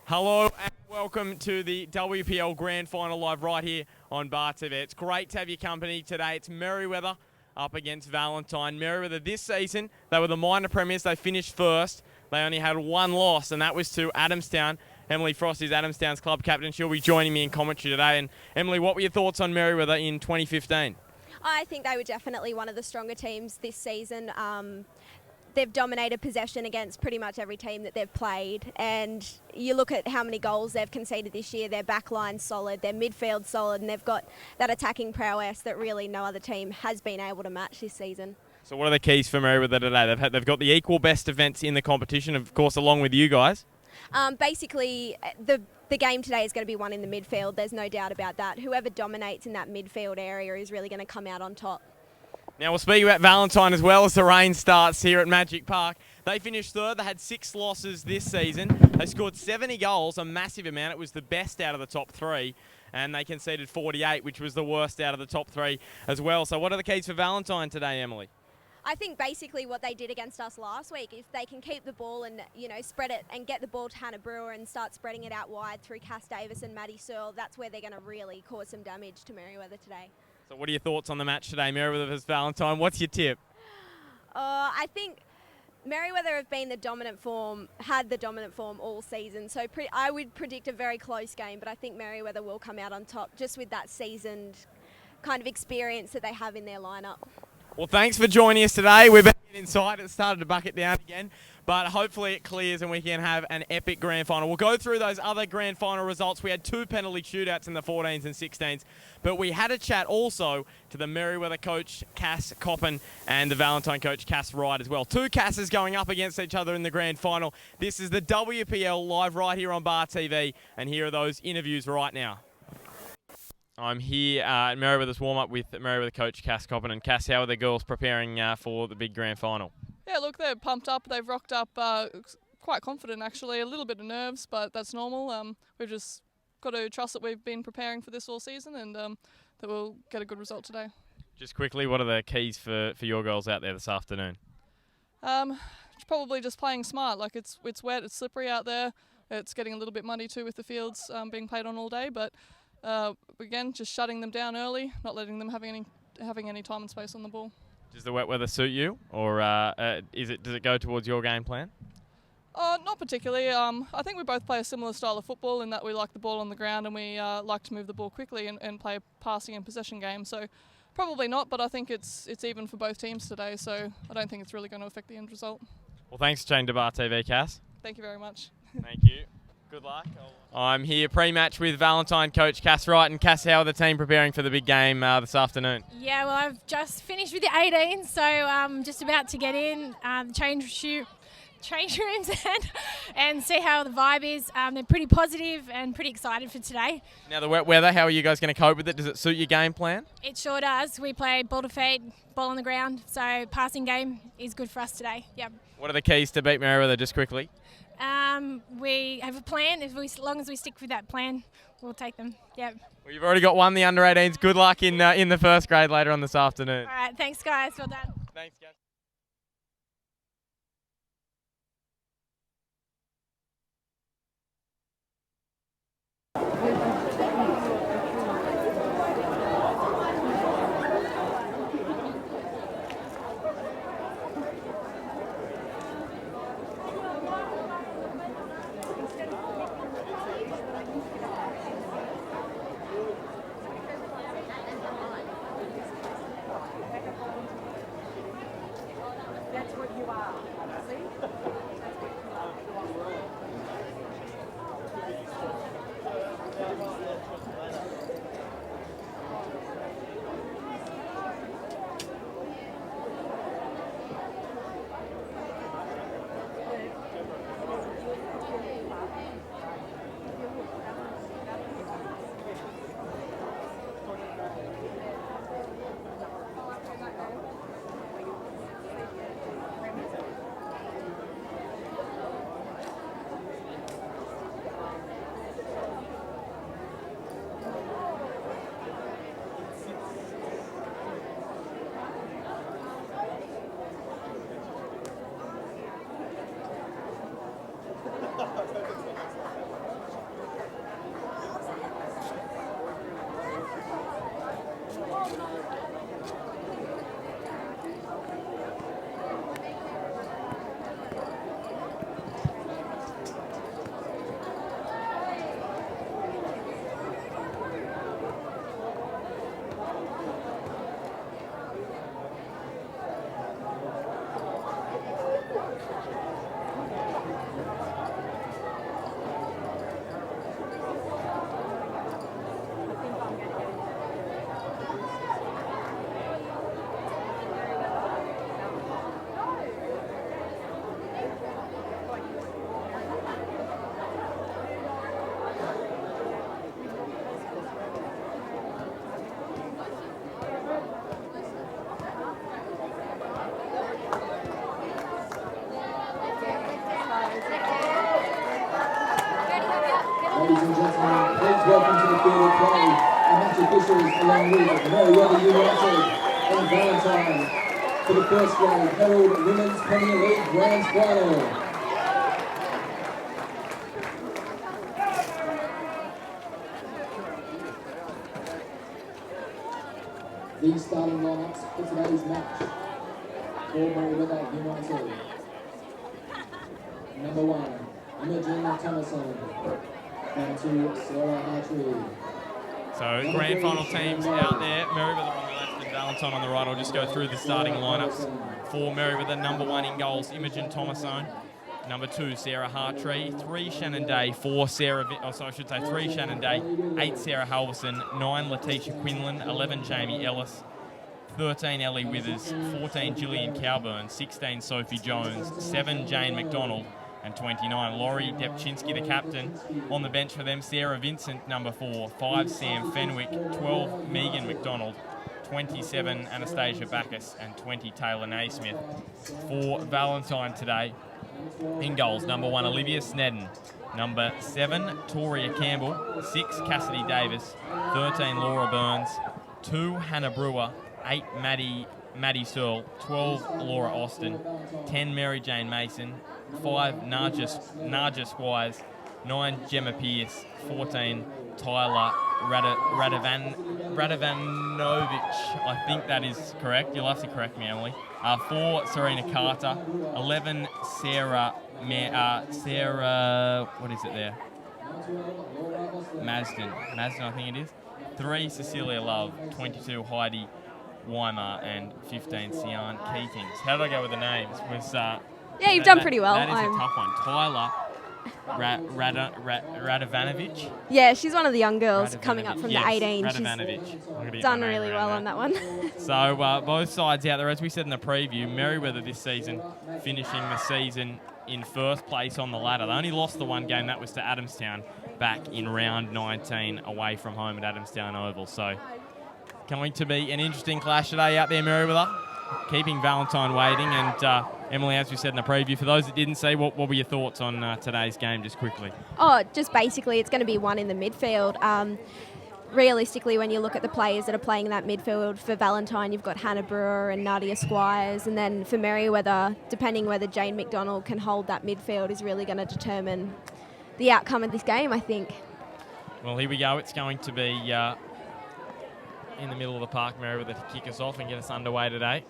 Hello and welcome to the WPL Grand Final live right here on Bar TV. It's great to have your company today. It's Merewether up against Valentine. Merewether this season, they were the minor premiers. They finished first. They only had one loss, and that was to Adamstown. Emily Frost is Adamstown's club captain. She'll be joining me in commentary today. And Emily, what were your thoughts on Merewether in 2015? I think they were definitely one of the stronger teams this season. They've dominated possession against pretty much every team that they've played, and you look at how many goals they've conceded this year. Their backline's solid, their midfield's solid, and they've got that attacking prowess that really no other team has been able to match this season. So what are the keys for Merewether today? They've got the equal best events in the competition, of course, along with you guys. Basically, the game today is going to be won in the midfield. There's no doubt about that. Whoever dominates in that midfield area is really going to come out on top. Now we'll speak about Valentine as well as the rain starts here at Magic Park. They finished third. They had 6 losses this season. They scored 70 goals, a massive amount. It was the best out of the top 3. And they conceded 48, which was the worst out of the top 3 as well. So what are the keys for Valentine today, Emily? I think basically what they did against us last week, if they can keep the ball and spread it and get the ball to Hannah Brewer and start spreading it out wide through Cass Davis and Maddie Searle, that's where they're going to really cause some damage to Merewether today. So what are your thoughts on the match today, Merewether versus Valentine? What's your tip? I think Merewether have been had the dominant form all season. So I would predict a very close game, but I think Merewether will come out on top just with that seasoned kind of experience that they have in their lineup. Well, thanks for joining us today. We've been inside. It started to bucket down again, but hopefully it clears and we can have an epic grand final. We'll go through those other grand final results. We had 2 penalty shootouts in the 14s and 16s, but we had a chat also to the Merewether coach, Cass Coppin, and the Valentine coach, Cass Wright as well. 2 Casses going up against each other in the grand final. This is the WPL live right here on Bar TV, and here are those interviews right now. I'm here at Merewether's warm-up with Merewether coach Cass Coppin. And Cass, how are the girls preparing for the big grand final? Yeah, look, they're pumped up. They've rocked up quite confident, actually. A little bit of nerves, but that's normal. We've just got to trust that we've been preparing for this all season and that we'll get a good result today. Just quickly, what are the keys for your girls out there this afternoon? Probably just playing smart. Like it's wet, it's slippery out there. It's getting a little bit muddy too with the fields being played on all day, but again, just shutting them down early, not letting them having any time and space on the ball. Does the wet weather suit you, or does it go towards your game plan? Not particularly. I think we both play a similar style of football in that we like the ball on the ground and we like to move the ball quickly and play a passing and possession game. So probably not, but I think it's even for both teams today, so I don't think it's really going to affect the end result. Well, thanks for chatting to Bar TV, Cass. Thank you very much. Thank you. Good luck. I'm here pre-match with Valentine coach Cass Wright. And Cass, how are the team preparing for the big game this afternoon? Yeah, well, I've just finished with the 18, so I'm just about to get in, change rooms and see how the vibe is. They're pretty positive and pretty excited for today. Now, the wet weather, how are you guys going to cope with it? Does it suit your game plan? It sure does. We play ball to feet, ball on the ground, so passing game is good for us today. Yep. What are the keys to beat Merewether, just quickly? We have a plan. As long as we stick with that plan, we'll take them. Yep. Well, you've already got one, the under-18s. Good luck in the first grade later on this afternoon. All right, thanks, guys. Well done. Thanks, guys. officials along with Merewether United and Valentine for the first grade Herald Women's Premier League Grand Final. The starting lineups for today's match for Merewether United. Number 1, Imogen Thomason. Number 2, Sarah Hartree. So grand final teams out there, Merewether on the left and Valentine on the right. I'll just go through the starting lineups for Merewether. Number 1 in goals, Imogen Thomason. Number 2, Sarah Hartree. 3, Shannon Day. 4, 3 Shannon Day. 8, Sarah Halverson. 9, Letitia Quinlan. 11, Jamie Ellis. 13, Ellie Withers. 14, Gillian Cowburn. 16, Sophie Jones. 7, Jane McDonald. And 29, Laurie Depchinsky, the captain. On the bench for them, Sarah Vincent, number 4. 5, Sam Fenwick. 12, Megan McDonald. 27, Anastasia Backus. And 20, Taylor Naismith. For Valentine today, in goals, number 1, Olivia Snedden. Number 7, Toria Campbell. 6, Cassidy Davis. 13, Laura Burns. 2, Hannah Brewer. 8, Maddie Searle. 12, Laura Austin. 10, Mary Jane Mason. 5, Narja Squires. 9, Gemma Pierce. 14, Tyler Radovanovich. I think that is correct. You'll have to correct me, Emily. 4, Serena Carter. 11, Sarah, what is it there? Masden, I think it is. 3, Cecilia Love. 22, Heidi Weimer. And 15, Sian Keatings. How did I go with the names? Yeah, you've done pretty well. That is a tough one. Tyler Radovanovich. Yeah, she's one of the young girls coming up from the 18. Radovanovich. She's done really well on that one. So both sides out there, as we said in the preview, Merewether this season finishing the season in first place on the ladder. They only lost the one game, that was to Adamstown back in round 19 away from home at Adamstown Oval. So going to be an interesting clash today out there, Merewether. Keeping Valentine waiting, and Emily, as we said in the preview, for those that didn't see, what were your thoughts on today's game, just quickly? Oh, just basically it's going to be one in the midfield. Realistically, when you look at the players that are playing in that midfield, for Valentine you've got Hannah Brewer and Nadia Squires, and then for Merewether, depending whether Jane McDonald can hold that midfield is really going to determine the outcome of this game, I think. Well, here we go. It's going to be in the middle of the park, Merewether, to kick us off and get us underway today.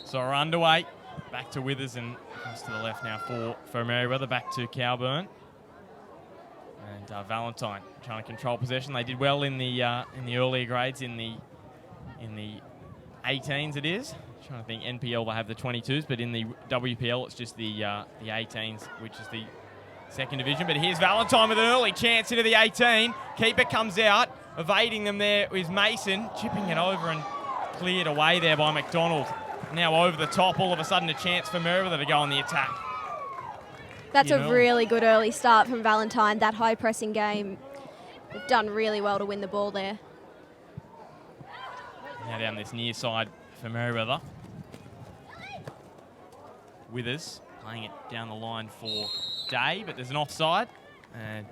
So we're underway. Back to Withers and across to the left now for Merewether. Back to Cowburn. And Valentine trying to control possession. They did well in the earlier grades, in the 18s it is. Trying to think, NPL they have the 22s, but in the WPL it's just the 18s, which is the second division. But here's Valentine with an early chance into the 18. Keeper comes out, evading them there is Mason, chipping it over and cleared away there by McDonald. Now over the top, all of a sudden a chance for Merewether to go on the attack. That's a really good early start from Valentine. That high pressing game, they've done really well to win the ball there. Now down this near side for Merewether. Withers playing it down the line for Day, but there's an offside. And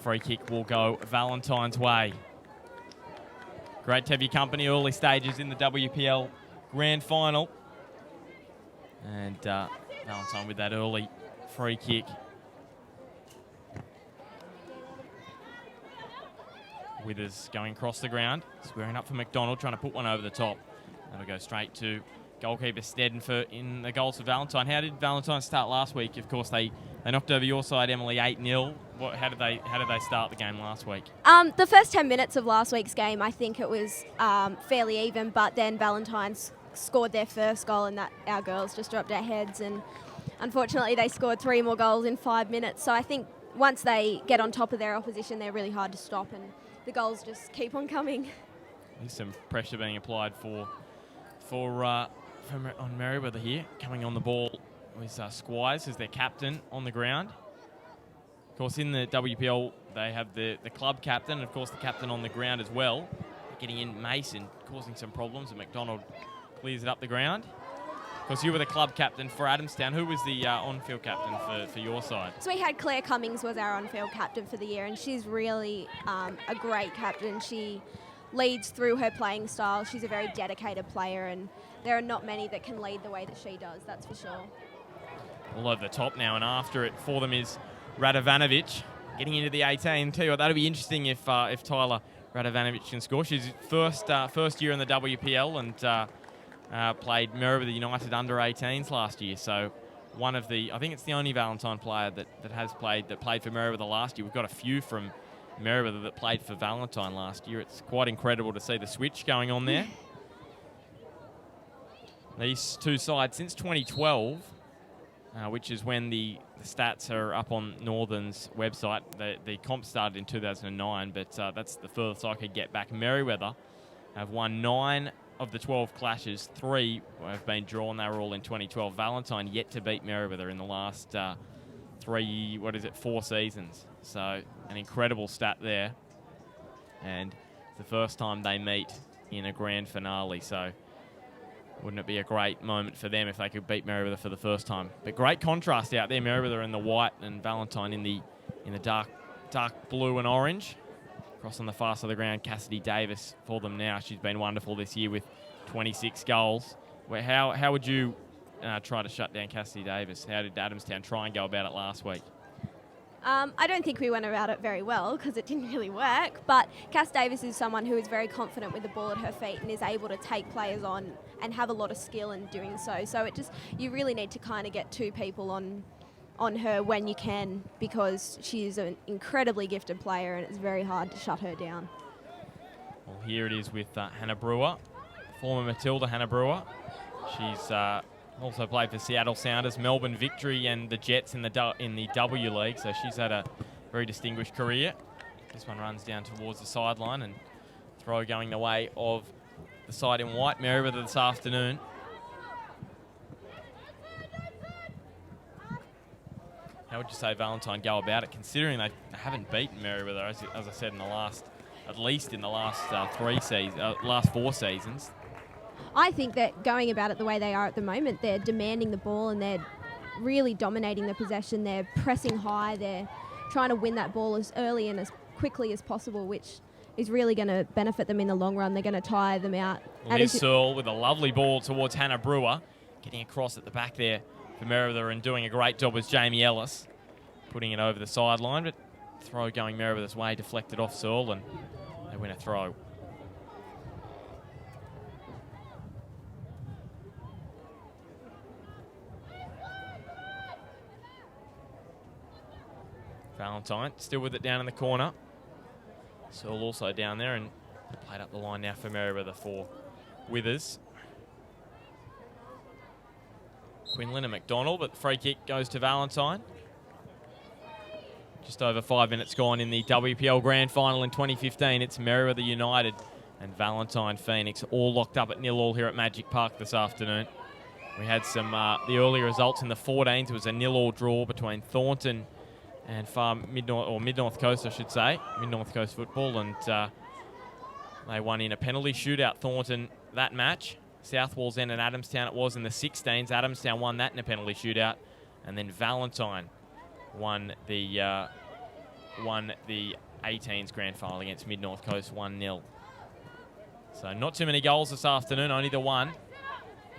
free kick will go Valentine's way. Great to have your company early stages in the WPL Grand Final. And Valentine with that early free kick. Withers going across the ground, squaring up for McDonald, trying to put one over the top. That'll go straight to goalkeeper Snedden in the goals for Valentine. How did Valentine start last week? Of course, they knocked over your side, Emily, 8-0. How did they start the game last week? The first 10 minutes of last week's game, I think it was fairly even, but then Valentine's scored their first goal and that our girls just dropped their heads, and unfortunately they scored 3 more goals in 5 minutes. So I think once they get on top of their opposition, they're really hard to stop, and the goals just keep on coming. There's some pressure being applied on Merewether here, coming on the ball was Squires as their captain on the ground. Of course, in the WPL, they have the club captain, and of course the captain on the ground as well. Getting in Mason, causing some problems, and McDonald clears it up the ground. Of course, you were the club captain for Adamstown. Who was the on-field captain for your side? So we had Claire Cummings was our on-field captain for the year, and she's really a great captain. She leads through her playing style. She's a very dedicated player, and there are not many that can lead the way that she does, that's for sure. All over the top now, and after it for them is Radovanovic getting into the 18. Tell you what, that'll be interesting if Tyler Radovanovic can score. She's first year in the WPL and played Merewether United under 18s last year. So one of the, I think it's the only Valentine player that played for Merewether last year. We've got a few from Merewether that played for Valentine last year. It's quite incredible to see the switch going on there. These two sides since 2012, which is when the stats are up on Northern's website. The comp started in 2009, but that's the furthest I could get back. Merewether have won 9 of the 12 clashes. 3 have been drawn. They were all in 2012. Valentine yet to beat Merewether in the last 4 seasons. So an incredible stat there. And it's the first time they meet in a grand finale. So wouldn't it be a great moment for them if they could beat Merewether for the first time? But great contrast out there. Merewether in the white and Valentine in the dark blue and orange. Across on the far side of the ground, Cassidy Davis for them now. She's been wonderful this year with 26 goals. How would you try to shut down Cassidy Davis? How did Adamstown try and go about it last week? I don't think we went about it very well because it didn't really work, but Cass Davis is someone who is very confident with the ball at her feet and is able to take players on and have a lot of skill in doing so. So you really need to kind of get 2 people on her when you can, because she is an incredibly gifted player and it's very hard to shut her down. Well, here it is with Hannah Brewer, former Matilda Hannah Brewer. She's also played for Seattle Sounders, Melbourne Victory and the Jets in the W League, so she's had a very distinguished career. This one runs down towards the sideline, and throw going the way of the side in white, Merewether this afternoon. How would you say Valentine go about it, considering they haven't beaten Merewether, as I said, at least in the last 4 seasons? I think that going about it the way they are at the moment, they're demanding the ball and they're really dominating the possession. They're pressing high. They're trying to win that ball as early and as quickly as possible, which is really going to benefit them in the long run. They're going to tire them out. Liz Searle with a lovely ball towards Hannah Brewer, getting across at the back there for Merewether, and doing a great job was Jamie Ellis, putting it over the sideline, but throw going Merewether's way, deflected off Searle, and they win a throw. Valentine still with it down in the corner. Searle also down there, and played up the line now for Merewether for Withers. Quinlan and McDonald, but the free kick goes to Valentine. Just over 5 minutes gone in the WPL Grand Final in 2015. It's Merewether United and Valentine Phoenix all locked up at 0-0 here at Magic Park this afternoon. We had some the early results in the 14s. It was a 0-0 draw between Thornton and Mid-North Coast, I should say, Mid-North Coast football, and they won in a penalty shootout, Thornton, that match. South Wallsend and Adamstown it was in the 16s. Adamstown won that in a penalty shootout, and then Valentine won the 18s grand final against Mid-North Coast 1-0. So not too many goals this afternoon, only the one.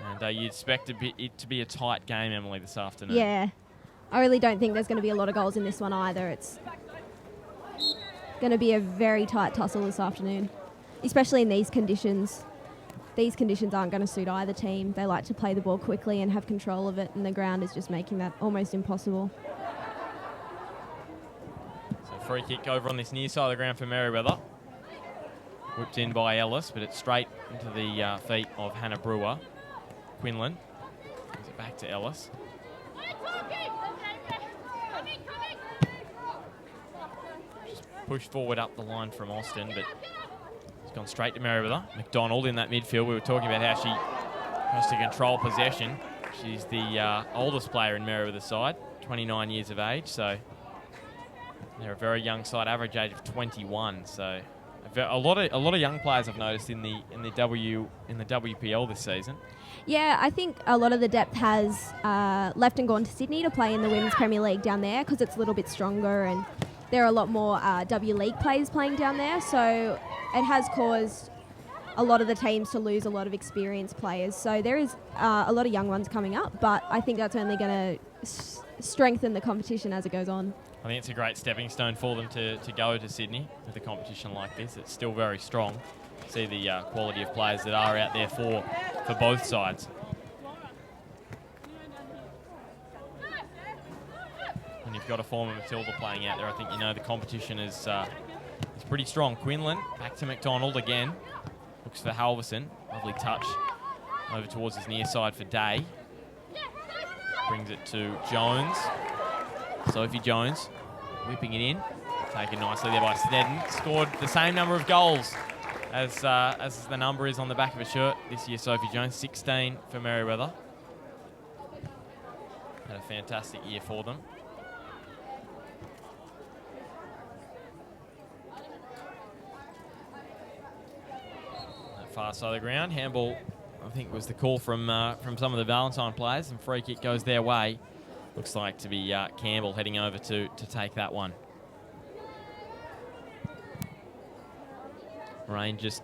And you'd expect it to be a tight game, Emily, this afternoon. Yeah. I really don't think there's going to be a lot of goals in this one either. It's going to be a very tight tussle this afternoon, especially in these conditions. These conditions aren't going to suit either team. They like to play the ball quickly and have control of it, and the ground is just making that almost impossible. So free kick over on this near side of the ground for Merewether. Whipped in by Ellis, but it's straight into the feet of Hannah Brewer. Quinlan gives it back to Ellis. Just pushed forward up the line from Austin, but it's gone straight to Merewether. McDonald in that midfield. We were talking about how she has to control possession. She's the oldest player in Merewether side, 29 years of age, so they're a very young side, average age of 21. So a lot of young players I've noticed in the WPL this season. Yeah, I think a lot of the depth has left and gone to Sydney to play in the Women's Premier League down there because it's a little bit stronger and there are a lot more W League players playing down there. So it has caused a lot of the teams to lose a lot of experienced players. So there is a lot of young ones coming up, but I think that's only going to strengthen the competition as it goes on. I think it's a great stepping stone for them to go to Sydney with a competition like this. It's still very strong. See the quality of players that are out there for both sides. When you've got a former Matilda playing out there, I think you know the competition is pretty strong. Quinlan back to McDonald again. Looks for Halverson. Lovely touch over towards his near side for Day. Brings it to Jones. Sophie Jones whipping it in. Taken nicely there by Snedden. Scored the same number of goals as the number is on the back of her shirt this year, Sophie Jones. 16 for Merewether. Had a fantastic year for them. That far side of the ground. Handball, I think, was the call from some of the Valentine players, and free kick goes their way. Looks like to be Campbell heading over to take that one. Rain just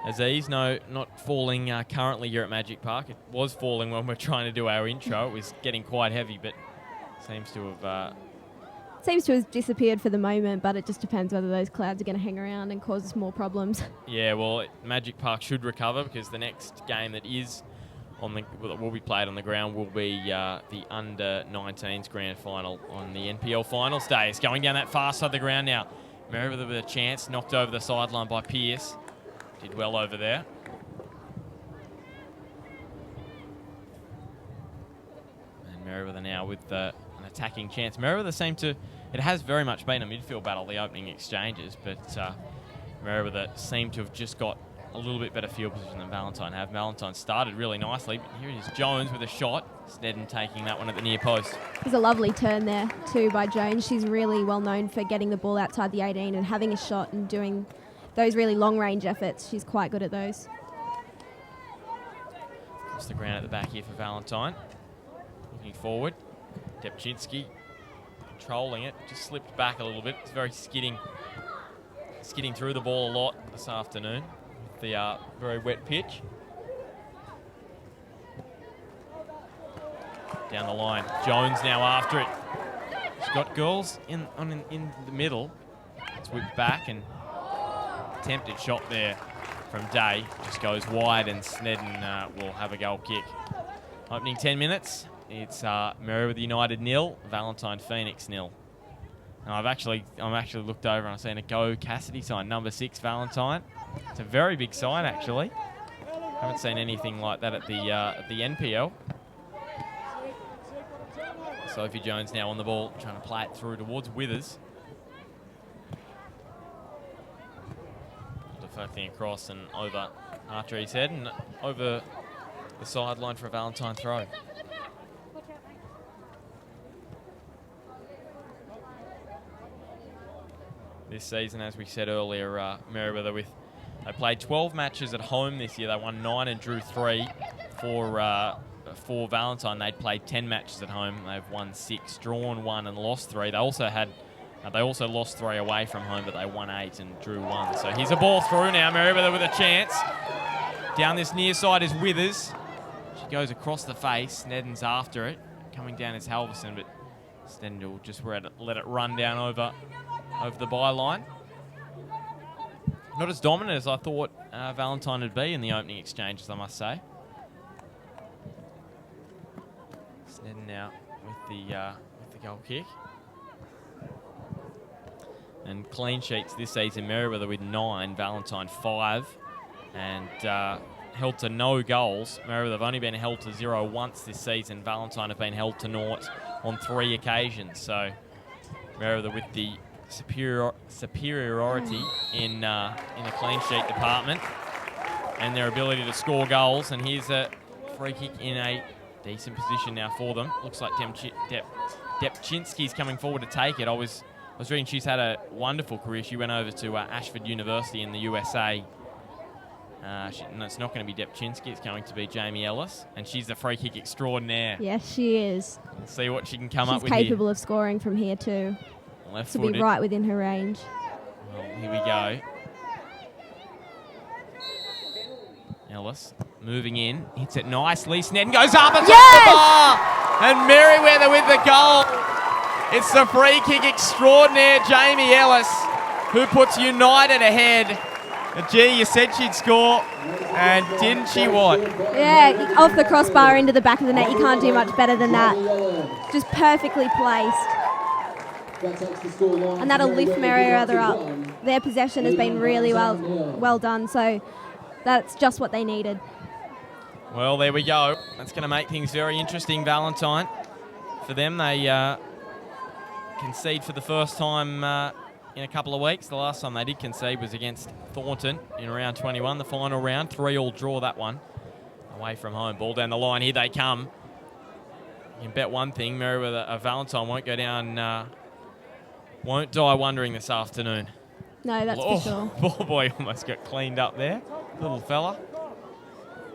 Aziz, no, not falling currently here at Magic Park. It was falling when we're trying to do our intro. It was getting quite heavy, but seems to have disappeared for the moment, but it just depends whether those clouds are going to hang around and cause us more problems. Yeah, well, Magic Park should recover because the next game that will be played on the ground will be the under-19s grand final on the NPL finals day. It's going down that far side of the ground now. Merewether with a chance, knocked over the sideline by Pearce. Did well over there. And Merewether now with an attacking chance. Merewether it has very much been a midfield battle, the opening exchanges, but Merewether seemed to have just got a little bit better field position than Valentine have. Valentine started really nicely, but here it is Jones with a shot. Snedden taking that one at the near post. There's a lovely turn there too by Jones. She's really well known for getting the ball outside the 18 and having a shot and doing those really long range efforts. She's quite good at those. Across the ground at the back here for Valentine. Looking forward. Depczynski controlling it. Just slipped back a little bit. It's very skidding through the ball a lot this afternoon. The very wet pitch. Down the line, Jones now after it. She's got girls in the middle. It's whipped back and attempted shot there from Day. Just goes wide and Snedden will have a goal kick. Opening 10 minutes, it's Merewether United 0, Valentine Phoenix 0. And I'm actually looked over and I've seen a Go Cassidy sign, number 6 Valentine. It's a very big sign actually. Haven't seen anything like that at the NPL. Sophie Jones now on the ball, trying to play it through towards Withers. Deflecting across and over Archery's head and over the sideline for a Valentine throw. This season, as we said earlier, Merewether they played 12 matches at home this year. They won 9 and drew 3. For Valentine, they'd played 10 matches at home. They've won 6, drawn 1 and lost 3. They also lost 3 away from home, but they won 8 and drew 1. So here's a ball through now. Merewether with a chance. Down this near side is Withers. She goes across the face. Snedden's after it. Coming down is Halverson, but Snedden will just let it run down over the byline. Not as dominant as I thought Valentine would be in the opening exchanges, I must say. Snedden now with the goal kick. And clean sheets this season, Merewether with 9, Valentine 5, and held to no goals. Merewether have only been held to 0 once this season. Valentine have been held to 0 on 3 occasions. So Merewether with the superiority in the clean sheet department and their ability to score goals. And here's a free kick in a Decent position now for them. Looks like Depchinski's coming forward to take it. I was reading she's had a wonderful career. She went over to Ashford University in the USA. No, it's not going to be Depchinski. It's going to be Jamie Ellis. And she's the free kick extraordinaire. Yes, she is. Let's see what she can come up with She's capable of scoring from here too. Left-footed. To be right within her range. Well, here we go. Ellis moving in, hits it nicely. Snedden goes up and yes! the bar, and Merewether with the goal. It's the free kick extraordinaire, Jamie Ellis, who puts United ahead. And gee, you said she'd score, and didn't she what? Yeah, off the crossbar into the back of the net. You can't do much better than that. Just perfectly placed. And that'll lift Merewether up. Their possession has been really well done, so that's just what they needed. Well, there we go. That's going to make things very interesting, Valentine. For them, they concede for the first time in a couple of weeks. The last time they did concede was against Thornton in round 21, the final round. 3-3 draw that one. Away from home. Ball down the line. Here they come. You can bet one thing, Merewether, Valentine won't go down, won't die wondering this afternoon. No, that's for sure. Poor boy almost got cleaned up there, little fella.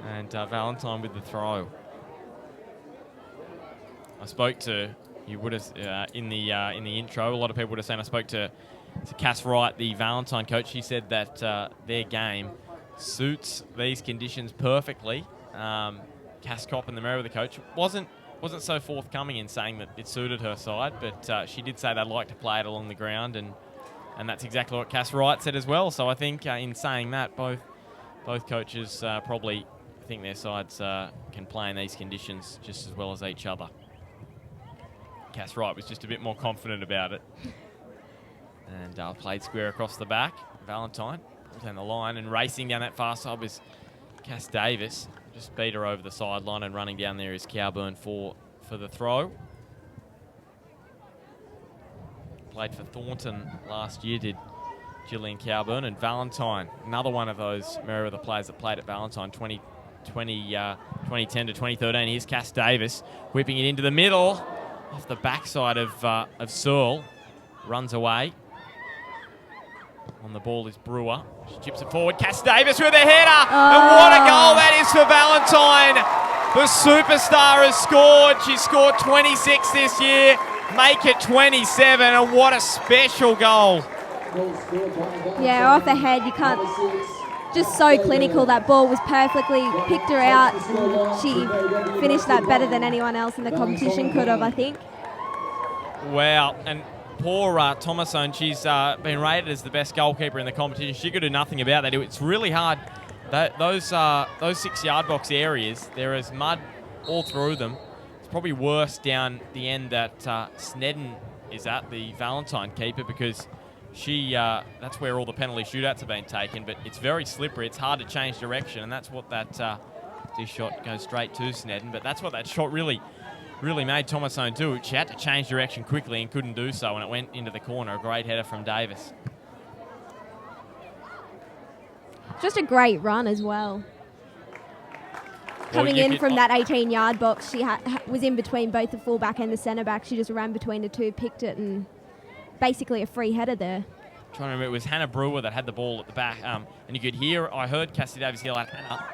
And Valentine with the throw. I spoke to, you would have in the intro, a lot of people would have seen I spoke to Cass Wright, the Valentine coach. He said that their game suits these conditions perfectly. Cass Kopp and the Merewether coach wasn't so forthcoming in saying that it suited her side, but she did say they'd like to play it along the ground, and that's exactly what Cass Wright said as well. So I think in saying that, both coaches probably think their sides can play in these conditions just as well as each other. Cass Wright was just a bit more confident about it. And played square across the back. Valentine down the line, and racing down that far side was Cass Davis. Just beat her over the sideline, and running down there is Cowburn for the throw. Played for Thornton last year, did Gillian Cowburn. And Valentine, another one of those Merewether players that played at Valentine 2010 to 2013. Here's Cass Davis whipping it into the middle off the backside of Searle. Runs away. On the ball is Brewer. She chips it forward. Cass Davis with a header. And what a goal that is for Valentine. The superstar has scored. She scored 26 this year. Make it 27. And what a special goal. Yeah, off the head. You can't... Just so clinical. That ball was perfectly picked her out. And she finished that better than anyone else in the competition could have, I think. Wow. And poor Thomasone, she's been rated as the best goalkeeper in the competition. She could do nothing about that. It's really hard. Those 6-yard box areas, there is mud all through them. It's probably worse down the end that Snedden is at, the Valentine keeper, because that's where all the penalty shootouts have been taken. But it's very slippery. It's hard to change direction, and that's what this shot goes straight to Snedden. But that's what that shot really made Thomasone do. She had to change direction quickly and couldn't do so, and it went into the corner. A great header from Davis. Just a great run as well. Coming in from that 18-yard box, she was in between both the fullback and the centre-back. She just ran between the two, picked it, and basically a free header there. I'm trying to remember, it was Hannah Brewer that had the ball at the back, and you could hear, I heard Cassie Davis yell at Hannah,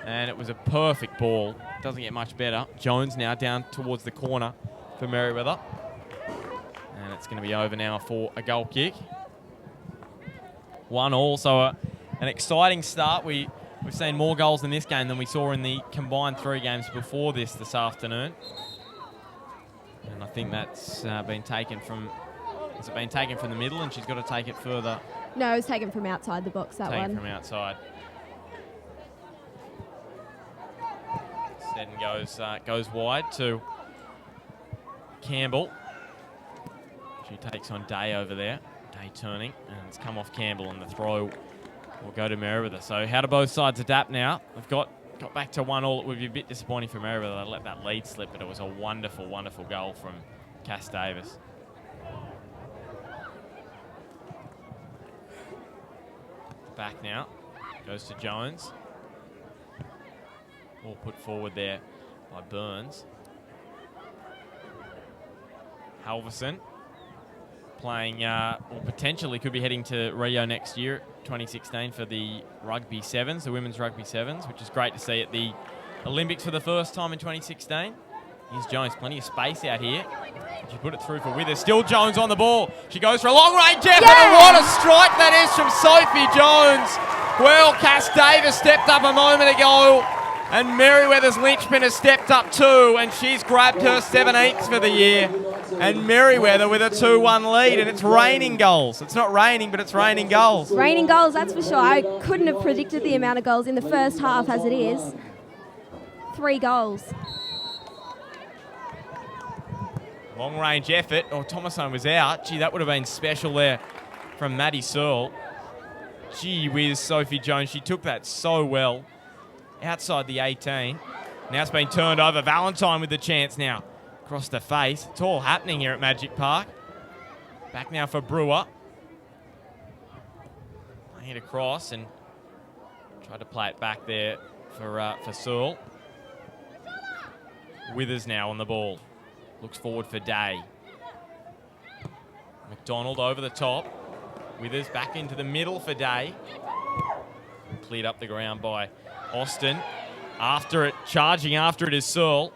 and it was a perfect ball. Doesn't get much better. Jones now down towards the corner for Merewether. And it's going to be over now for a goal kick. 1-1, so an exciting start. We've seen more goals in this game than we saw in the combined 3 games before this afternoon. And I think that's been taken from... Has it been taken from the middle, and she's got to take it further? No, it was taken from outside the box, that one. Taken from outside. Snedden goes wide to Campbell. She takes on Day over there. Day turning, and it's come off Campbell, and the throw will go to Merewether. So how do both sides adapt now? They've got back to 1-1. It would be a bit disappointing for Merewether. They let that lead slip, but it was a wonderful, wonderful goal from Cass Davis. Back now. Goes to Jones. All put forward there by Burns. Halverson playing, or potentially could be heading to Rio next year, 2016, for the rugby sevens, the women's rugby sevens, which is great to see at the Olympics for the first time in 2016. Here's Jones, plenty of space out here. She put it through for Withers. Still Jones on the ball. She goes for a long-range effort, and what a strike that is from Sophie Jones. Well, Cass Davis stepped up a moment ago, and Merewether's linchpin has stepped up too, and she's grabbed her 17th for the year. And Merewether with a 2-1 lead, and it's raining goals. It's not raining, but it's raining goals. Raining goals, that's for sure. I couldn't have predicted the amount of goals in the first half as it is. 3 goals. Long range effort. Oh, Thomason was out. Gee, that would have been special there from Maddie Searle. Gee whiz, Sophie Jones. She took that so well. Outside the 18. Now it's been turned over. Valentine with the chance now. Across the face. It's all happening here at Magic Park. Back now for Brewer. Playing it across and tried to play it back there for Searle. Withers now on the ball. Looks forward for Day. McDonald over the top. Withers back into the middle for Day. Cleared up the ground by Austin. After it, charging after it is Searle.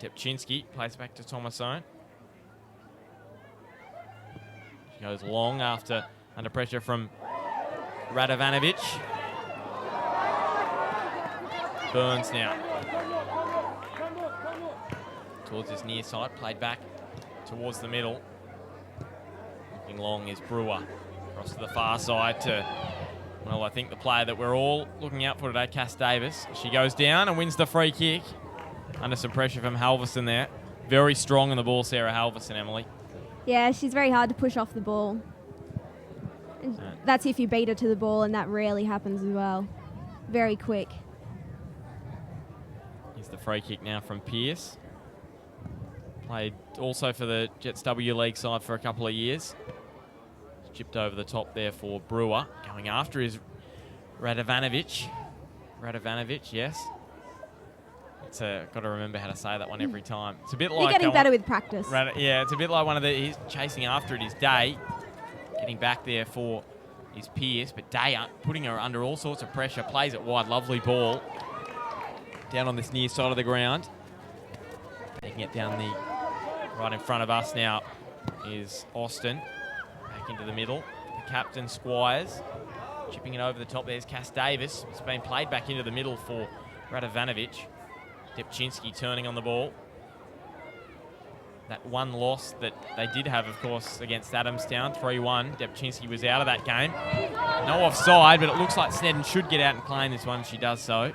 Depchinski plays back to Thomasone. She goes long after, under pressure from Radovanovic. Burns now. Towards his near side, played back towards the middle. Looking long is Brewer. Across to the far side to, well, I think the player that we're all looking out for today, Cass Davis. She goes down and wins the free kick. Under some pressure from Halverson there. Very strong on the ball, Sarah Halverson, Emily. Yeah, she's very hard to push off the ball. That's if you beat her to the ball, and that rarely happens as well. Very quick. Here's the free kick now from Pearce. Played also for the Jets W League side for a couple of years. Chipped over the top there for Brewer. Going after is Radovanovic. Radovanovic, yes. It's got to remember how to say that one every time. It's a bit like... You're getting better with practice. Yeah, it's a bit like one of the... He's chasing after it is Day. Getting back there for his Pearce, but Day putting her under all sorts of pressure. Plays it wide, lovely ball. Down on this near side of the ground. Taking it down the... Right in front of us now is Austin. Back into the middle. The captain, Squires. Chipping it over the top. There's Cass Davis. It's been played back into the middle for Radovanovic. Depchinski turning on the ball. That one loss that they did have, of course, against Adamstown, 3-1. Depchinski was out of that game. No offside, but it looks like Snedden should get out and claim this one. She does so.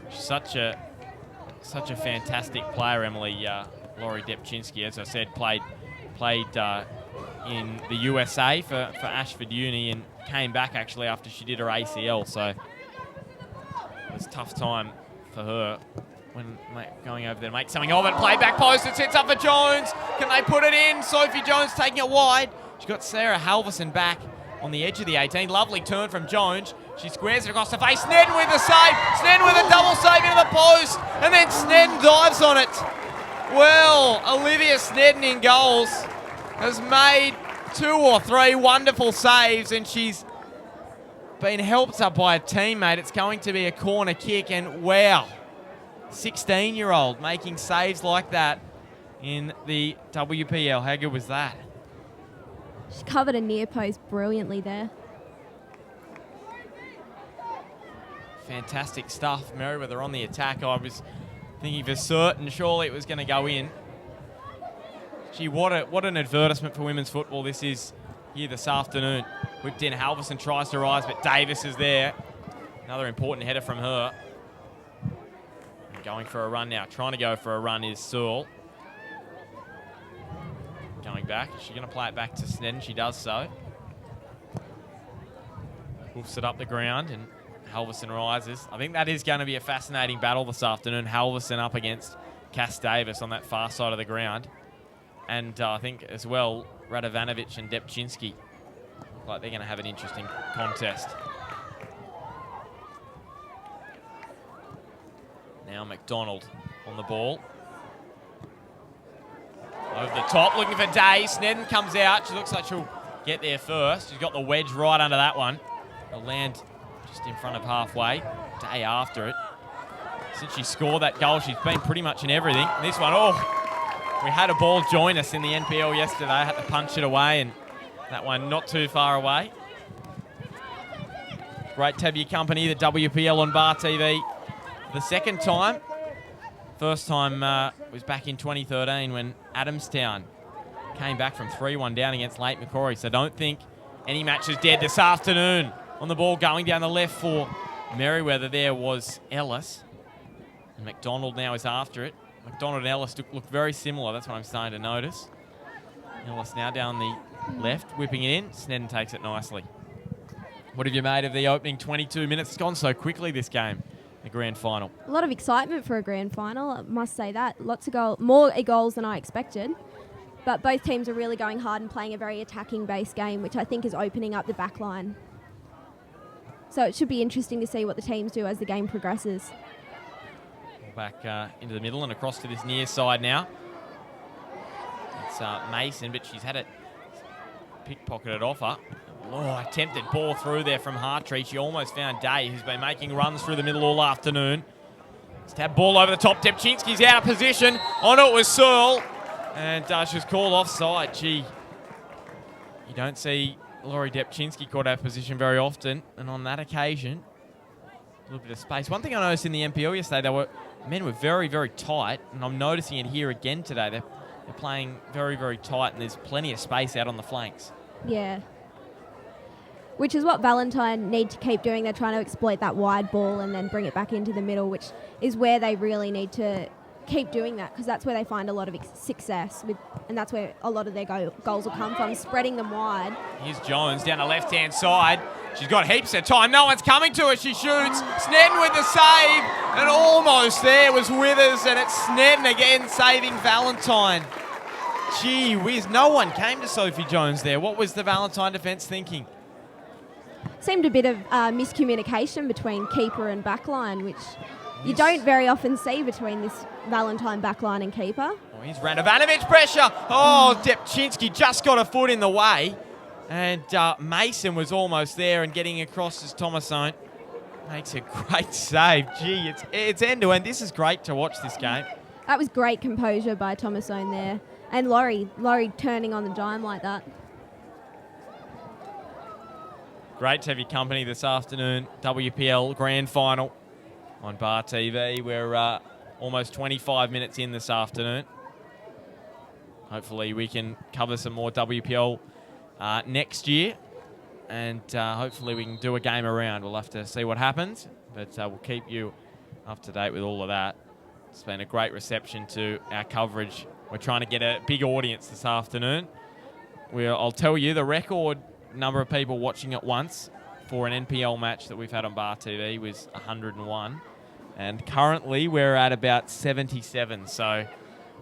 Such a fantastic player, Emily. Laurie Depchinski, as I said, played in the USA for Ashford Uni and came back actually after she did her ACL. So it was a tough time for her when going over there to make something of it. Play back post, it sets up for Jones. Can they put it in? Sophie Jones taking it wide. She's got Sarah Halverson back on the edge of the 18. Lovely turn from Jones. She squares it across the face. Snedden with the save. Snedden with a double save into the post. And then Snedden dives on it. Well, Olivia Snedden in goals has made 2 or 3 wonderful saves, and she's been helped up by a teammate. It's going to be a corner kick, and wow, 16-year-old making saves like that in the WPL. How good was that? She covered a near post brilliantly there. Fantastic stuff. Merewether on the attack. I was thinking for certain surely it was going to go in. Gee, what an advertisement for women's football this is here this afternoon. Whipped in, Halverson tries to rise, but Davis is there. Another important header from her. And going for a run now. Trying to go for a run is Searle. Going back. Is she going to play it back to Snedden? She does so. Hoofs it up the ground and Halverson rises. I think that is going to be a fascinating battle this afternoon. Halverson up against Cass Davis on that far side of the ground. And I think as well, Radovanovic and Depchinski look like they're going to have an interesting contest. Now McDonald on the ball. Over the top, looking for Day. Snedden comes out. She looks like she'll get there first. She's got the wedge right under that one. It'll land just in front of halfway. Day after it. Since she scored that goal, she's been pretty much in everything. And this one, we had a ball join us in the NPL yesterday. I had to punch it away, and that one not too far away. Great to have your company, the WPL on Bar TV. The second time. First time was back in 2013 when Adamstown came back from 3-1 down against Lake Macquarie. So don't think any match is dead this afternoon. On the ball going down the left for Merewether there was Ellis. And McDonald now is after it. McDonald and Ellis look very similar. That's what I'm starting to notice. Ellis now down the left, whipping it in. Snedden takes it nicely. What have you made of the opening 22 minutes? It's gone so quickly, this game, the grand final. A lot of excitement for a grand final, I must say that. Lots of more goals than I expected. But both teams are really going hard and playing a very attacking-based game, which I think is opening up the back line. So it should be interesting to see what the teams do as the game progresses. Back into the middle and across to this near side now. It's Mason, but she's had it pickpocketed off her. Attempted ball through there from Hartree. She almost found Day, who's been making runs through the middle all afternoon. Stab ball over the top. Depchinski's out of position. On it was Searle. And she was called offside. Gee, you don't see Laurie Depchinski caught out of position very often. And on that occasion, a little bit of space. One thing I noticed in the NPL yesterday, men were very, very tight. And I'm noticing it here again today. They're playing very, very tight, and there's plenty of space out on the flanks. Yeah. Which is what Valentine need to keep doing. They're trying to exploit that wide ball and then bring it back into the middle, which is where they really need to keep doing that, because that's where they find a lot of success with, and that's where a lot of their goals will come from, spreading them wide. Here's Jones down the left-hand side. She's got heaps of time. No one's coming to her. She shoots. Snedden with the save, and almost there was Withers, and it's Snedden again saving Valentine. Gee whiz, no one came to Sophie Jones there. What was the Valentine defence thinking? Seemed a bit of miscommunication between keeper and backline, which you don't very often see between this Valentine backline and keeper. Oh, here's Radovanovic pressure. Oh, Depchinski just got a foot in the way. And Mason was almost there and getting across as Thomasone. Makes a great save. Gee, it's end-to-end. This is great to watch this game. That was great composure by Thomasone there. And Laurie turning on the dime like that. Great to have your company this afternoon. WPL Grand Final on Bar TV. We're almost 25 minutes in this afternoon. Hopefully we can cover some more WPL next year. And hopefully we can do a game around. We'll have to see what happens. But we'll keep you up to date with all of that. It's been a great reception to our coverage. We're trying to get a big audience this afternoon. I'll tell you, the record number of people watching at once for an NPL match that we've had on Bar TV was 101. And currently we're at about 77. So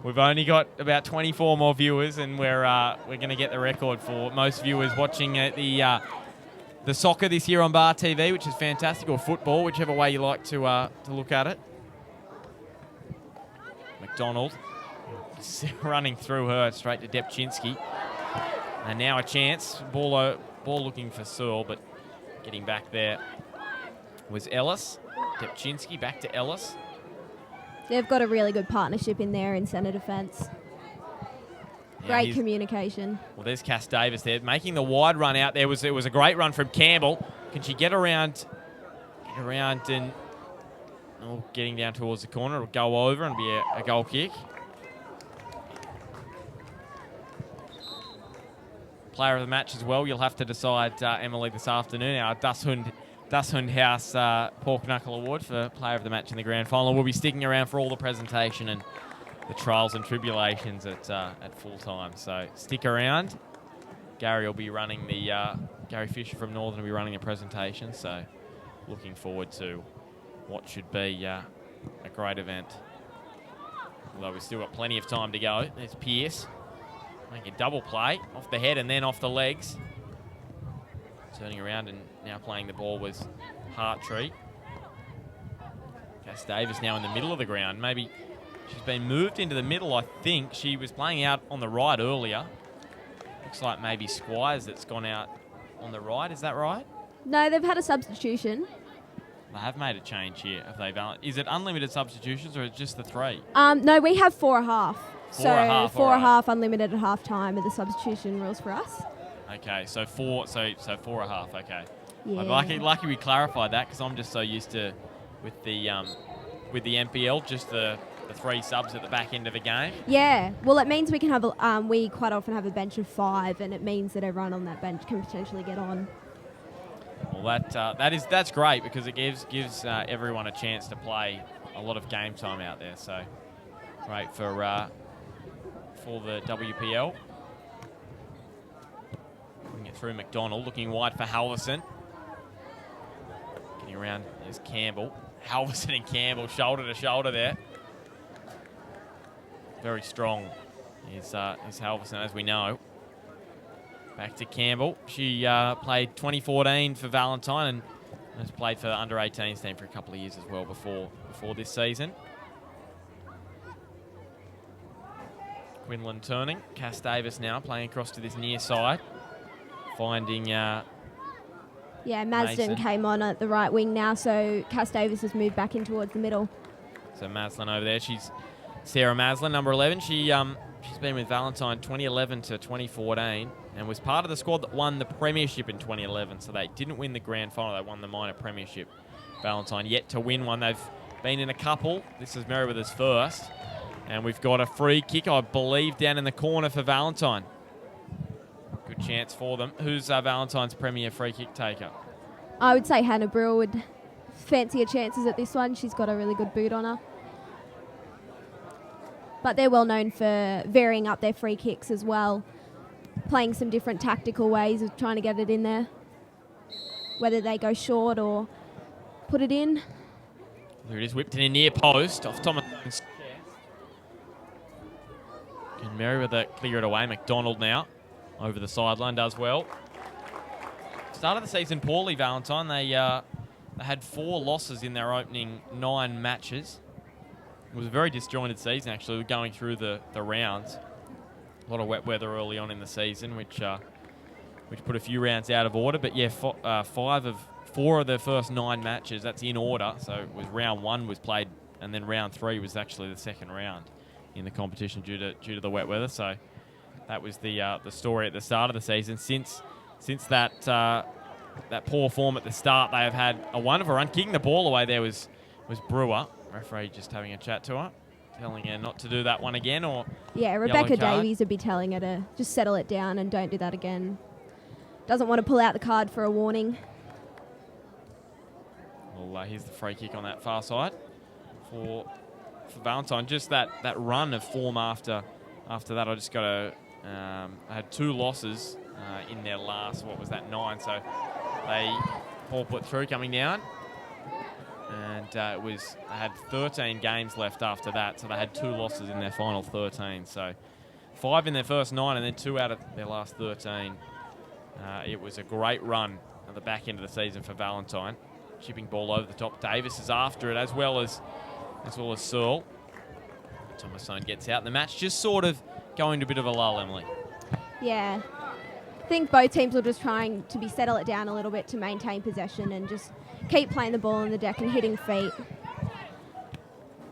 we've only got about 24 more viewers, and we're going to get the record for most viewers watching the soccer this year on Bar TV, which is fantastic, or football, whichever way you like to look at it. McDonald running through her straight to Depchinski. And now a chance. Ball looking for Searle, but getting back there was Ellis. Depchinski back to Ellis. They've got a really good partnership in there in centre defence. Great communication. Well, there's Cass Davis there, making the wide run out there. It was a great run from Campbell. Can she get around and getting down towards the corner? It'll go over and be a goal kick. Player of the match as well. You'll have to decide, Emily, this afternoon. Our Dashund House Pork Knuckle Award for player of the match in the grand final. We'll be sticking around for all the presentation and the trials and tribulations at full time. So stick around. Gary will be running Gary Fisher from Northern will be running the presentation. So looking forward to what should be a great event. Although we've still got plenty of time to go. There's Pearce. Making a double play off the head and then off the legs. Turning around and now playing the ball was Hartree. Cass Davis now in the middle of the ground. Maybe she's been moved into the middle, I think. She was playing out on the right earlier. Looks like maybe Squires that's gone out on the right. Is that right? No, they've had a substitution. They have made a change here. Have they? Is it unlimited substitutions or is it just the 3? No, we have 4.5. So and a half, 4.5 unlimited at half time are the substitution rules for us. Okay, so 4. So 4.5. Okay. Yeah. I'm lucky we clarified that because I'm just so used to with the NPL just the 3 subs at the back end of a game. Yeah, well, it means we can have we quite often have a bench of 5, and it means that everyone on that bench can potentially get on. Well, that's great because it gives everyone a chance to play a lot of game time out there. So great for the WPL. Putting it through McDonald, looking wide for Halverson. Getting around is Campbell. Halverson and Campbell shoulder to shoulder there. Very strong is Halverson, as we know. Back to Campbell. She played 2014 for Valentine and has played for the under-18s team for a couple of years as well before this season. Quinlan turning. Cass Davis now playing across to this near side. Finding Yeah, Masden Mason. came on at the right wing now, so Cass Davis has moved back in towards the middle. So Maslin over there. She's Sarah Maslin, number 11. She's been with Valentine 2011 to 2014 and was part of the squad that won the premiership in 2011. So they didn't win the grand final. They won the minor premiership. Valentine yet to win one. They've been in a couple. This is Merewether's first. And we've got a free kick, I believe, down in the corner for Valentine. Good chance for them. Who's Valentine's premier free kick taker? I would say Hannah Brewer would fancy her chances at this one. She's got a really good boot on her. But they're well known for varying up their free kicks as well, playing some different tactical ways of trying to get it in there, whether they go short or put it in. There it is, whipped in a near post off Thomas. Can Merewether clear it away? McDonald now over the sideline does well. Started the season poorly, Valentine. They had 4 losses in their opening 9 matches. It was a very disjointed season, actually, going through the rounds. A lot of wet weather early on in the season, which put a few rounds out of order. But yeah, 4 of the first 9 matches, that's in order. So it was round 1 was played, and then round 3 was actually the second round in the competition due to the wet weather. So that was the story at the start of the season. Since that poor form at the start, they have had a wonderful run. Kicking the ball away there was Brewer. Referee just having a chat to her, telling her not to do that one again. Or yeah, Rebecca Davies would be telling her to just settle it down and don't do that again. Doesn't want to pull out the card for a warning. Well, here's the free kick on that far side for Valentine. Just that run of form after that. I just got I had 2 losses in their last, 9. So they all put through coming down. And they had 13 games left after that, so they had 2 losses in their final 13. So 5 in their first 9 and then 2 out of their last 13. It was a great run at the back end of the season for Valentine. Chipping ball over the top. Davis is after it as well as Searle. Thomasone gets out. The match just sort of going to a bit of a lull, Emily. Yeah. I think both teams were just trying to settle it down a little bit to maintain possession and just keep playing the ball on the deck and hitting feet.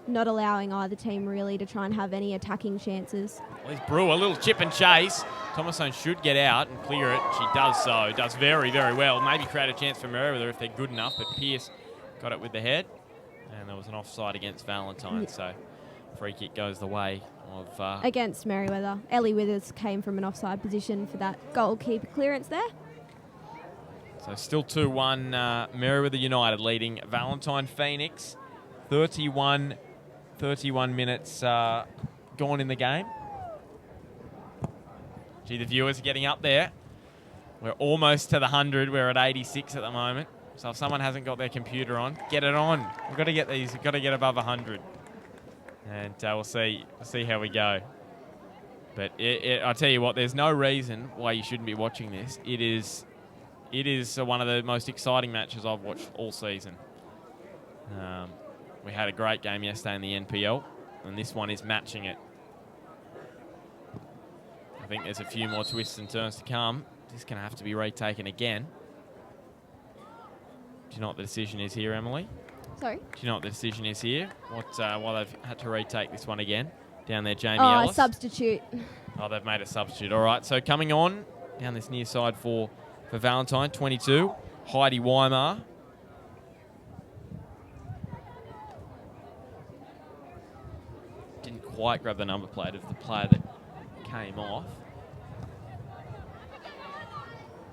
Not allowing either team really to try and have any attacking chances. Well, there's Brewer, a little chip and chase. Thomasone should get out and clear it. She does so. Does very, very well. Maybe create a chance for Merewether if they're good enough, but Pearce got it with the head. And there was an offside against Valentine, so free kick goes the way of... against Merewether. Ellie Withers came from an offside position for that goalkeeper clearance there. So still 2-1, Merewether United leading Valentine Phoenix. 31 minutes gone in the game. Gee, the viewers are getting up there. We're almost to the 100. We're at 86 at the moment. So if someone hasn't got their computer on, get it on. We've got to get these. We've got to get above 100. And we'll see how we go. But I tell you what, there's no reason why you shouldn't be watching this. It is one of the most exciting matches I've watched all season. We had a great game yesterday in the NPL, and this one is matching it. I think there's a few more twists and turns to come. This is going to have to be retaken again. Do you know what the decision is here, Emily? Sorry? Do you know what the decision is here? Why they've had to retake this one again? Down there, Jamie Oh, Ellis. a substitute. Oh, they've made a substitute. All right, so coming on down this near side for Valentine, 22, Heidi Weimar. Didn't quite grab the number plate of the player that came off.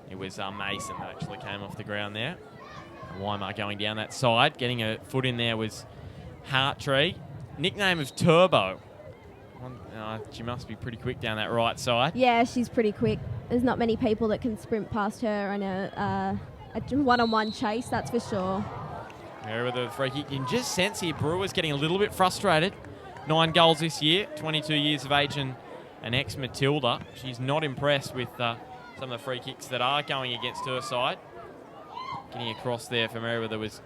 It was Mason that actually came off the ground there. And Weimar going down that side. Getting a foot in there was Hartree. Nickname of Turbo. She must be pretty quick down that right side. Yeah, she's pretty quick. There's not many people that can sprint past her on a one-on-one chase, that's for sure. Merewether with the free kick. You can just sense here Brewer's getting a little bit frustrated. 9 goals this year, 22 years of age and an ex-Matilda. She's not impressed with some of the free kicks that are going against her side. Getting across there for Merewether was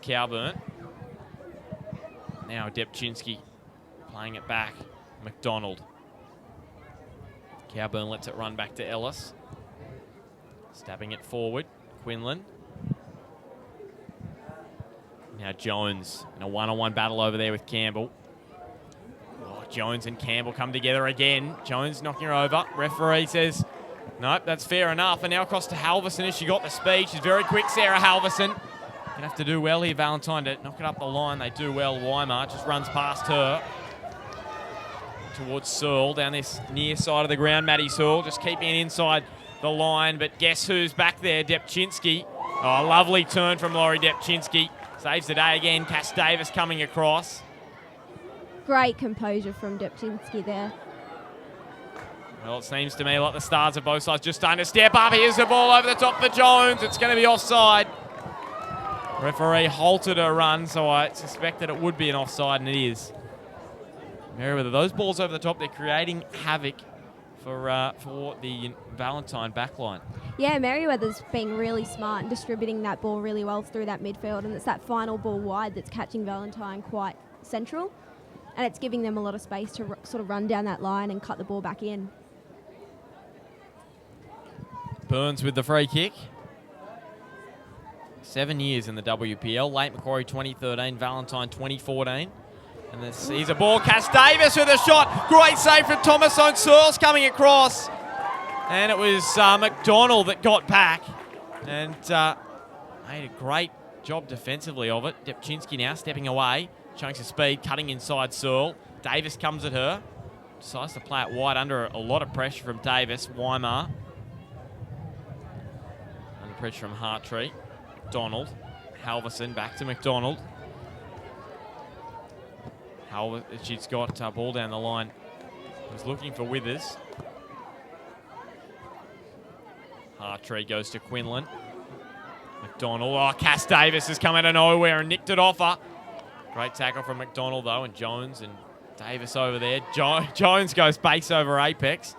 Cowburn. Now Depczynski playing it back. McDonald. Cowburn lets it run back to Ellis. Stabbing it forward. Quinlan. Now Jones in a one-on-one battle over there with Campbell. Oh, Jones and Campbell come together again. Jones knocking her over. Referee says, nope, that's fair enough. And now across to Halverson as she got the speed. She's very quick, Sarah Halverson. Gonna have to do well here, Valentine, to knock it up the line. They do well. Weimar just runs past her. Towards Searle, down this near side of the ground. Maddie Searle just keeping it inside the line, but guess who's back there? Depczynski. Oh, lovely turn from Laurie Depczynski. Saves the day again. Cass Davis coming across. Great composure from Depczynski there. Well, it seems to me like the stars of both sides just starting to step up. Here's the ball over the top for Jones. It's going to be offside. Referee halted her run, so I suspect that it would be an offside, and it is. Merewether, those balls over the top, they're creating havoc for the Valentine backline. Yeah, Merewether's being really smart and distributing that ball really well through that midfield, and it's that final ball wide that's catching Valentine quite central, and it's giving them a lot of space to sort of run down that line and cut the ball back in. Burns with the free kick. 7 years in the WPL. Late Macquarie 2013, Valentine 2014. And here's a ball. Cass Davis with a shot. Great save from Thomasone. Searle's coming across. And it was McDonald that got back and made a great job defensively of it. Depczynski now stepping away. Chunks of speed, cutting inside Searle. Davis comes at her. Decides to play it wide under a lot of pressure from Davis. Weimar. Under pressure from Hartree. McDonald. Halverson back to McDonald. She's got ball down the line. Was looking for Withers. Hartree goes to Quinlan. McDonald. Oh, Cass Davis has come out of nowhere and nicked it off her. Great tackle from McDonald, though, and Jones and Davis over there. Jones goes base over apex.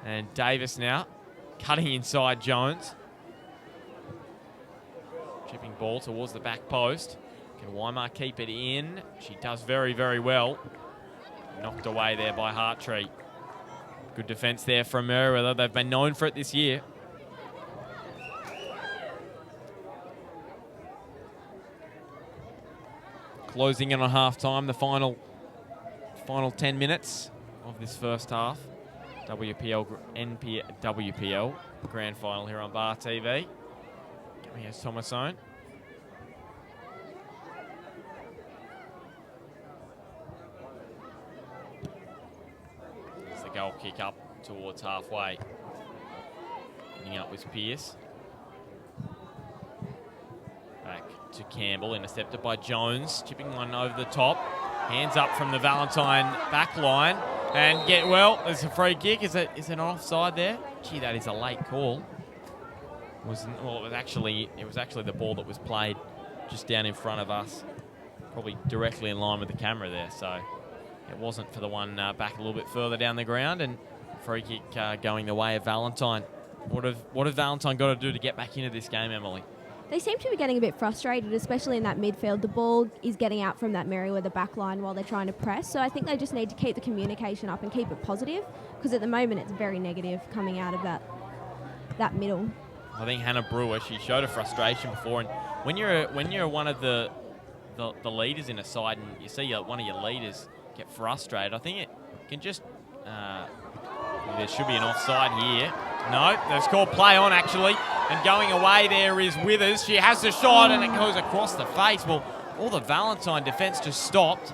And Davis now cutting inside Jones. Chipping ball towards the back post. Can Weimar keep it in? She does very, very well. Knocked away there by Hartree. Good defence there from Merewether. They've been known for it this year. Closing in on half-time, the final 10 minutes of this first half. WPL Grand Final here on Bar TV. Here's Thomasone. There's the goal kick up towards halfway. Getting up was Pearce. Back to Campbell, intercepted by Jones. Chipping one over the top. Hands up from the Valentine back line. And there's a free kick. Is it an offside there? Gee, that is a late call. It was actually the ball that was played just down in front of us, probably directly in line with the camera there. So it wasn't for the one back a little bit further down the ground, and free kick going the way of Valentine. What have Valentine got to do to get back into this game, Emily? They seem to be getting a bit frustrated, especially in that midfield. The ball is getting out from that Merewether back line while they're trying to press. So I think they just need to keep the communication up and keep it positive, because at the moment it's very negative coming out of that middle. I think Hannah Brewer, she showed a frustration before, and when you're one of the leaders in a side and you see one of your leaders get frustrated, I think it can just there should be an offside here. No, there's called play on actually, and going away there is Withers. She has the shot and it goes across the face. Well, all the Valentine defence just stopped,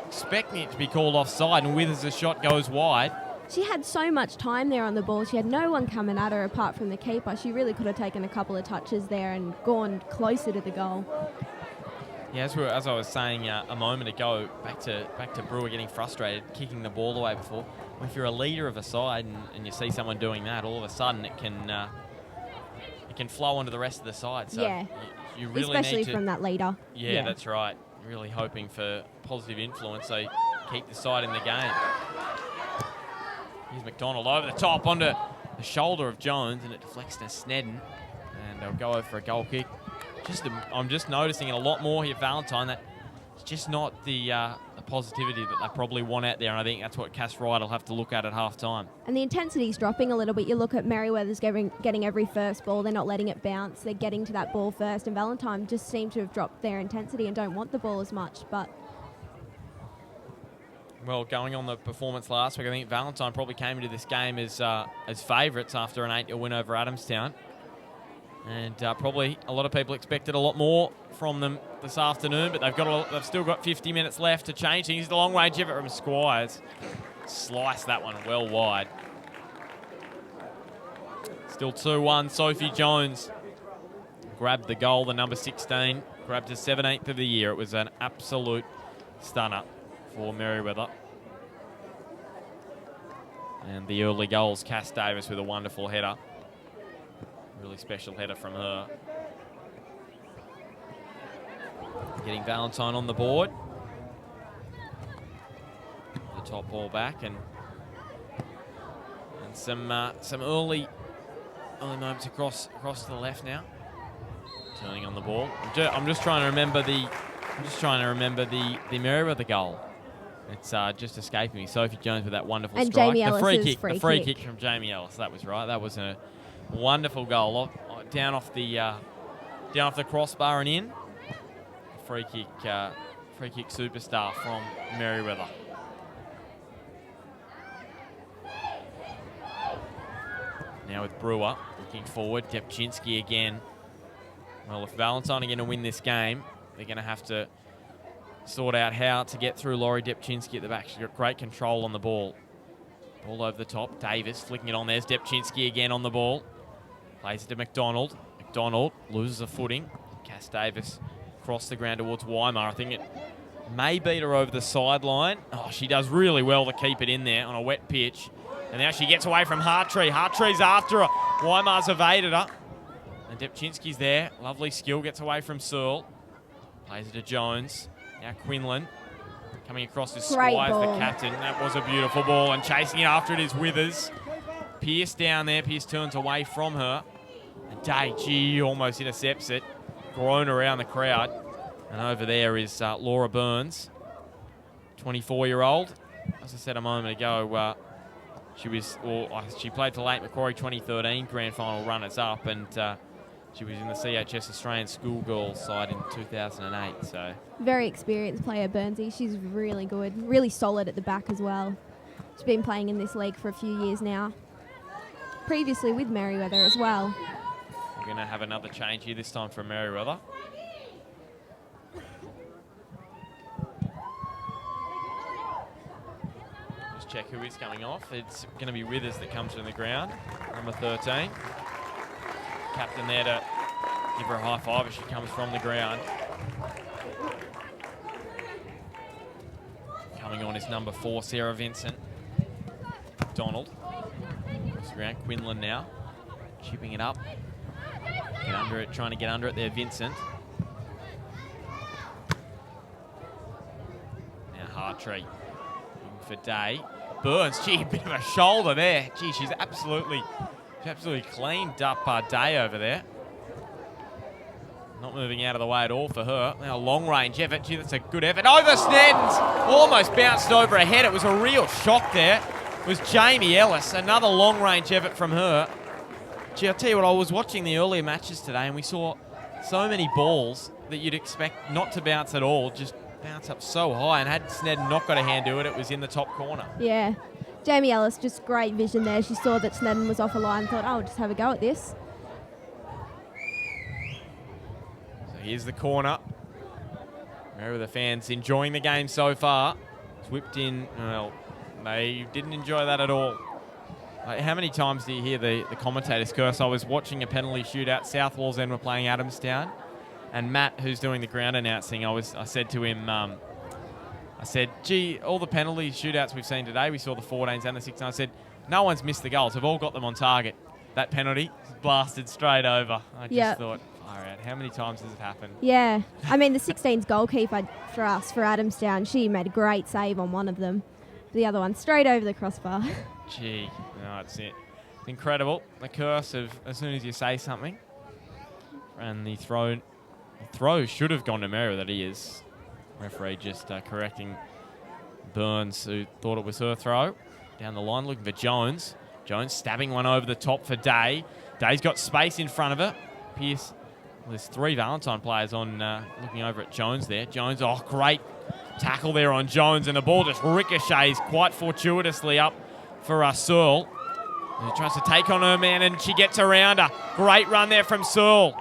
expecting it to be called offside, and Withers' shot goes wide. She had so much time there on the ball. She had no one coming at her apart from the keeper. She really could have taken a couple of touches there and gone closer to the goal. Yeah, as I was saying a moment ago, back to Brewer getting frustrated, kicking the ball away before. If you're a leader of a side and you see someone doing that, all of a sudden it can flow onto the rest of the side. So yeah, you really especially need to, from that leader. Yeah, that's right. Really hoping for positive influence, so keep the side in the game. Here's McDonald over the top onto the shoulder of Jones, and it deflects to Snedden, and they'll go over for a goal kick. I'm just noticing it a lot more here, Valentine, that it's just not the positivity that they probably want out there, and I think that's what Cass Wright will have to look at half-time. And the intensity's dropping a little bit. You look at Merewether's getting every first ball. They're not letting it bounce. They're getting to that ball first, and Valentine just seem to have dropped their intensity and don't want the ball as much. But well, going on the performance last week, I think Valentine probably came into this game as favourites after an 8-0 win over Adamstown. And probably a lot of people expected a lot more from them this afternoon, but they've still got 50 minutes left to change things. The long range effort from Squires. Sliced that one well wide. Still 2-1. Sophie Jones grabbed the goal, the number 16. Grabbed his 17th of the year. It was an absolute stunner for Merewether. And the early goals, Cass Davis with a wonderful header. Really special header from her. Getting Valentine on the board. The top ball back, and some early moments across to the left now. Turning on the ball. I'm just trying to remember the Merewether goal. It's just escaping me. Sophie Jones with that wonderful and strike. Jamie Ellis's The free kick from Jamie Ellis. That was right. That was a wonderful goal. Down off the crossbar and in. Free kick superstar from Merewether. Now with Brewer looking forward. Depczynski again. Well, if Valentine are going to win this game, they're going to have to sort out how to get through Laurie Depczynski at the back. She's got great control on the ball. Ball over the top. Davis flicking it on. There's Depczynski again on the ball. Plays it to McDonald. McDonald loses a footing. Cass Davis across the ground towards Weimar. I think it may beat her over the sideline. Oh, she does really well to keep it in there on a wet pitch. And now she gets away from Hartree. Hartree's after her. Weimar's evaded her. And Depczynski's there. Lovely skill. Gets away from Searle. Plays it to Jones. Now Quinlan. Coming across to Squires, the captain. That was a beautiful ball. And chasing it after it is Withers. Pierce down there. Pierce turns away from her. And Day, gee, almost intercepts it. Grown around the crowd. And over there is Laura Burns, 24-year-old. As I said a moment ago, she played for Lake Macquarie 2013 grand final runners-up, and she was in the CHS Australian schoolgirls side in 2008. So very experienced player, Burnsy. She's really good, really solid at the back as well. She's been playing in this league for a few years now. Previously with Merewether as well. We're going to have another change here, this time for Merewether. Just check who is coming off. It's going to be Withers that comes from the ground, number 13. Captain there to give her a high five as she comes from the ground. Coming on is number 4, Sarah Vincent. Donald. Across the ground, Quinlan now. Chipping it up. Get under it, trying to get under it there, Vincent. Now Hartree. Looking for Day. Burns, gee, a bit of a shoulder there. Gee, she's absolutely cleaned up Day over there. Not moving out of the way at all for her. Now long-range effort. Gee, that's a good effort. Over Snedden's. Almost bounced over her head. It was a real shock there. It was Jamie Ellis. Another long-range effort from her. Gee, I'll tell you what, I was watching the earlier matches today and we saw so many balls that you'd expect not to bounce at all, just bounce up so high, and had Snedden not got a hand to it, it was in the top corner. Yeah. Jamie Ellis, just great vision there. She saw that Snedden was off a line and thought, oh, I'll just have a go at this. So here's the corner. Merewether fans enjoying the game so far. It's whipped in. Well, they didn't enjoy that at all. How many times do you hear the commentators curse? I was watching a penalty shootout. South Walls End were playing Adamstown. And Matt, who's doing the ground announcing, I said to him, I said, gee, all the penalty shootouts we've seen today, we saw the 14s and the 16s. I said, no one's missed the goals. They've all got them on target. That penalty blasted straight over. I just thought, all right, how many times does it happen? Yeah. I mean, the 16's goalkeeper for us, for Adamstown, she made a great save on one of them. The other one straight over the crossbar. Gee, no, it's incredible. The curse of as soon as you say something. And the throw should have gone to Merewether, that he is. Referee just correcting Burns, who thought it was her throw. Down the line, looking for Jones. Jones stabbing one over the top for Day. Day's got space in front of her. Pierce, well, there's 3 Valentine players on looking over at Jones there. Jones, oh, great tackle there on Jones, and the ball just ricochets quite fortuitously up for Searle. He tries to take on her man, and she gets around her. Great run there from Searle.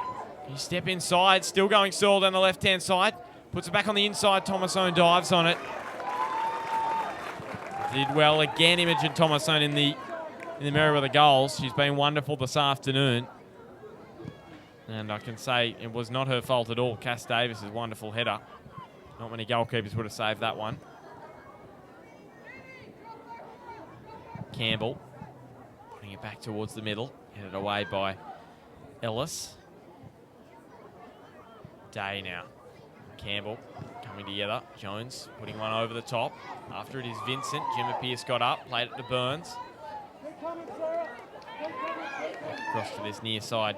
You step inside, still going Searle down the left-hand side. Puts it back on the inside. Thomasone dives on it. Did well again, Imogen Thomasone in the Merewether goals. She's been wonderful this afternoon. And I can say it was not her fault at all. Cass Davis' wonderful header. Not many goalkeepers would have saved that one. Campbell putting it back towards the middle. Headed away by Ellis. Day now. Campbell coming together. Jones putting one over the top. After it is Vincent. Gemma Pearce got up, played it to Burns. Across to this near side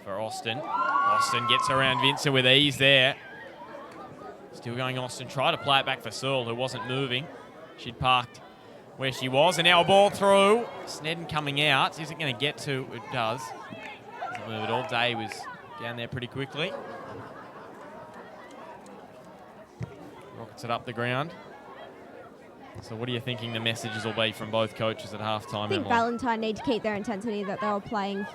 for Austin. Austin gets around Vincent with ease there. Still going Austin. Try to play it back for Searle, who wasn't moving. She'd parked where she was. And now a ball through. Snedden coming out. Is it going to get to? It does. Doesn't move at all. Day was down there pretty quickly. Rockets it up the ground. So what are you thinking the messages will be from both coaches at halftime? I think Valentine need to keep their intensity that they were playing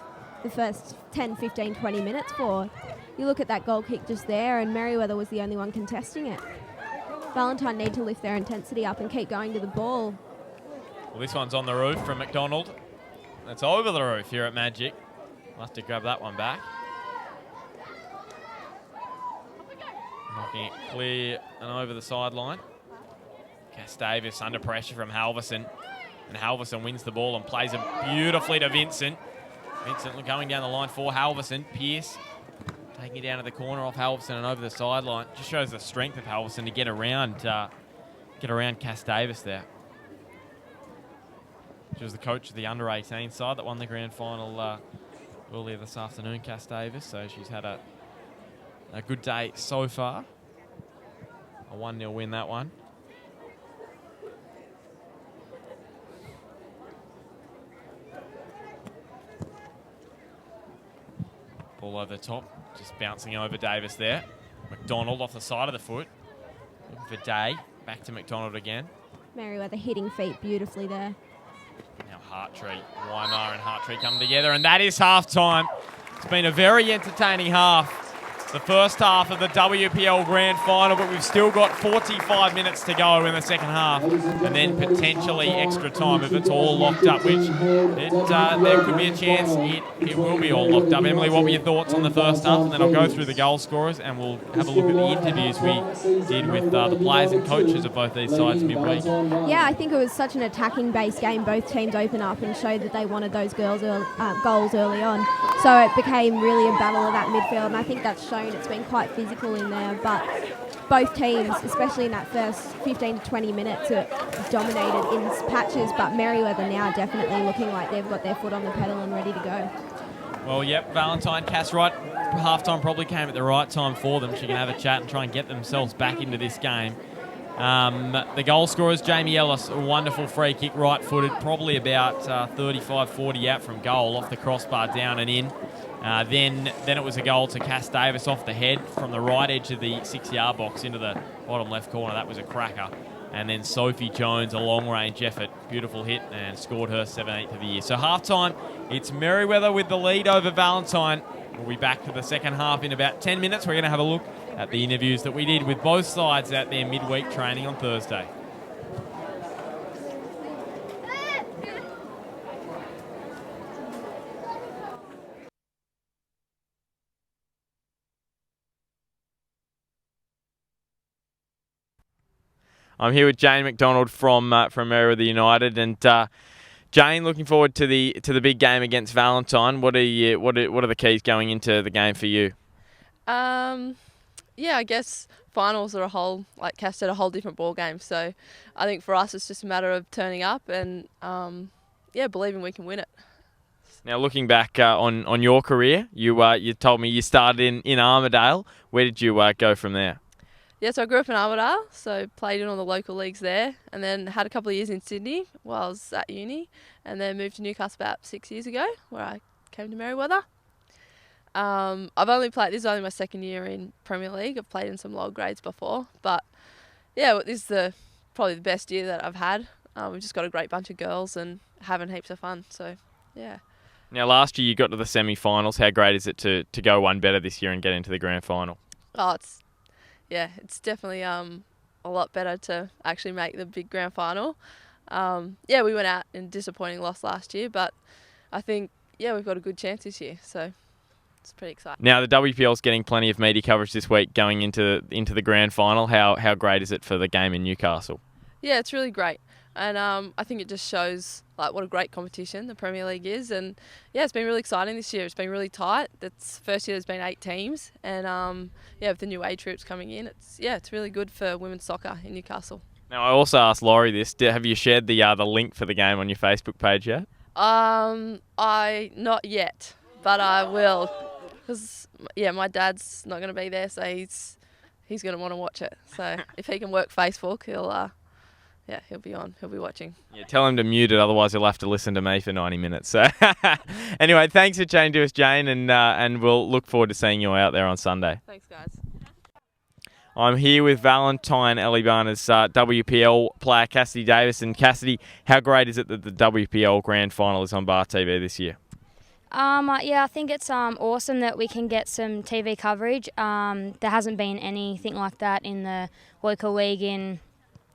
the first 10, 15, 20 minutes for. You look at that goal kick just there, and Merewether was the only one contesting it. Valentine need to lift their intensity up and keep going to the ball. Well, this one's on the roof from McDonald. It's over the roof here at Magic. We'll have to grab that one back. Knocking it clear and over the sideline. Cass Davis under pressure from Halverson. And Halverson wins the ball and plays it beautifully to Vincent. Vincent going down the line for Halverson. Pearce taking it down to the corner off Halverson and over the sideline. Just shows the strength of Halverson to get around Cass Davis there. She was the coach of the under-18 side that won the grand final earlier this afternoon, Cass Davis. So she's had a good day so far. A 1-0 win, that one. Ball over the top, just bouncing over Davis there. McDonald off the side of the foot. Looking for Day. Back to McDonald again. Merewether hitting feet beautifully there. Now Hartree, Weimar and Hartree come together, and that is half-time. It's been a very entertaining half. The first half of the WPL Grand Final, but we've still got 45 minutes to go in the second half, and then potentially extra time if it's all locked up, which there could be a chance it will be all locked up. Emily, what were your thoughts on the first half? And then I'll go through the goal scorers, and we'll have a look at the interviews we did with the players and coaches of both these sides midweek. Yeah, I think it was such an attacking-based game. Both teams open up and showed that they wanted those goals early on. So it became really a battle of that midfield, and I think that's shown. It's been quite physical in there, but both teams, especially in that first 15 to 20 minutes, are dominated in patches, but Merewether now definitely looking like they've got their foot on the pedal and ready to go. Well, yep, Valentine, Cass right. Halftime probably came at the right time for them. She can have a chat and try and get themselves back into this game. The goal scorers, Jamie Ellis, a wonderful free kick, right-footed, probably about 35-40 out from goal, off the crossbar, down and in. Then it was a goal to Cass Davis off the head from the right edge of the 6-yard box into the bottom left corner. That was a cracker. And then Sophie Jones, a long-range effort, beautiful hit, and scored her 17th of the year. So half-time, it's Merewether with the lead over Valentine. We'll be back to the second half in about 10 minutes. We're going to have a look at the interviews that we did with both sides at their midweek training on Thursday. I'm here with Jane McDonald from Merewether United, and Jane, looking forward to the big game against Valentine. What are the keys going into the game for you? Yeah, I guess finals are like Cass said, a whole different ball game. So I think for us, it's just a matter of turning up and believing we can win it. Now, looking back on your career, you told me you started in Armidale. Where did you go from there? Yeah, so I grew up in Armidale, so played in all the local leagues there, and then had a couple of years in Sydney while I was at uni, and then moved to Newcastle about 6 years ago, where I came to Merewether. This is only my second year in Premier League. I've played in some lower grades before, but yeah, this is probably the best year that I've had. We've just got a great bunch of girls and having heaps of fun, so yeah. Now, last year you got to the semi-finals. How great is it to go one better this year and get into the grand final? Oh, it's definitely a lot better to actually make the big grand final. We went out in a disappointing loss last year, but I think, we've got a good chance this year, so it's pretty exciting. Now, the WPL's getting plenty of media coverage this week going into the grand final. How great is it for the game in Newcastle? Yeah, it's really great. And I think it just shows what a great competition the Premier League is. And it's been really exciting this year. It's been really tight. That's first year there's been 8 teams. And with the new age troops coming in, it's really good for women's soccer in Newcastle. Now, I also asked Laurie this. Have you shared the link for the game on your Facebook page yet? Not yet, but I will. Because my dad's not going to be there, so he's going to want to watch it. So if he can work Facebook, he'll be on. He'll be watching. Yeah, tell him to mute it, otherwise he'll have to listen to me for 90 minutes. So anyway, thanks for chatting to us, Jane, and we'll look forward to seeing you out there on Sunday. Thanks, guys. I'm here with Valentine Eleabana's WPL player Cassidy Davis. And Cassidy, how great is it that the WPL Grand Final is on Bar TV this year? I think it's awesome that we can get some TV coverage. There hasn't been anything like that in the local league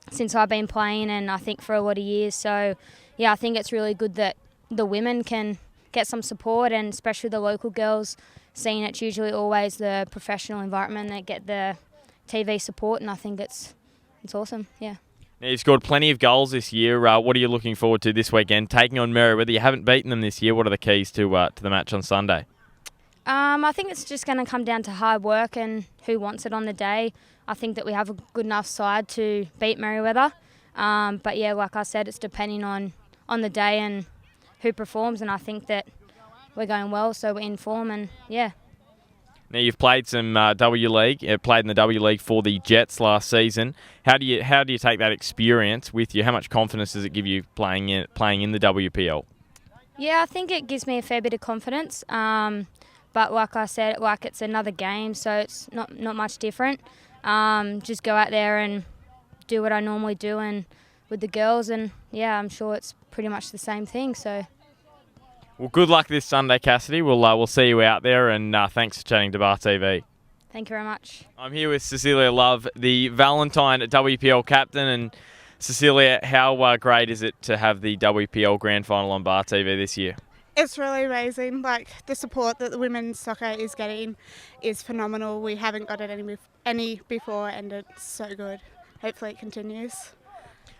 since I've been playing, and I think for a lot of years. So, I think it's really good that the women can get some support, and especially the local girls, seeing it's usually always the professional environment that get the TV support, and I think it's awesome, yeah. Now, you've scored plenty of goals this year. What are you looking forward to this weekend? Taking on Merewether. You haven't beaten them this year. What are the keys to the match on Sunday? I think it's just going to come down to hard work and who wants it on the day. I think that we have a good enough side to beat Merewether. But like I said, it's depending on the day and who performs, and I think that we're going well, so we're in form, and yeah. Now, you've played some W League. You played in the W League for the Jets last season. How do you take that experience with you? How much confidence does it give you playing in the WPL? Yeah, I think it gives me a fair bit of confidence. But like I said, it's another game, so it's not much different. Just go out there and do what I normally do and with the girls, and I'm sure it's pretty much the same thing. So. Well, good luck this Sunday, Cassidy. We'll see you out there, and thanks for chatting to Bar TV. Thank you very much. I'm here with Cecilia Love, the Valentine WPL captain. And Cecilia, how great is it to have the WPL Grand Final on Bar TV this year? It's really amazing. The support that the women's soccer is getting is phenomenal. We haven't got it any before, and it's so good. Hopefully it continues.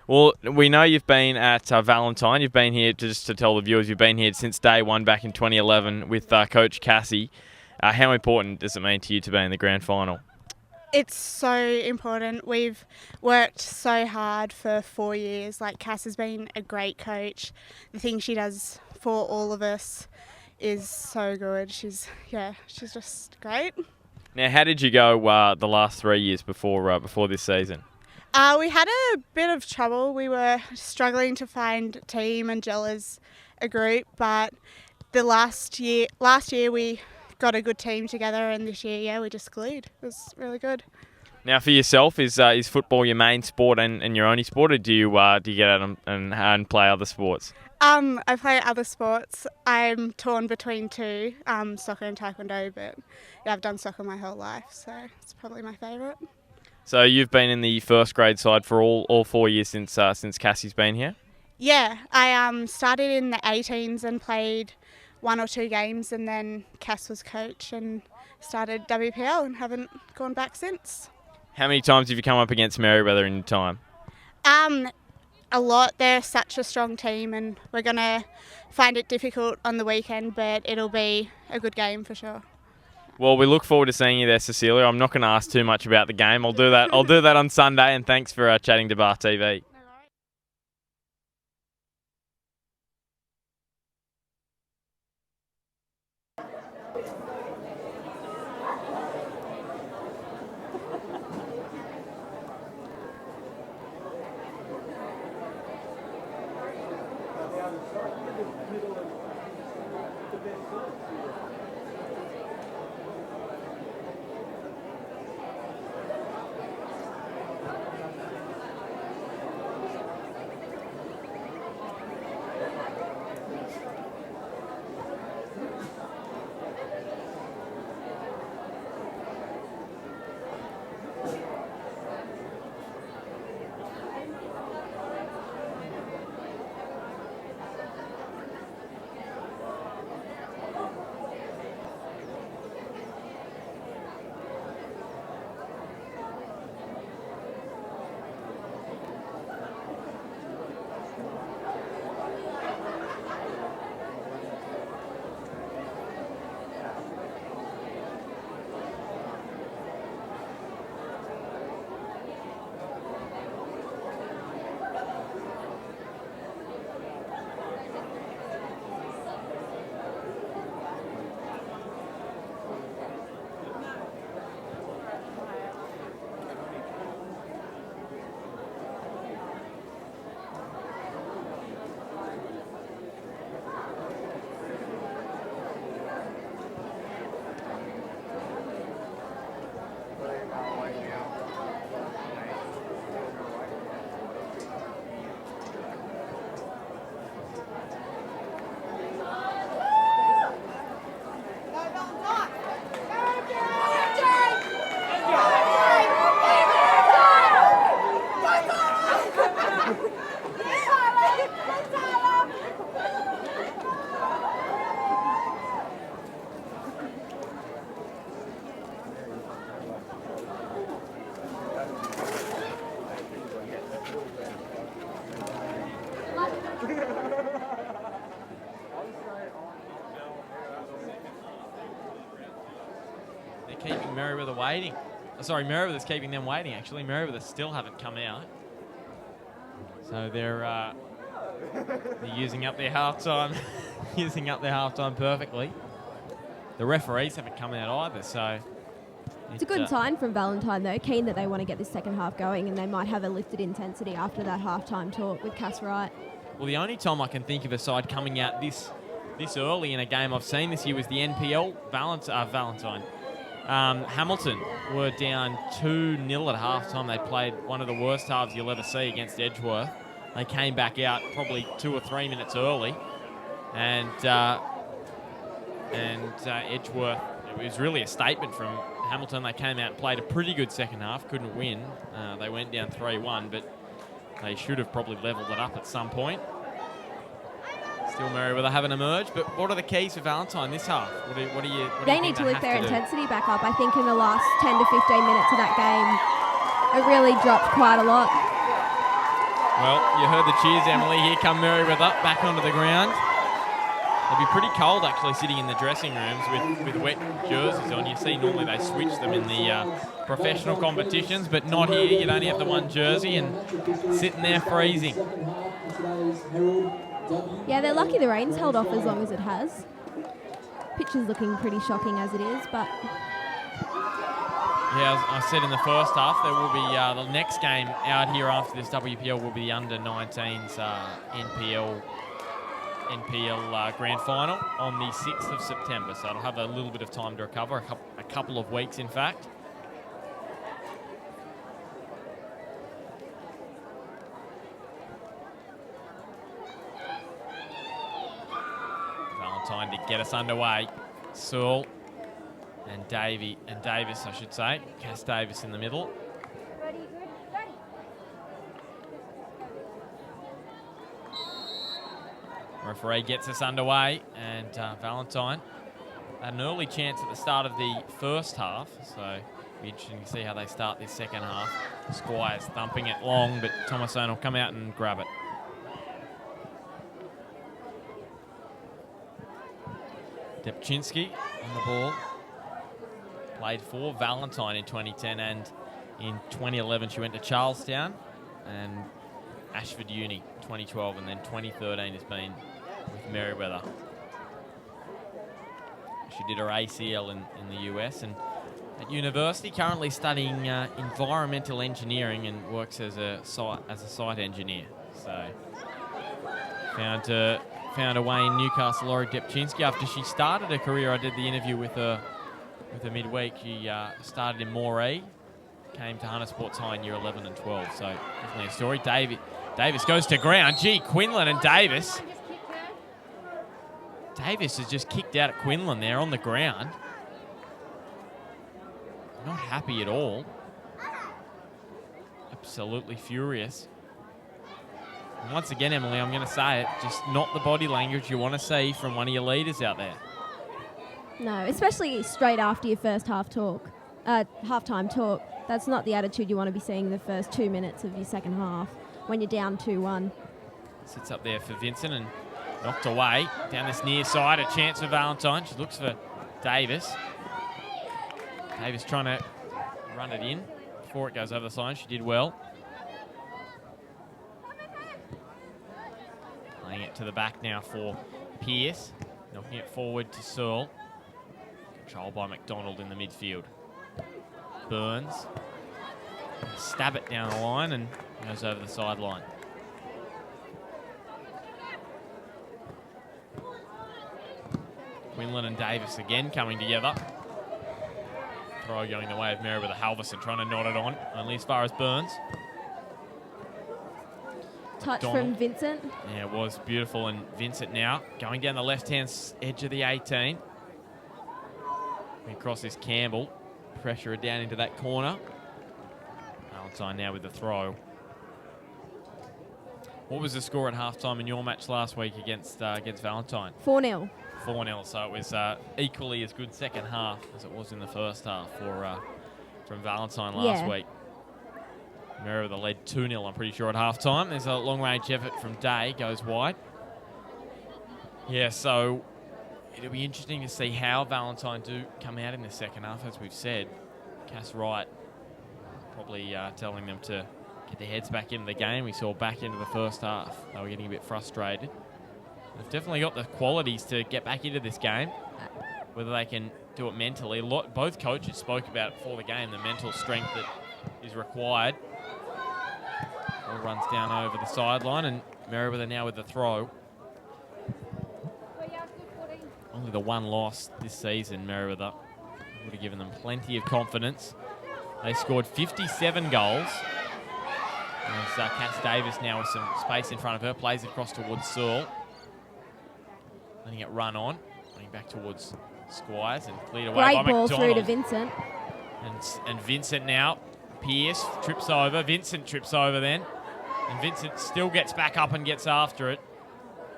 Well, we know you've been at Valentine. You've been here, just to tell the viewers, you've been here since day one back in 2011 with Coach Cassie. How important does it mean to you to be in the grand final? It's so important. We've worked so hard for 4 years. Cass has been a great coach. The thing she does for all of us is so good. She's just great. Now, how did you go the last 3 years before this season? We had a bit of trouble. We were struggling to find a team and gel as a group, but the last year we got a good team together, and this year, we just glued. It was really good. Now, for yourself, is football your main sport and your only sport, or do you get out and play other sports? I play other sports. I'm torn between two, soccer and taekwondo, but yeah, I've done soccer my whole life, so it's probably my favourite. So you've been in the first grade side for all 4 years since Cassie's been here? Yeah, I started in the 18s and played 1 or 2 games, and then Cass was coach and started WPL and haven't gone back since. How many times have you come up against Merewether in your time? A lot. They're such a strong team, and we're going to find it difficult on the weekend, but it'll be a good game for sure. Well, we look forward to seeing you there, Cecilia. I'm not going to ask too much about the game. I'll do that on Sunday, and thanks for chatting to Bar TV. Keeping Merewether waiting. Sorry, Merewether's keeping them waiting, actually. Merewether still haven't come out. So they're using up their halftime, using up their halftime perfectly. The referees haven't come out either, so... It's a good sign from Valentine, though. Keen that they want to get this second half going, and they might have a lifted intensity after that halftime talk with Cass Wright. Well, the only time I can think of a side coming out this early in a game I've seen this year was the NPL Valentine. Hamilton were down 2-0 at halftime. They played one of the worst halves you'll ever see against Edgeworth. They came back out probably 2 or 3 minutes early, and Edgeworth, it was really a statement from Hamilton. They came out and played a pretty good second half, couldn't win. They went down 3-1, but they should have probably levelled it up at some point. Still Merewether haven't emerged, but what are the keys for Valentine this half? What do you They need to lift their intensity back up. I think in the last 10 to 15 minutes of that game, it really dropped quite a lot. Well, you heard the cheers, Emily. Here come Merewether back onto the ground. It'd be pretty cold, actually, sitting in the dressing rooms with wet jerseys on. You see normally they switch them in the professional competitions, but not here. You'd only have the one jersey and sitting there freezing. Yeah, they're lucky the rain's held off as long as it has. Pitch is looking pretty shocking as it is, but Yeah, as I said in the first half, there will be the next game out here after this WPL will be the under-19s NPL Grand Final on the 6th of September. So it'll have a little bit of time to recover, a couple of weeks in fact. Valentine to get us underway. Searle and Davis, I should say. Cass Davis in the middle. Referee gets us underway, and Valentine had an early chance at the start of the first half, so it'll be interesting to see how they start this second half. Squires thumping it long, but Thomasone will come out and grab it. Depczynski on the ball. Played for Valentine in 2010, and in 2011 she went to Charlestown and Ashford Uni 2012, and then 2013 has been with Merewether. She did her ACL in the US and at university, currently studying environmental engineering and works as a site engineer. So found her way in Newcastle, Laurie Depczynski. After she started her career, I did the interview with her midweek. She started in Moree, came to Hunter Sports High in year 11 and 12. So definitely a story. Davis goes to ground. Gee, Quinlan and Davis. Davis has just kicked out at Quinlan there on the ground. Not happy at all. Absolutely furious. And once again, Emily, I'm going to say it, just not the body language you want to see from one of your leaders out there. no, especially straight after your first halftime talk. That's not the attitude you want to be seeing the first 2 minutes of your second half when you're down 2-1. Sits up there for Vincent and knocked away. Down this near side, a chance for Valentine. She looks for Davis. Davis trying to run it in before it goes over the line. She did well. Playing it to the back now for Pearce. Knocking it forward to Searle. Controlled by McDonald in the midfield. Burns. Stab it down the line and goes over the sideline. Quinlan and Davis again coming together. Throw going the way of Merewether. Halverson trying to knot it on, only as far as Burns. Touch Donald. from Vincent. Yeah, it was beautiful. And Vincent now going down the left-hand edge of the 18. Across this Campbell. Pressure it down into that corner. Valentine now with the throw. What was the score at halftime in your match last week against Valentine? 4-0. 4-0, so it was equally as good second half as it was in the first half from Valentine last week. Merewether led 2-0, I'm pretty sure, at halftime. There's a long-range effort from Day, goes wide. Yeah, so it'll be interesting to see how Valentine do come out in the second half, as we've said. Cass Wright probably telling them to get their heads back into the game. We saw back into the first half. They were getting a bit frustrated. They've definitely got the qualities to get back into this game. Whether they can do it mentally. Both coaches spoke about before the game, the mental strength that is required. Ball runs down over the sideline, and Merewether now with the throw. Only the one loss this season, Merewether. Would have given them plenty of confidence. They scored 57 goals. As Cass Davis now with some space in front of her, plays across towards Searle. Letting it run on, running back towards Squires and cleared away by Great ball McDonald. through to Vincent. And Vincent now. Pearce trips over. Vincent trips over then. And Vincent still gets back up and gets after it.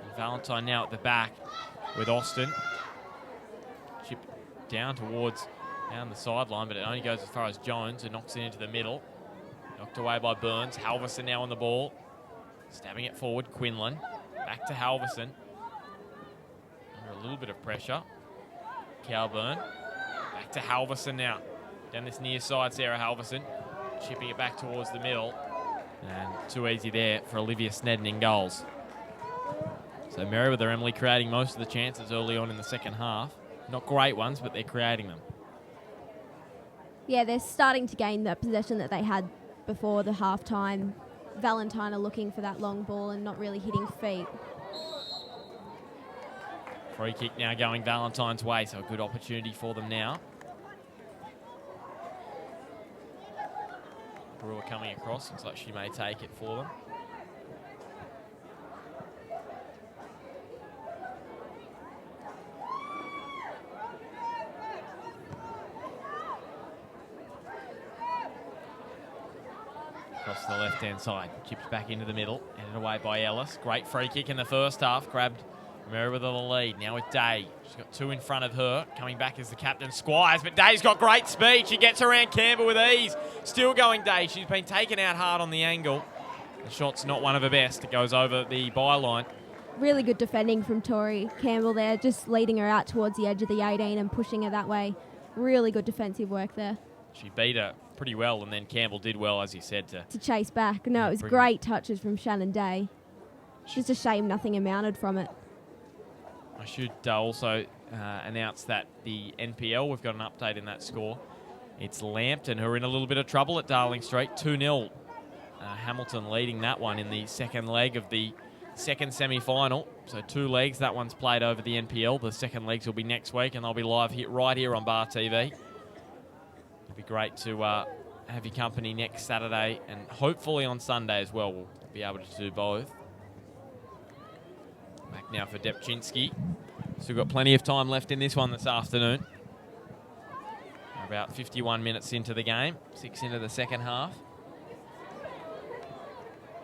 And Valentine now at the back with Austin. Chip down the sideline, but it only goes as far as Jones, who knocks it into the middle. Knocked away by Burns. Halverson now on the ball. Stabbing it forward, Quinlan. Back to Halverson. Under a little bit of pressure. Calburn. Back to Halverson now. Down this near side, Sarah Halverson. Chipping it back towards the middle. And too easy there for Olivia Snedden in goals. So Merewether, Emily, creating most of the chances early on in the second half. Not great ones, but they're creating them. Yeah, they're starting to gain that possession that they had before the halftime. Valentine are looking for that long ball and not really hitting feet. Free kick now going Valentine's way, so a good opportunity for them now. Brewer coming across, looks like she may take it for them. Across the left-hand side, chips back into the middle, headed away by Ellis. Great free kick in the first half, grabbed Merewether the lead. Now with Day, she's got two in front of her. Coming back is the captain, Squires, but Day's got great speed. She gets around Campbell with ease. Still going Day. She's been taken out hard on the angle. The shot's not one of her best. It goes over the byline. Really good defending from Tori Campbell there, just leading her out towards the edge of the 18 and pushing her that way. Really good defensive work there. She beat her pretty well, and then Campbell did well, as you said, to chase back. No, it was great touches from Shannon Day. Just a shame nothing amounted from it. I should also announce that the NPL, we've got an update in that score. It's Lambton who are in a little bit of trouble at Darling Street, 2-0. Hamilton leading that one in the second leg of the second semi-final. So 2 legs, that one's played over the NPL. The second legs will be next week, and they'll be live right here on Bar TV. It'll be great to have your company next Saturday, and hopefully on Sunday as well. We'll be able to do both. Back now for Depczynski. Still got plenty of time left in this one this afternoon. We're about 51 minutes into the game, 6 into the second half.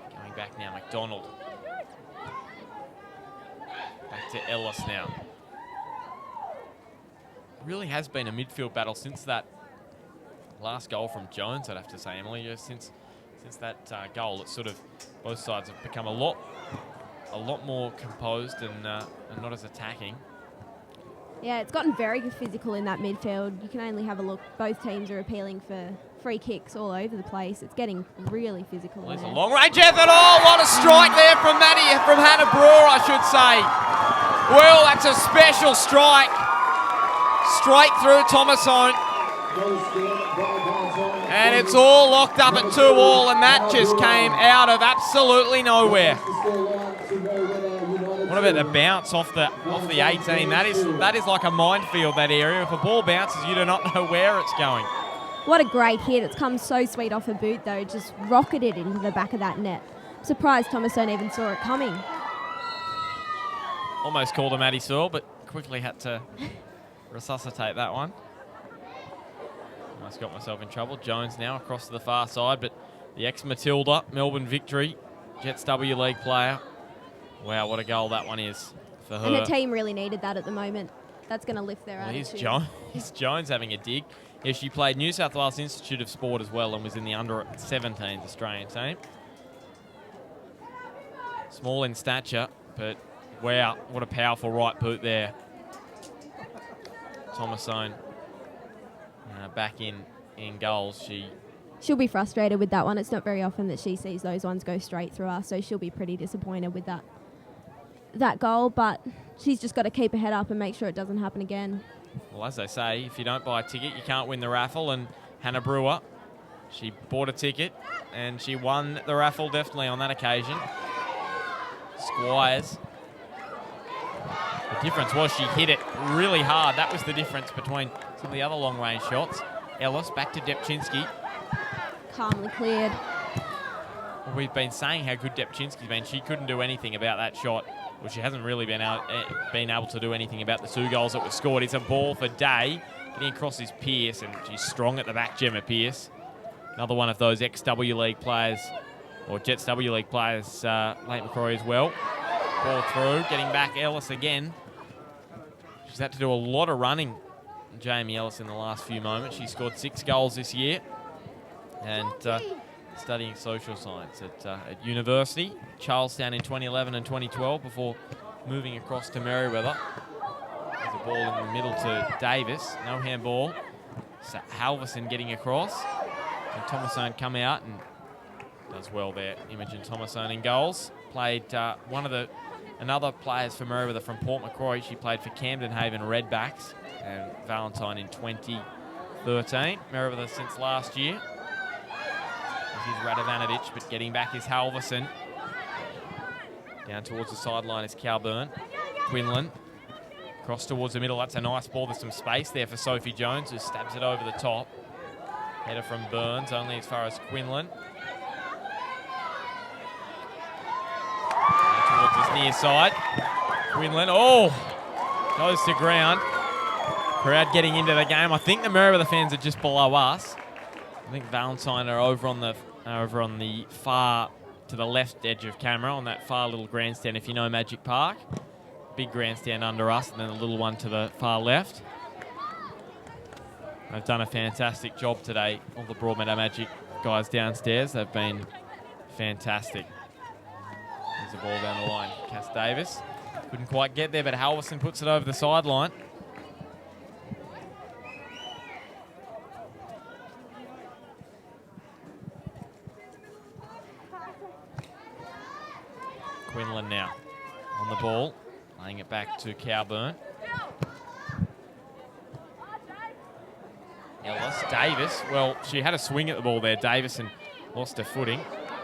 Going back now, McDonald. Back to Ellis now. Really has been a midfield battle since that last goal from Jones, I'd have to say, Emily. Just since that goal, it's sort of both sides have become a lot more composed and not as attacking. Yeah, it's gotten very physical in that midfield. You can only have a look. Both teams are appealing for free kicks all over the place. It's getting really physical. Well, there's a long range effort. Oh, what a strike there from Hannah Brewer, I should say. Well, that's a special strike. Straight through Thomasone. And it's all locked up at 2-2, and that just came out of absolutely nowhere. What about the bounce off the 18? That is like a minefield, that area. If a ball bounces, you do not know where it's going. What a great hit. It's come so sweet off her boot, though. Just rocketed into the back of that net. I'm surprised Thomasone even saw it coming. Almost called a Maddie Searle, but quickly had to resuscitate that one. Almost got myself in trouble. Jones now across to the far side, but the ex-Matilda, Melbourne Victory, Jets W League player. Wow, what a goal that one is for her. And the team really needed that at the moment. That's going to lift their attitude. Here's Jones having a dig. Yeah, she played New South Wales Institute of Sport as well and was in the under-17s Australian team. Small in stature, but wow, what a powerful right boot there. Thomasone back in goals. She'll be frustrated with that one. It's not very often that she sees those ones go straight through her, so she'll be pretty disappointed with that goal, but she's just got to keep her head up and make sure it doesn't happen again. Well, as they say, if you don't buy a ticket, you can't win the raffle, and Hannah Brewer, she bought a ticket, and she won the raffle definitely on that occasion. Squires. The difference was she hit it really hard. That was the difference between some of the other long-range shots. Ellis back to Depczynski. Calmly cleared. Well, we've been saying how good Depczynski's been. She couldn't do anything about that shot. Well, she hasn't really been able to do anything about the 2 goals that were scored. It's a ball for Day. Getting across is Pearce, and she's strong at the back, Gemma Pearce. Another one of those ex-W League players, or Jets W League players, Late McCrory as well. Ball through, getting back Ellis again. She's had to do a lot of running, Jamie Ellis, in the last few moments. She scored 6 goals this year. And studying social science at university, Charlestown in 2011 and 2012 before moving across to Merewether. There's a ball in the middle to Davis, no handball. So Halverson getting across, and Thomasone come out and does well there. Imogen Thomasone in goals. Played one of the another players for Merewether from Port Macquarie. She played for Camden Haven Redbacks and Valentine in 2013. Merewether since last year. This is Radovanovic, but getting back is Halverson. Down towards the sideline is Calburn. Quinlan. Cross towards the middle. That's a nice ball. There's some space there for Sophie Jones, who stabs it over the top. Header from Burns, only as far as Quinlan. Down towards this near side. Quinlan, goes to ground. Crowd getting into the game. I think the Merewether fans are just below us. I think Valentine are over on the far to the left edge of camera on that far little grandstand, if you know Magic Park. Big grandstand under us, and then a little one to the far left. They've done a fantastic job today. All the Broadmeadow Magic guys downstairs, they've been fantastic. There's a ball down the line. Cass Davis couldn't quite get there, but Halverson puts it over the sideline. Quinlan now on the ball, laying it back to Calburn. Ellis, Davis, well, she had a swing at the ball there, Davis, and lost her footing.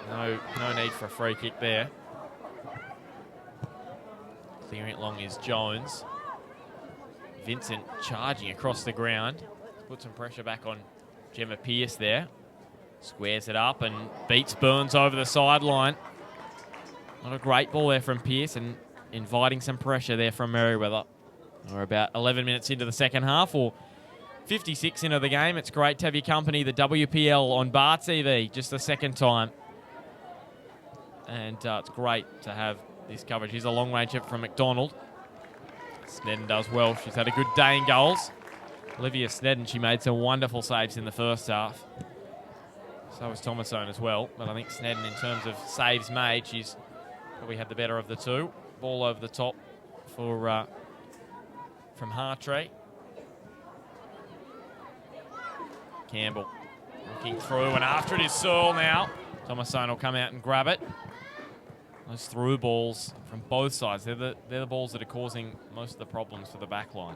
No need for a free kick there. Clearing it long is Jones. Vincent charging across the ground. Put some pressure back on Gemma Pearce there. Squares it up and beats Burns over the sideline. Not a great ball there from Pearce, and inviting some pressure there from Merewether. We're about 11 minutes into the second half, or 56 into the game. It's great to have your company, the WPL on Bar TV, just the second time. And it's great to have this coverage. Here's a long-range hit from McDonald. Snedden does well. She's had a good day in goals. Olivia Snedden, she made some wonderful saves in the first half. So was Thomasone as well. But I think Snedden, in terms of saves made, she's probably had the better of the two. Ball over the top for from Hartree. Campbell looking through, and after it is Searle now. Thomasone will come out and grab it. Those through balls from both sides, they're the balls that are causing most of the problems for the back line.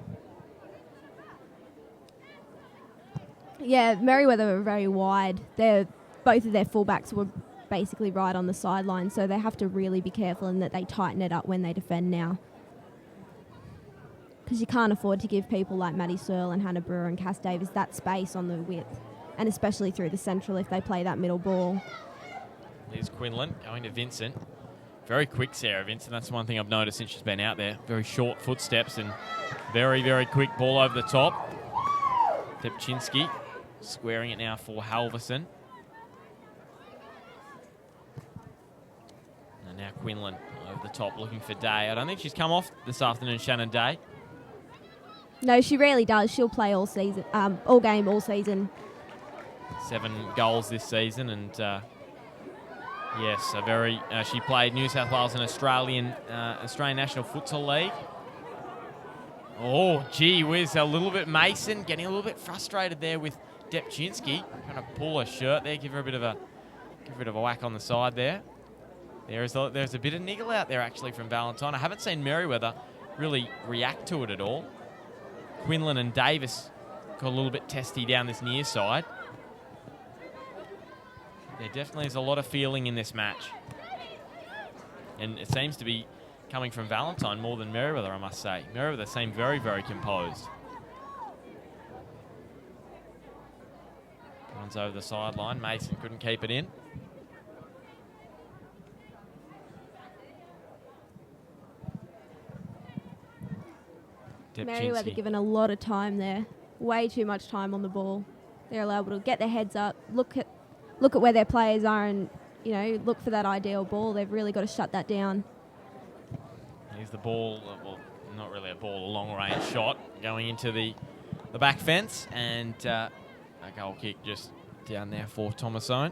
Yeah, Merewether were very wide. Both of their fullbacks were basically right on the sideline, so they have to really be careful and that they tighten it up when they defend now. Because you can't afford to give people like Maddie Searle and Hannah Brewer and Cass Davis that space on the width, and especially through the central if they play that middle ball. There's Quinlan going to Vincent. Very quick Sarah Vincent. That's one thing I've noticed since she's been out there. Very short footsteps and very, very quick ball over the top. Depczynski squaring it now for Halverson. And now Quinlan over the top looking for Day. I don't think she's come off this afternoon, Shannon Day. No, she rarely does. She'll play all season, all game, all season. 7 goals this season, and yes, a very. She played New South Wales and Australian National Futsal League. Oh, gee whiz, a little bit Mason getting a little bit frustrated there with Depczynski. Trying to pull her shirt there, give her a bit of a whack on the side there. There's a bit of niggle out there actually from Valentine. I haven't seen Merewether really react to it at all. Quinlan and Davis got a little bit testy down this near side. There definitely is a lot of feeling in this match. And it seems to be coming from Valentine more than Merewether, I must say. Merewether seemed very, very composed. Runs over the sideline. Mason couldn't keep it in. Merewether given a lot of time there. Way too much time on the ball. They're able to get their heads up, look at where their players are, and look for that ideal ball. They've really got to shut that down. Here's the ball. Well, not really a ball, a long-range shot going into the back fence, and a goal kick just down there for Thomasone.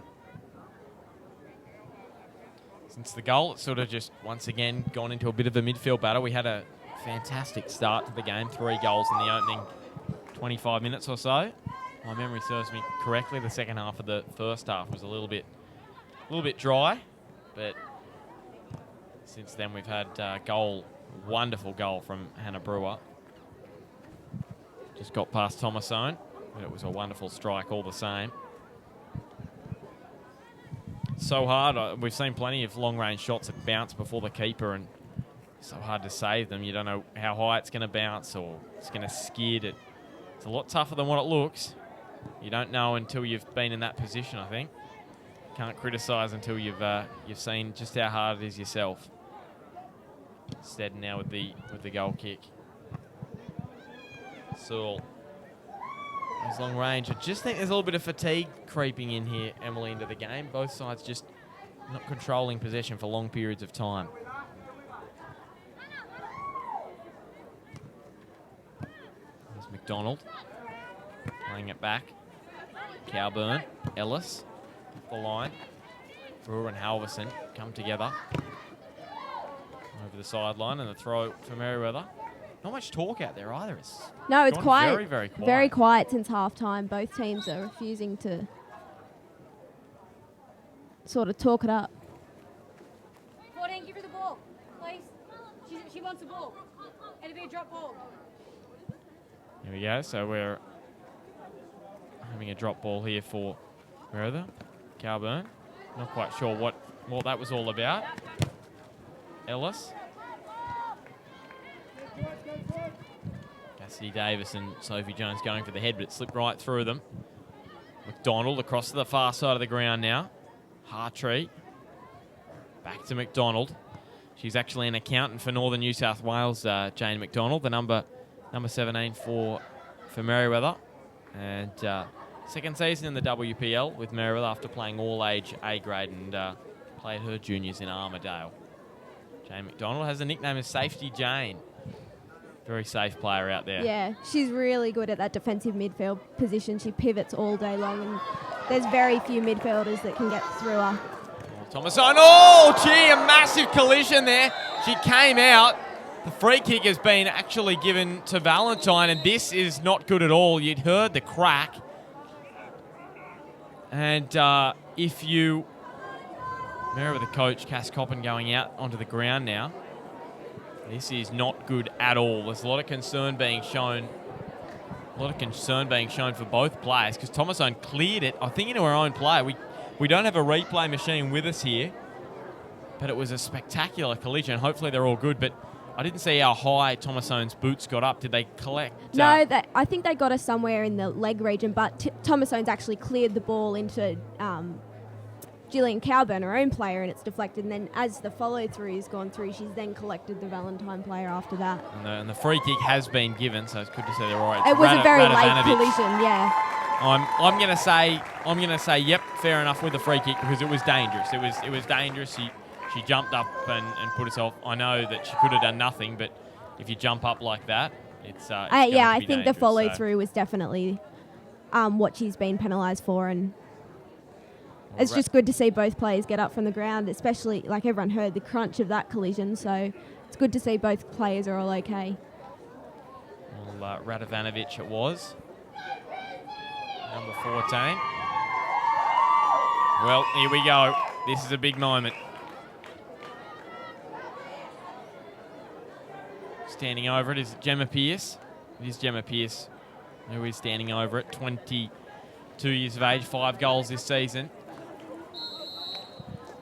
Since the goal, it's sort of just once again gone into a bit of a midfield battle. We had a fantastic start to the game, 3 goals in the opening 25 minutes or so. My memory serves me correctly. The second half of the first half was a little bit dry, but Since then, we've had wonderful goal from Hannah Brewer. Just got past Thomasone, but it was a wonderful strike all the same. So hard. We've seen plenty of long-range shots that bounce before the keeper, and so hard to save them. You don't know how high it's going to bounce or it's going to skid. It's a lot tougher than what it looks. You don't know until you've been in that position, I think. Can't criticise until you've seen just how hard it is yourself. Stead now with the goal kick. Sewell. There's long range. I just think there's a little bit of fatigue creeping in here, Emily, into the game. Both sides just not controlling possession for long periods of time. There's McDonald playing it back. Cowburn, Ellis, off the line. Brewer and Halverson come together over the sideline, and the throw for Merewether. Not much talk out there either. It's quiet. Very, very quiet. Very quiet since half-time. Both teams are refusing to sort of talk it up. 14, give her the ball, please. She wants the ball. It'll be a drop ball. Here we go. So we're having a drop ball here for Merewether. Cowburn. Not quite sure what that was all about. Ellis. Cassidy Davis and Sophie Jones going for the head, but it slipped right through them. McDonald across to the far side of the ground now. Hartree. Back to McDonald. She's actually an accountant for Northern New South Wales, Jane McDonald, the number 17 for Merewether. And second season in the WPL with Merewether after playing all-age A grade and played her juniors in Armidale. Jane McDonald has a nickname as Safety Jane. Very safe player out there. Yeah, she's really good at that defensive midfield position. She pivots all day long, and there's very few midfielders that can get through her. Thomasone, oh, gee, a massive collision there. She came out. The free kick has been actually given to Valentine, and this is not good at all. You'd heard the crack. And if you... Merewether coach, Cass Coppin, going out onto the ground now. This is not good at all. There's a lot of concern being shown. For both players because Thomasone cleared it, I think, into her own play. We don't have a replay machine with us here, but it was a spectacular collision. Hopefully they're all good, but I didn't see how high Thomasone's boots got up. Did they collect? No, I think they got her somewhere in the leg region, but Thomasone's actually cleared the ball into Gillian Cowburn, her own player, and it's deflected. And then as the follow-through has gone through, she's then collected the Valentine player after that. And the free kick has been given, so it's good to see they're all right. It was a very late collision, yeah. I'm gonna say yep, fair enough with the free kick because it was dangerous. It was dangerous. She jumped up and put herself. I know that she could have done nothing, but if you jump up like that, it's yeah, I think the follow-through was definitely what she's been penalised for, and it's just good to see both players get up from the ground, especially, like everyone heard, the crunch of that collision. So it's good to see both players are all okay. Well, Radovanovic it was. Number 14. Well, here we go. This is a big moment. Standing over it is Gemma Pearce. It is Gemma Pearce who is standing over it. 22 years of age, 5 goals this season.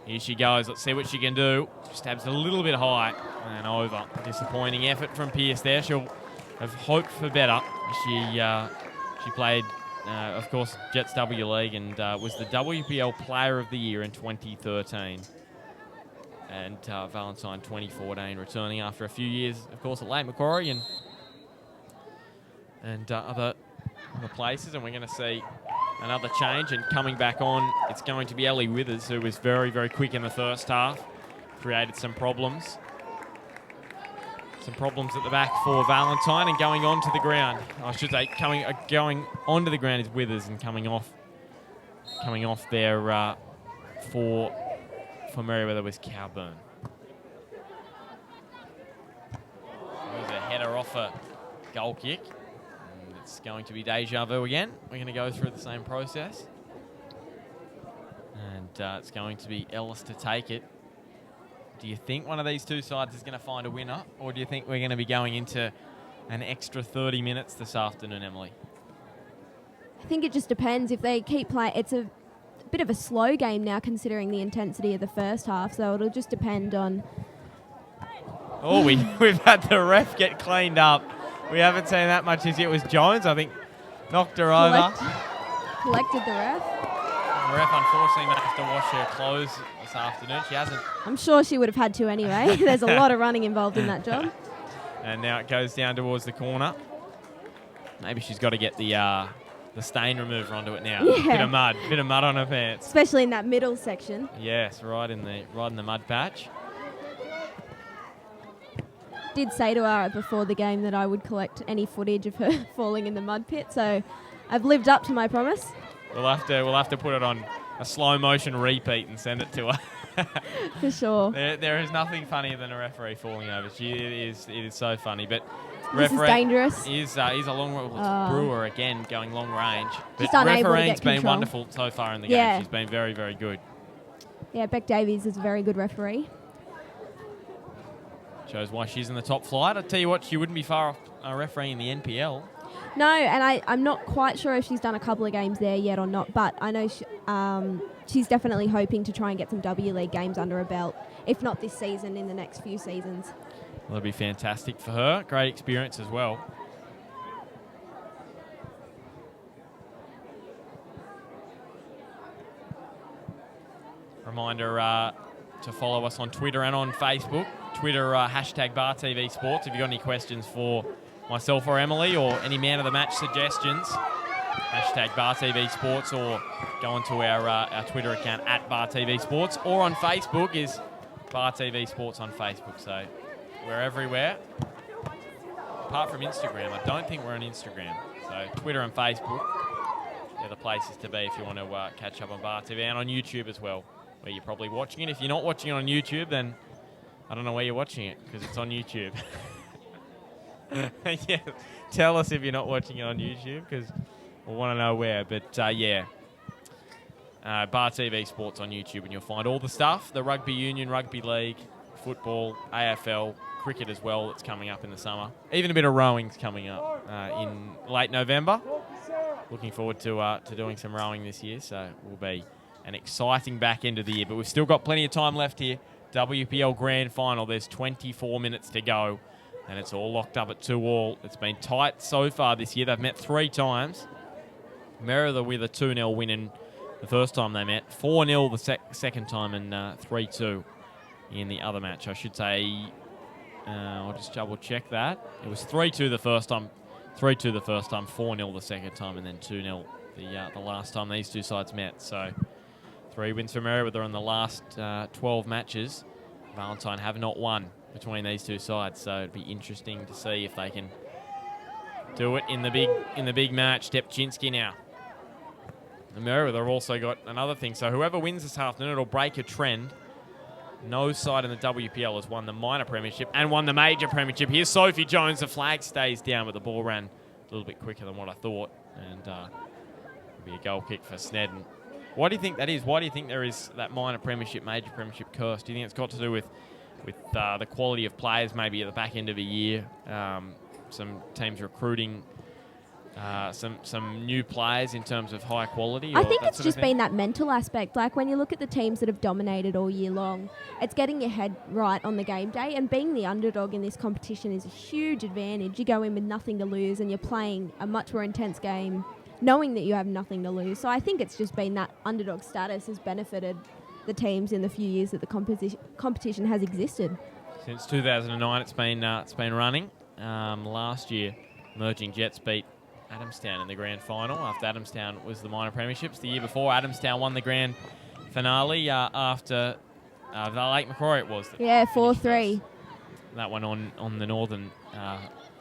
Here she goes. Let's see what she can do. Stabs a little bit high and over. Disappointing effort from Pearce there. She'll have hoped for better. She played, of course, Jets W League and was the WPL Player of the Year in 2013. And Valentine 2014, returning after a few years, of course, at Lake Macquarie and other places. And we're going to see another change, and coming back on, it's going to be Ellie Withers, who was very, very quick in the first half. Created some problems. Some problems at the back for Valentine, and going onto the ground. I should say, going onto the ground is Withers, and coming off there for Merewether was Cowburn. There's a header off a goal kick. It's going to be deja vu again. We're going to go through the same process. And it's going to be Ellis to take it. Do you think one of these two sides is going to find a winner, or do you think we're going to be going into an extra 30 minutes this afternoon, Emily? I think it just depends if they keep playing. It's a bit of a slow game now considering the intensity of the first half, so it'll just depend on... Oh, we've had the ref get cleaned up. We haven't seen that much as yet. It was Jones, I think, knocked her over. Collected the ref. The ref unfortunately may have to wash her clothes this afternoon. She hasn't. I'm sure she would have had to anyway. There's a lot of running involved in that job. And now it goes down towards the corner. Maybe she's got to get the stain remover onto it now. Yeah. Bit of mud on her pants. Especially in that middle section. Yes, right in the mud patch. Did say to her before the game that I would collect any footage of her falling in the mud pit, so I've lived up to my promise. We'll have to put it on a slow motion repeat and send it to her. For sure. There is nothing funnier than a referee falling over. It is so funny, but This is dangerous. Is a long Brewer again going long range. But Just unable to get refereeing's been control. wonderful so far in the game. She's been very, very good. Yeah, Beck Davies is a very good referee. Shows why she's in the top flight. I tell you what, she wouldn't be far off refereeing the NPL. No, and I'm not quite sure if she's done a couple of games there yet or not, but I know she's definitely hoping to try and get some W League games under her belt, if not this season, in the next few seasons. That'll be fantastic for her. Great experience as well. Reminder to follow us on Twitter and on Facebook. Twitter, hashtag BarTV Sports. If you've got any questions for myself or Emily or any man of the match suggestions, hashtag BarTV Sports, or go onto our Twitter account at BarTV Sports, or on Facebook is BarTV Sports on Facebook. So we're everywhere. Apart from Instagram, I don't think we're on Instagram. So Twitter and Facebook, they're the places to be if you want to catch up on BarTV, and on YouTube as well, where you're probably watching it. If you're not watching it on YouTube, then I don't know where you're watching it, because it's on YouTube. Yeah, tell us if you're not watching it on YouTube, because we want to know where. But Bar TV Sports on YouTube, and you'll find all the stuff: the rugby union, rugby league, football, AFL, cricket as well. That's coming up in the summer. Even a bit of rowing's coming up in late November. Looking forward to doing some rowing this year, so it will be an exciting back end of the year. But we've still got plenty of time left here. WPL Grand Final. There's 24 minutes to go, and it's all locked up at 2-2. It's been tight so far this year. They've met 3 times. Merewether with a 2-0 win in the first time they met, 4-0 the second time, and 3-2 in the other match. I should say, I'll just double check that. It was 3-2 the first time, 3-2 the first time, 4-0 the second time, and then 2-0 the last time these two sides met. So 3 wins for Merewether in the last 12 matches. Valentine have not won between these two sides, so it'd be interesting to see if they can do it in the big match. Stepczynski now. And Merewether have also got another thing. So whoever wins this afternoon, it'll break a trend. No side in the WPL has won the minor premiership and won the major premiership. Here's Sophie Jones. The flag stays down, but the ball ran a little bit quicker than what I thought, and it'll be a goal kick for Snedden. Why do you think that is? Why do you think there is that minor premiership, major premiership curse? Do you think it's got to do with the quality of players maybe at the back end of a year? Some teams recruiting some new players in terms of high quality? I think it's just been that mental aspect. Like when you look at the teams that have dominated all year long, it's getting your head right on the game day, and being the underdog in this competition is a huge advantage. You go in with nothing to lose and you're playing a much more intense game knowing that you have nothing to lose. So I think it's just been that underdog status has benefited the teams in the few years that the competition has existed. Since 2009 it's been running. Last year, Merging Jets beat Adamstown in the grand final after Adamstown was the minor premierships. The year before, Adamstown won the grand finale after Lake Macquarie it was. Yeah, 4-3. That one on the Northern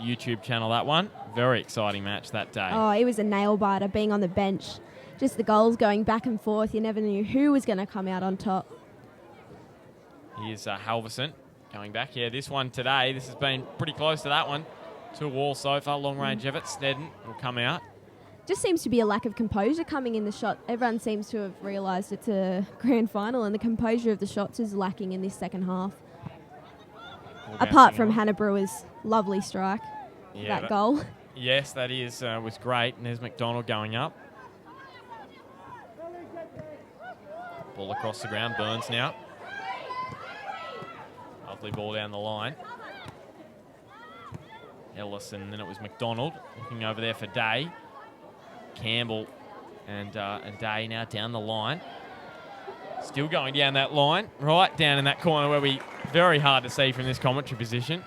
YouTube channel, that one. Very exciting match that day. Oh, it was a nail-biter being on the bench. Just the goals going back and forth. You never knew who was going to come out on top. Here's Halverson going back. Yeah, this one today, this has been pretty close to that one. 2-2 so far, long range effort. Snedden will come out. just seems to be a lack of composure coming in the shot. Everyone seems to have realised it's a grand final, and the composure of the shots is lacking in this second half. Apart from Hannah Brewer's lovely strike, that goal. Yes, that was great. And there's McDonald going up. Ball across the ground. Burns now. Lovely ball down the line. Ellison, then it was McDonald looking over there for Day. Campbell and Day now down the line. Still going down that line, right down in that corner where very hard to see from this commentary position.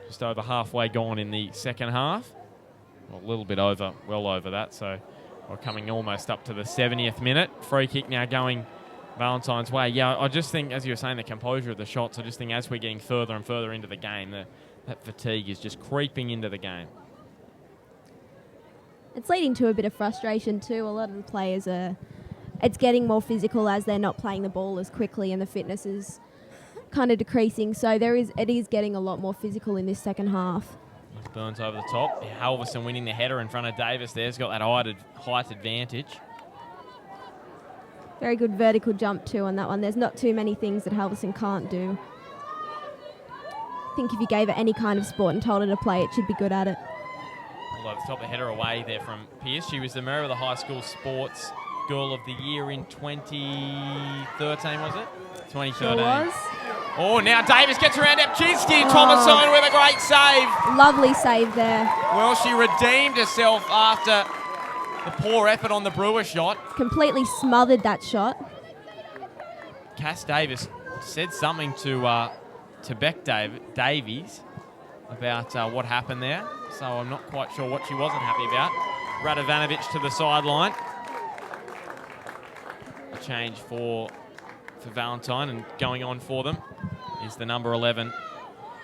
Just over halfway gone in the second half. Well, a little bit over, well over that, so we're coming almost up to the 70th minute. Free kick now going Valentine's way. Yeah, I just think, as you were saying, the composure of the shots, I just think as we're getting further and further into the game, that fatigue is just creeping into the game. It's leading to a bit of frustration too. A lot of the players it's getting more physical as they're not playing the ball as quickly and the fitness is kind of decreasing. So it is getting a lot more physical in this second half. Burns over the top. Halverson winning the header in front of Davis there. He's got that height advantage. Very good vertical jump too on that one. There's not too many things that Halverson can't do. I think if you gave it any kind of sport and told her to play it, she'd be good at it. Over the top, the header away there from Pearce. She was the Merewether High School Sports Girl of the Year in 2013, was it? 2013. Sure was. Oh, now Davis gets around Epchinsky. Thomason with a great save. Lovely save there. Well, she redeemed herself after the poor effort on the Brewer shot. Completely smothered that shot. Cass Davis said something to Beck Davies about what happened there. So I'm not quite sure what she wasn't happy about. Radovanovic to the sideline. A change for Valentine, and going on for them is the number 11,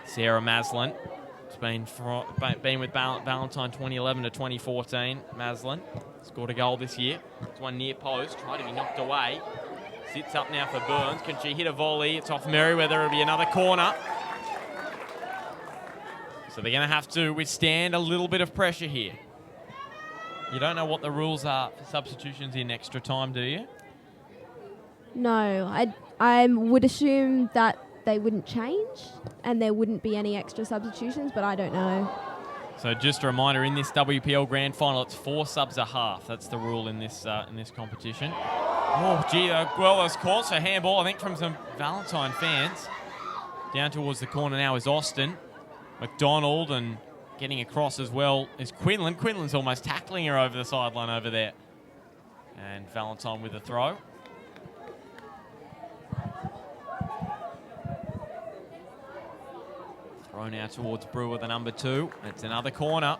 Sarah Maslin. It's been with Valentine 2011 to 2014. Maslin scored a goal this year. It's one near post, tried to be knocked away. Sits up now for Burns. Can she hit a volley? It's off Merewether. It'll be another corner. So they're going to have to withstand a little bit of pressure here. You don't know what the rules are for substitutions in extra time, do you? No, I would assume that they wouldn't change and there wouldn't be any extra substitutions, but I don't know. So just a reminder, in this WPL Grand Final, it's 4 subs a half. That's the rule in this competition. Oh, gee, well, as calls for handball, I think, from some Valentine fans. Down towards the corner now is Austin. McDonald, and getting across as well is Quinlan. Quinlan's almost tackling her over the sideline over there. And Valentine with a throw. Throw now towards Brewer, the number 2. It's another corner.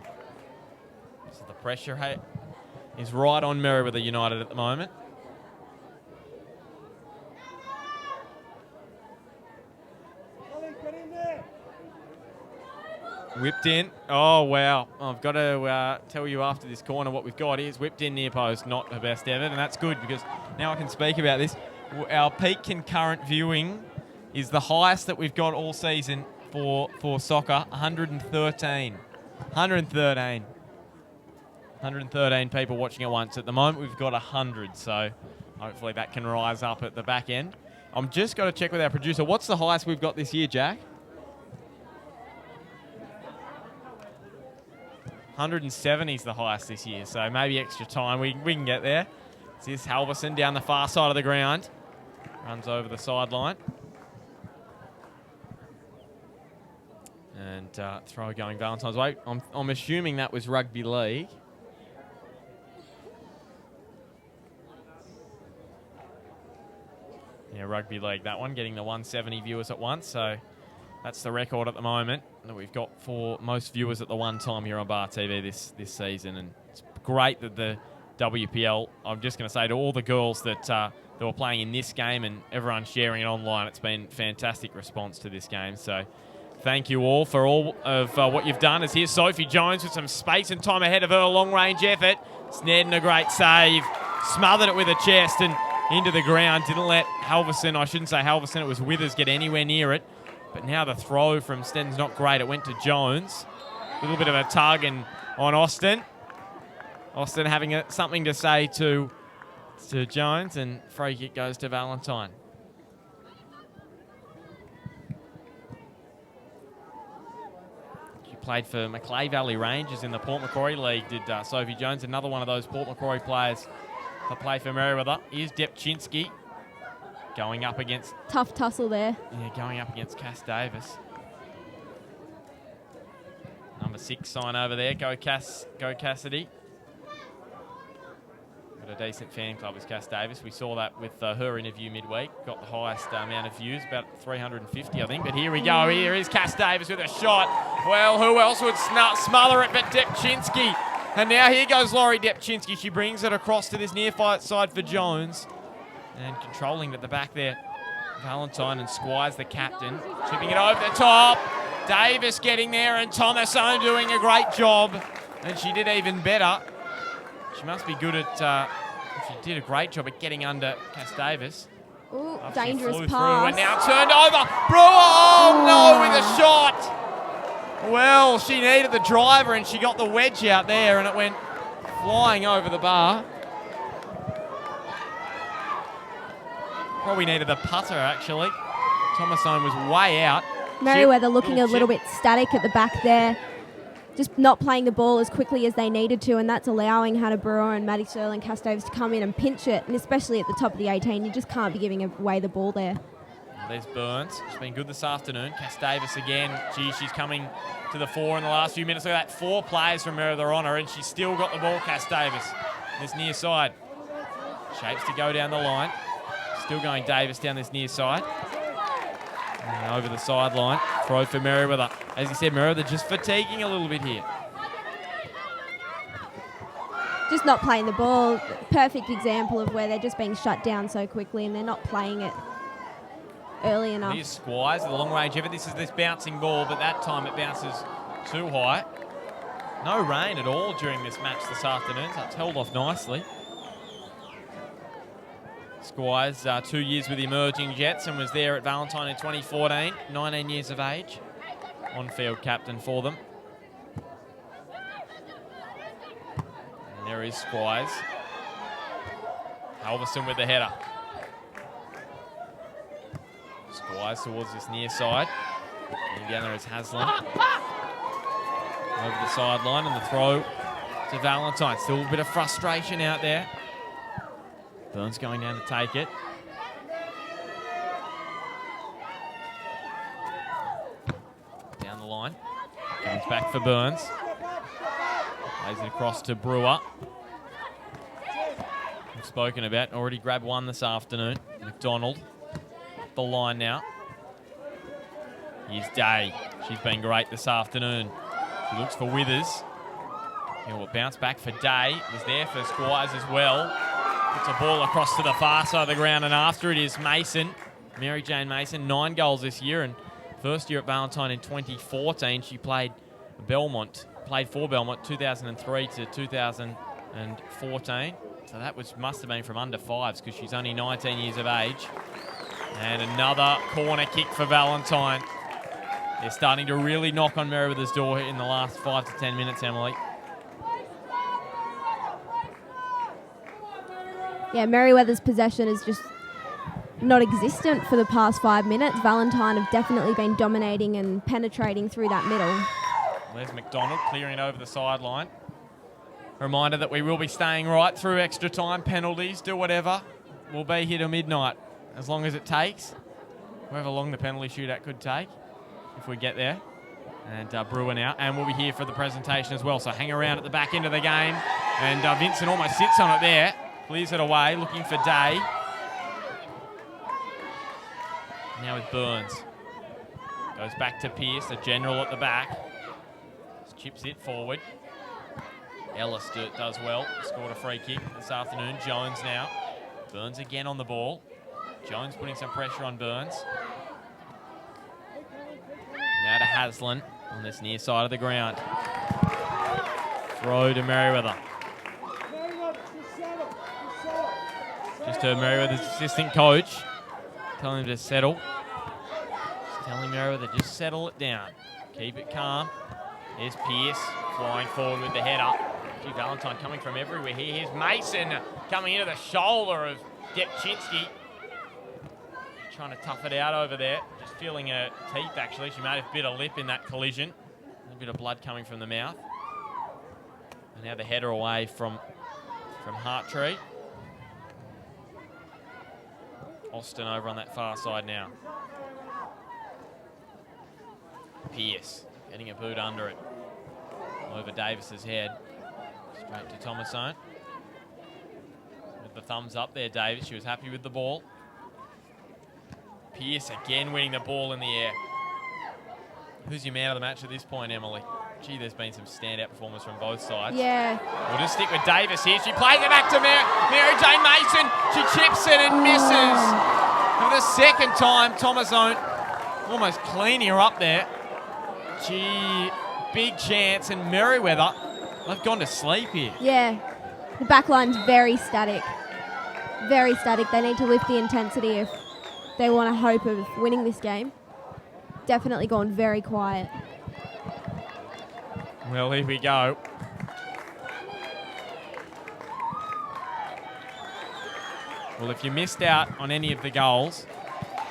So the pressure is right on Merewether United at the moment. Whipped in. Oh, wow. I've got to tell you after this corner what we've got is whipped in near post, not her best ever, and that's good because now I can speak about this. Our peak concurrent viewing is the highest that we've got all season for soccer, 113. 113 people watching at once. At the moment, we've got 100, so hopefully that can rise up at the back end. I'm just going to check with our producer. What's the highest we've got this year, Jack? 170 is the highest this year, so maybe extra time. We can get there. It's this Halverson down the far side of the ground. Runs over the sideline. And throw going Valentine's way. I'm assuming that was rugby league. Yeah, rugby league, that one, getting the 170 viewers at once. So that's the record at the moment that we've got for most viewers at the one time here on Bar TV this season. And it's great that the WPL, I'm just going to say to all the girls that were playing in this game and everyone sharing it online, it's been fantastic response to this game. So thank you all for all of what you've done. As here's Sophie Jones with some space and time ahead of her long-range effort. Snared in a great save. Smothered it with her chest and into the ground. Didn't let Halverson, I shouldn't say Halverson, it was Withers, get anywhere near it. But now the throw from Sten's not great. It went to Jones. little bit of a tug and on Austin. Austin having something to say to Jones, and free kick goes to Valentine. She played for Macleay Valley Rangers in the Port Macquarie League, did Sophie Jones, another one of those Port Macquarie players that play for Merewether. Here's Depczynski going up against... Tough tussle there. Yeah, going up against Cass Davis. Number 6 sign over there. Go Cassidy. Got a decent fan club as Cass Davis. We saw that with her interview midweek. Got the highest amount of views, about 350, I think. But here we go. Here is Cass Davis with a shot. Well, who else would smother it but Depczynski? And now here goes Laurie Depczynski. She brings it across to this near side for Jones. And controlling at the back there, Valentine, and Squires, the captain, chipping it over the top. Davis getting there, and Thomasone doing a great job. And she did even better. She must be good at, she did a great job at getting under Cass Davis. Ooh, dangerous pass. And now turned over. Brewer, oh no, with a shot. Well, she needed the driver, and she got the wedge out there, and it went flying over the bar. Probably needed the putter, actually. Thomasone was way out. Merewether looking a little bit static at the back there. Just not playing the ball as quickly as they needed to, and that's allowing Hannah Brewer and Maddie Sterling, Cass Davis to come in and pinch it, and especially at the top of the 18. You just can't be giving away the ball there. There's Burns. She's been good this afternoon. Cass Davis again. Gee, she's coming to the fore in the last few minutes. Look at that, 4 players from Merewether on her, and she's still got the ball, Cass Davis. This near side. Shapes to go down the line. Still going Davis down this near side. And over the sideline. Throw for Merewether. As he said, Merewether just fatiguing a little bit here. Just not playing the ball. Perfect example of where they're just being shut down so quickly and they're not playing it early enough. Here's Squires, the long range effort. This is this bouncing ball, but that time it bounces too high. No rain at all during this match this afternoon, so it's held off nicely. Squires, 2 years with the Emerging Jets, and was there at Valentine in 2014, 19 years of age. On-field captain for them. And there is Squires. Halverson with the header. Squires towards this near side. And down there is Haslam. Over the sideline, and the throw to Valentine. Still a bit of frustration out there. Burns going down to take it. Down the line. Comes back for Burns. Plays it across to Brewer. We've spoken about. Already grabbed one this afternoon. McDonald. Up the line now. Here's Day. She's been great this afternoon. She looks for Withers. He'll bounce back for Day. Was there for Squires as well. Puts a ball across to the far side of the ground, and after it is Mason. Mary Jane Mason, 9 goals this year, and first year at Valentine in 2014. She played for Belmont 2003 to 2014. So that must have been from under 5s because she's only 19 years of age. And another corner kick for Valentine. They're starting to really knock on Merewether's door in the last 5 to 10 minutes, Emily. Yeah, Merewether's possession is just not existent for the past 5 minutes. Valentine have definitely been dominating and penetrating through that middle. There's McDonald clearing over the sideline. Reminder that we will be staying right through extra time, penalties, do whatever. We'll be here till midnight, as long as it takes. However long the penalty shootout could take, if we get there. And Brewer now, and we'll be here for the presentation as well. So hang around at the back end of the game. And Vincent almost sits on it there. Clears it away, looking for Day. Now with Burns. Goes back to Pearce, the general at the back. Chips it forward. Ellis does well. Scored a free kick this afternoon. Jones now. Burns again on the ball. Jones putting some pressure on Burns. Now to Haslam on this near side of the ground. Throw to Merewether. Just heard Merewether's assistant coach telling him to settle. Just telling Merewether, just settle it down. Keep it calm. Here's Pearce flying forward with the header. Gee, Valentine coming from everywhere here. Here's Mason coming into the shoulder of Depchinski. Trying to tough it out over there. Just feeling her teeth, actually. She may have bit a lip in that collision. A bit of blood coming from the mouth. And now the header away from Hartree. Austin over on that far side now. Pearce getting a boot under it. Over Davis's head. Straight to Thomasone. With the thumbs up there, Davis. She was happy with the ball. Pearce again winning the ball in the air. Who's your man of the match at this point, Emily? Gee, there's been some standout performers from both sides. Yeah. We'll just stick with Davis here. She plays it back to Mary Jane Mason. She chips it and misses. For the second time, Thomasone almost cleaning her up there. Gee, big chance. And Merewether, they've gone to sleep here. Yeah. The back line's very static. Very static. They need to lift the intensity if they want a hope of winning this game. Definitely gone very quiet. Well, here we go. Well, if you missed out on any of the goals,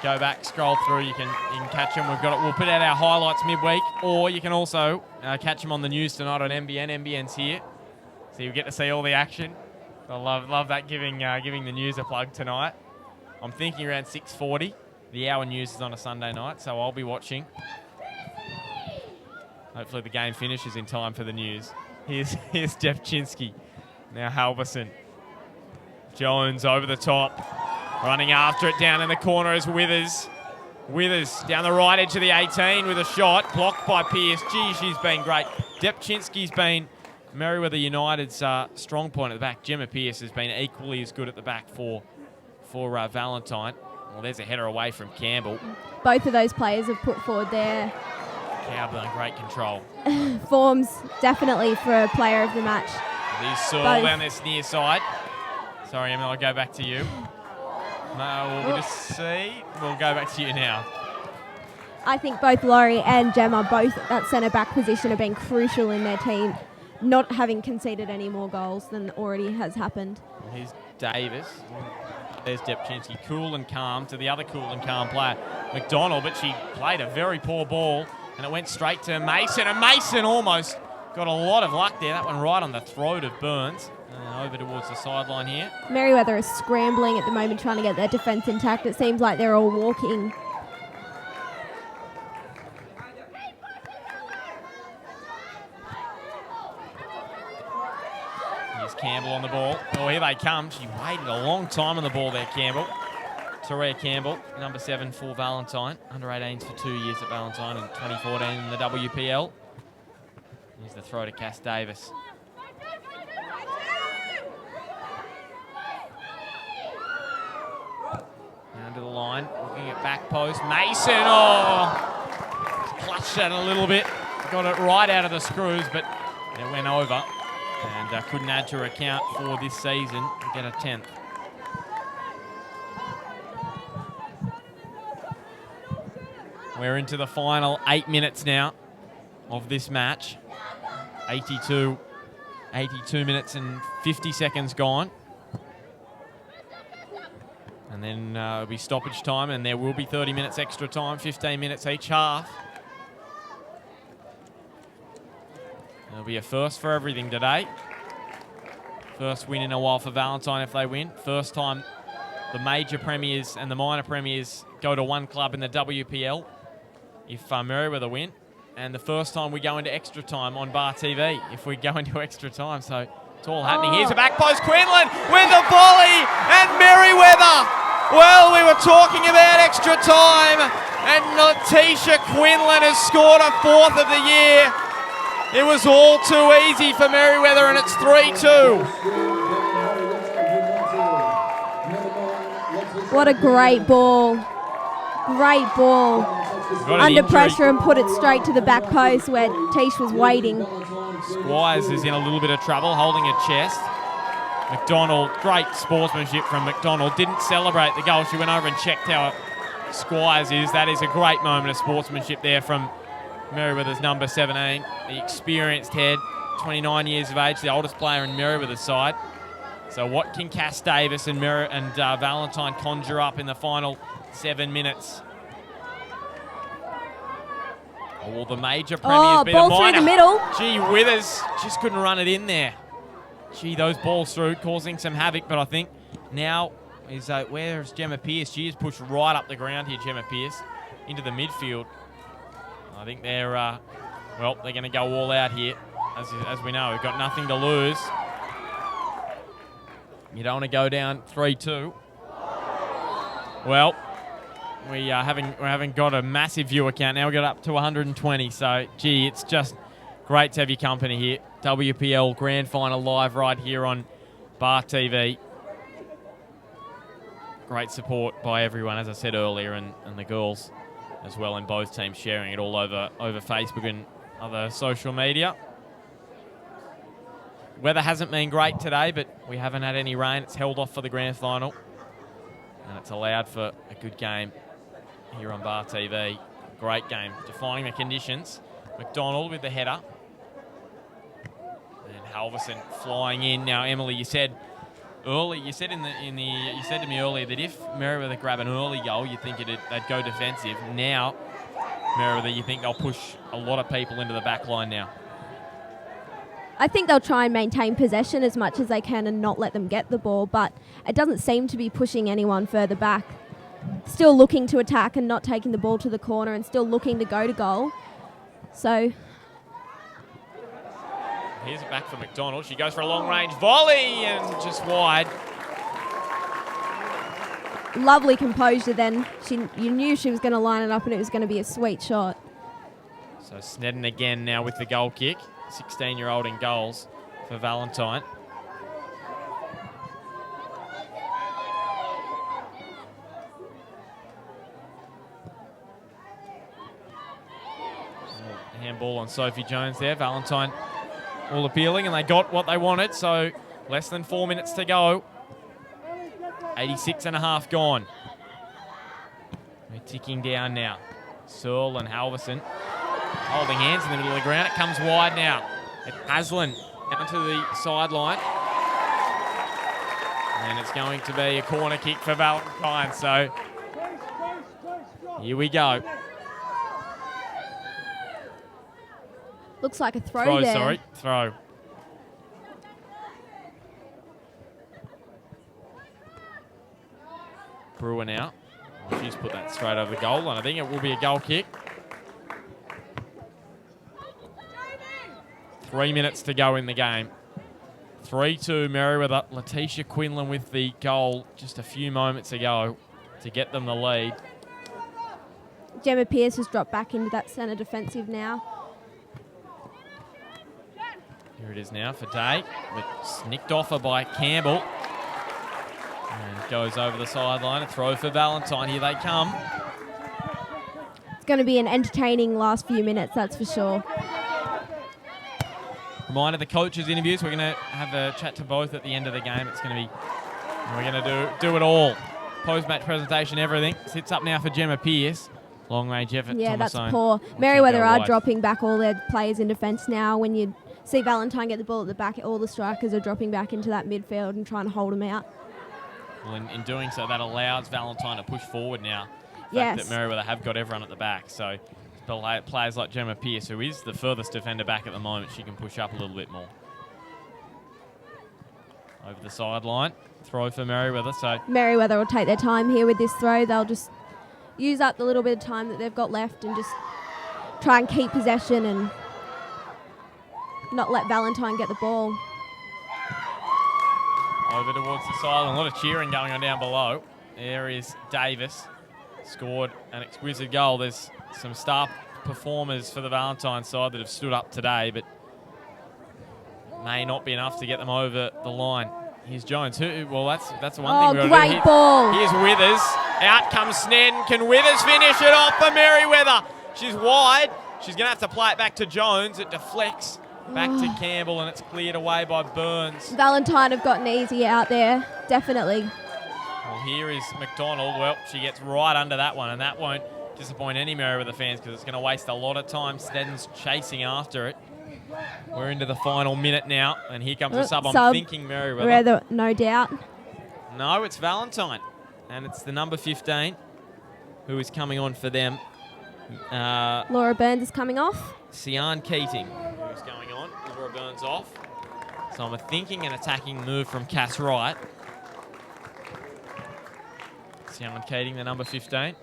go back, scroll through. You can catch them. We'll put out our highlights midweek, or you can also catch them on the news tonight on NBN. NBN's here, so you get to see all the action. I love that giving the news a plug tonight. I'm thinking around 6:40. The hour news is on a Sunday night, so I'll be watching. Hopefully the game finishes in time for the news. Here's Depchinski. Now Halverson. Jones over the top. Running after it down in the corner is Withers. Withers down the right edge of the 18 with a shot. Blocked by Pearce. Gee, she's been great. Depchinski's been Merewether United's strong point at the back. Gemma Pearce has been equally as good at the back for Valentine. Well, there's a header away from Campbell. Both of those players have put forward their Campbell in great control. forms, definitely for a player of the match. These Searle down this near side. Sorry, Emma, I'll go back to you. No, we'll just see. We'll go back to you now. I think both Laurie and Gemma, both at that centre-back position, have been crucial in their team, not having conceded any more goals than already has happened. Here's Davis. There's Depchinski, cool and calm to the other cool and calm player, McDonald, but she played a very poor ball, and it went straight to Mason, and Mason almost got a lot of luck there. That one right on the throat of Burns. And over towards the sideline here. Merewether is scrambling at the moment, trying to get their defence intact. It seems like they're all walking. Here's Campbell on the ball. Oh, here they come. She waited a long time on the ball there, Campbell. Taria Campbell, number 7 for Valentine. Under 18s for 2 years at Valentine and 2014 in the WPL. Here's the throw to Cass Davis. Down to the line, looking at back post. Mason, clutched that a little bit. Got it right out of the screws, but it went over. And couldn't add to her account for this season to get a 10th. We're into the final 8 minutes now of this match. 82 minutes and 50 seconds gone. And then it'll be stoppage time, and there will be 30 minutes extra time, 15 minutes each half. There'll be a first for everything today. First win in a while for Valentine if they win. First time the major premiers and the minor premiers go to one club in the WPL if Merewether win. And the first time we go into extra time on Bar TV if we go into extra time. So it's all happening. Here's a back post, Quinlan with a volley, and Merewether. Well, we were talking about extra time, and Letitia Quinlan has scored a 4th of the year. It was all too easy for Merewether, and it's 3-2. What a great ball. Great ball. Under pressure and put it straight to the back post where Tish was waiting. Squires is in a little bit of trouble, holding her chest. McDonald, great sportsmanship from McDonald. Didn't celebrate the goal. She went over and checked how Squires is. That is a great moment of sportsmanship there from Merewether's number 17, the experienced head, 29 years of age, the oldest player in Merewether's side. So what can Cass Davis and Valentine conjure up in the final 7 minutes? Oh, the major premier's been a minor. Ball through the middle. Gee, Withers just couldn't run it in there. Gee, those balls through, causing some havoc, but I think now is where's Gemma Pearce? She is pushed right up the ground here, Gemma Pearce, into the midfield. I think they're, well, they're going to go all out here. As we know, we've got nothing to lose. You don't want to go down 3-2. Well, we haven't got a massive viewer count now. We got up to 120. So, gee, it's just great to have your company here. WPL Grand Final live right here on Bar TV. Great support by everyone, as I said earlier, and the girls as well, and both teams sharing it all over Facebook and other social media. Weather hasn't been great today, but we haven't had any rain. It's held off for the grand final, and it's allowed for a good game here on Bar TV. Great game, defying the conditions. McDonald with the header, and Halverson flying in. Now, Emily, you said early. You said you said to me earlier that if Merewether grab an early goal, you think they'd go defensive. Now, Merewether, you think they'll push a lot of people into the back line now? I think they'll try and maintain possession as much as they can and not let them get the ball, but it doesn't seem to be pushing anyone further back. Still looking to attack and not taking the ball to the corner, and still looking to go to goal. So here's it back for McDonald. She goes for a long-range volley and just wide. Lovely composure then. You knew she was going to line it up and it was going to be a sweet shot. So Snedden again now with the goal kick. 16-year-old in goals for Valentine. Handball on Sophie Jones there. Valentine all appealing, and they got what they wanted, so less than 4 minutes to go. 86 and a half gone. We're ticking down now. Searle and Halverson holding hands in the middle of the ground. It comes wide now. It's Haslam down to the sideline. And it's going to be a corner kick for Valentine. So here we go. Looks like a throw there. Throw. Brewer now. She's put that straight over the goal line. I think it will be a goal kick. 3 minutes to go in the game. 3-2 Merewether. Letitia Quinlan with the goal just a few moments ago to get them the lead. Gemma Pearce has dropped back into that centre defensive now. Here it is now for Day, but snicked off her by Campbell. And it goes over the sideline. A throw for Valentine. Here they come. It's going to be an entertaining last few minutes, that's for sure. Reminder, the coaches' interviews, we're going to have a chat to both at the end of the game. It's going to be, we're going to do it all. Post-match presentation, everything. Sits up now for Gemma Pearce. Long-range effort. Yeah, Thomas that's poor. Merewether are dropping back all their players in defence now. When you see Valentine get the ball at the back, all the strikers are dropping back into that midfield and trying to hold them out. Well, in doing so, that allows Valentine to push forward now. The Yes. fact that Merewether have got everyone at the back. So players like Gemma Pearce, who is the furthest defender back at the moment, she can push up a little bit more. Over the sideline. Throw for Merewether. So Merewether will take their time here with this throw. They'll just use up the little bit of time that they've got left and just try and keep possession and not let Valentine get the ball. over towards the sideline. A lot of cheering going on down below. There is Davis. Scored an exquisite goal. There's some star performers for the Valentine side that have stood up today, but may not be enough to get them over the line. Here's Jones. Well, that's the one thing. Great ball. Here's Withers. Out comes Snedden. Can Withers finish it off for Merewether? She's wide. She's going to have to play it back to Jones. It deflects back to Campbell, and it's cleared away by Burns. Valentine have gotten easy out there, definitely. Well, here is McDonald. Well, she gets right under that one, and that won't disappoint any Merewether fans because it's going to waste a lot of time. Snedden's chasing after it. We're into the final minute now, and here comes the sub. I'm thinking Merewether. No doubt. No, it's Valentine, and it's the number 15 who is coming on for them. Laura Burns is coming off. Sian Keating, who's going on. Laura Burns off. So I'm thinking an attacking move from Cass Wright. Sian Keating, the number 15.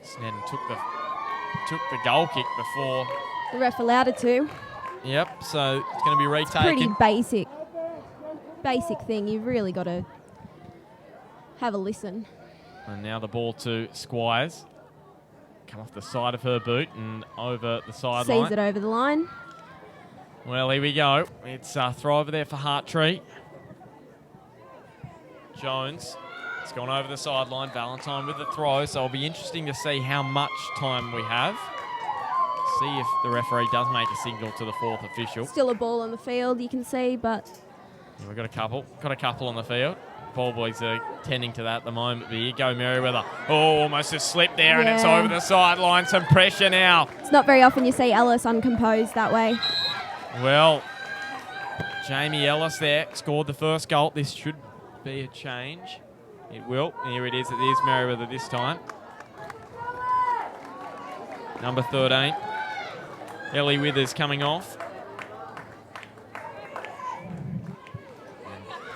Snedden took the goal kick before. The ref allowed it to. Yep, so it's going to be retaken. Pretty basic thing. You've really got to have a listen. And now the ball to Squires. Come off the side of her boot and over the sideline. Sees it over the line. Well, here we go. It's a throw over there for Hartree. Jones. It's gone over the sideline. Valentine with the throw. So it'll be interesting to see how much time we have. See if the referee does make a signal to the fourth official. Still a ball on the field, you can see, but... Yeah, we've got a couple on the field. Ball boys are tending to that at the moment. But here go Merewether. Oh, almost a slip there, and it's over the sideline. Some pressure now. It's not very often you see Ellis uncomposed that way. Well, Jamie Ellis there scored the first goal. This should be a change. It will. Here it is. It is Merewether this time. Number 13. Ellie Withers coming off.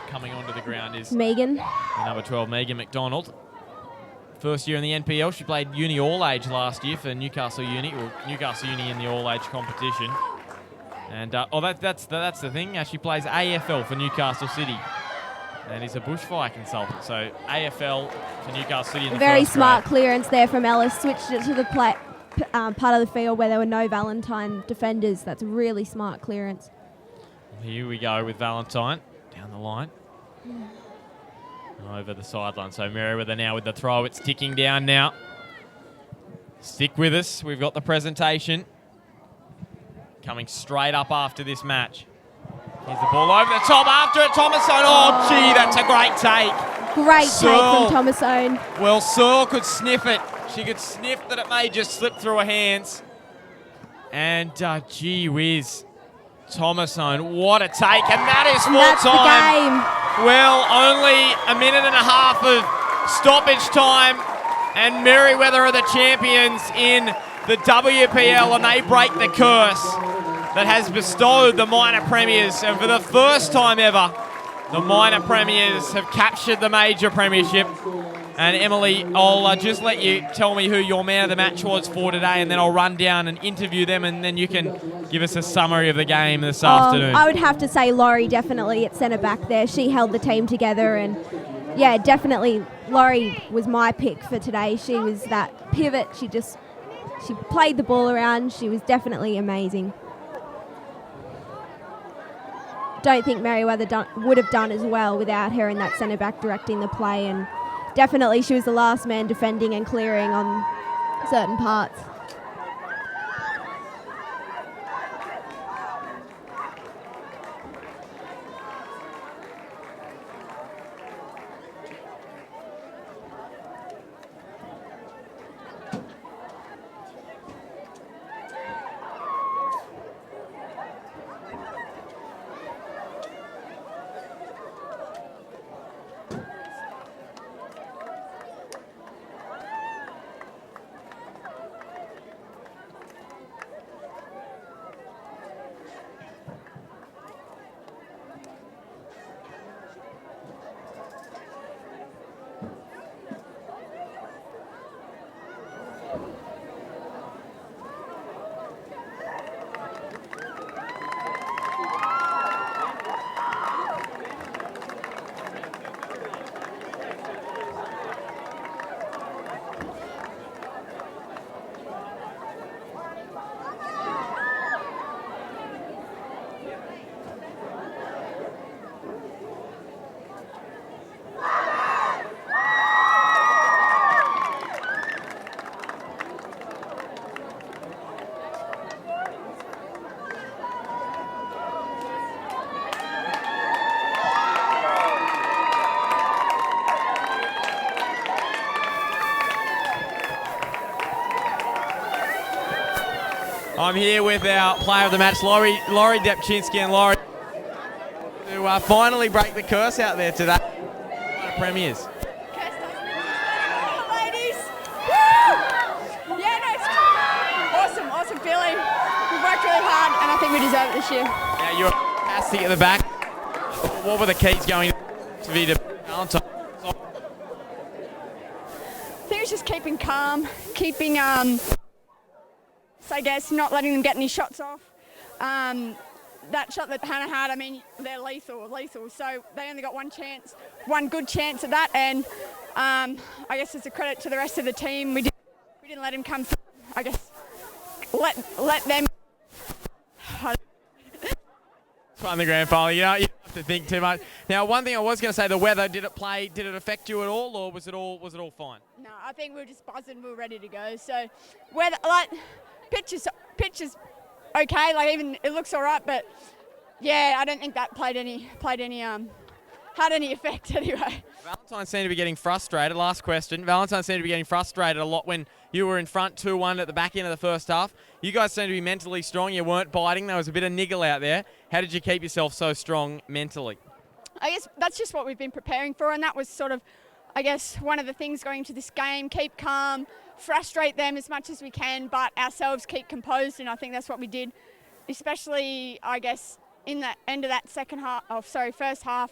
Coming onto the ground is Megan. The number 12, Megan McDonald. First year in the NPL. She played uni all-age last year for Newcastle Uni, or Newcastle Uni in the all-age competition. And that's the thing. She plays AFL for Newcastle City, and is a bushfire consultant. So AFL for Newcastle City in the Very first smart grade. clearance there from Ellis. Switched it to the part of the field where there were no Valentine defenders. That's a really smart clearance. Here we go with Valentine down the line. Over the sideline. So Merewether now with the throw. It's ticking down now. Stick with us. We've got the presentation coming straight up after this match. Here's the ball over the top after it. Thomasone. Oh, gee, that's a great take. Great take from Thomasone. Well, Searle could sniff it. She could sniff that it may just slip through her hands. And gee whiz. Thomasone, what a take. And that is full time. Well, only a minute and a half of stoppage time, and Merewether are the champions in the WPL, and they break the curse that has bestowed the minor premiers. And for the first time ever, the minor premiers have captured the major premiership. And Emily, I'll just let you tell me who your man of the match was for today, and then I'll run down and interview them, and then you can give us a summary of the game this afternoon. I would have to say Laurie definitely at centre back there. She held the team together, and yeah, definitely Laurie was my pick for today. She was that pivot. She played the ball around. She was definitely amazing. Don't think Merewether would have done as well without her in that centre back directing the play, and definitely she was the last man defending and clearing on certain parts. I'm here with our player of the match, Laurie Depchinsky, and Laurie, to finally break the curse out there today. What a premiers. Ladies. Woo! Yeah, no, it's awesome feeling. We've worked really hard, and I think we deserve it this year. Now you're fantastic at the back. What were the keys going to be to Valentine? I think it's just keeping calm, keeping, I guess, not letting them get any shots off. That shot that Hannah had, I mean, they're lethal. So they only got one good chance at that, and I guess it's a credit to the rest of the team. We didn't let him come through. I guess let them. On the grand final, you don't have to think too much. Now, one thing I was going to say, the weather, did it affect you at all, or was it all fine? No, I think we were just buzzing. We were ready to go. So, weather, like, pitch is okay. Like, even it looks all right, but yeah, I don't think that had any effect anyway. Valentine seemed to be getting frustrated. Last question. Valentine seemed to be getting frustrated a lot when you were in front 2-1 at the back end of the first half. You guys seemed to be mentally strong. You weren't biting. There was a bit of niggle out there. How did you keep yourself so strong mentally? I guess that's just what we've been preparing for, and that was sort of, I guess, one of the things going into this game. Keep calm, frustrate them as much as we can, but ourselves keep composed, and I think that's what we did, especially, I guess, in the end of that first half.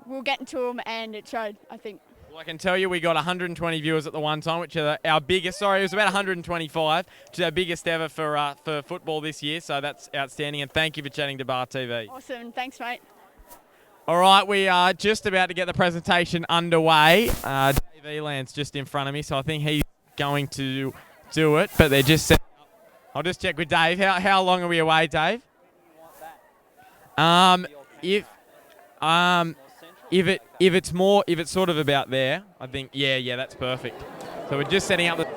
We were getting to them, and it showed, I think. Well, I can tell you we got 120 viewers at the one time, which are our biggest. Sorry, it was about 125, which is our biggest ever for football this year. So that's outstanding, and thank you for chatting to Bar TV. Awesome, thanks, mate. All right, we are just about to get the presentation underway. Dave Eland's just in front of me, so I think he's going to do it. But they're just setting up. I'll just check with Dave. How long are we away, Dave? If it's sort of about there, I think yeah, that's perfect. So we're just setting up the.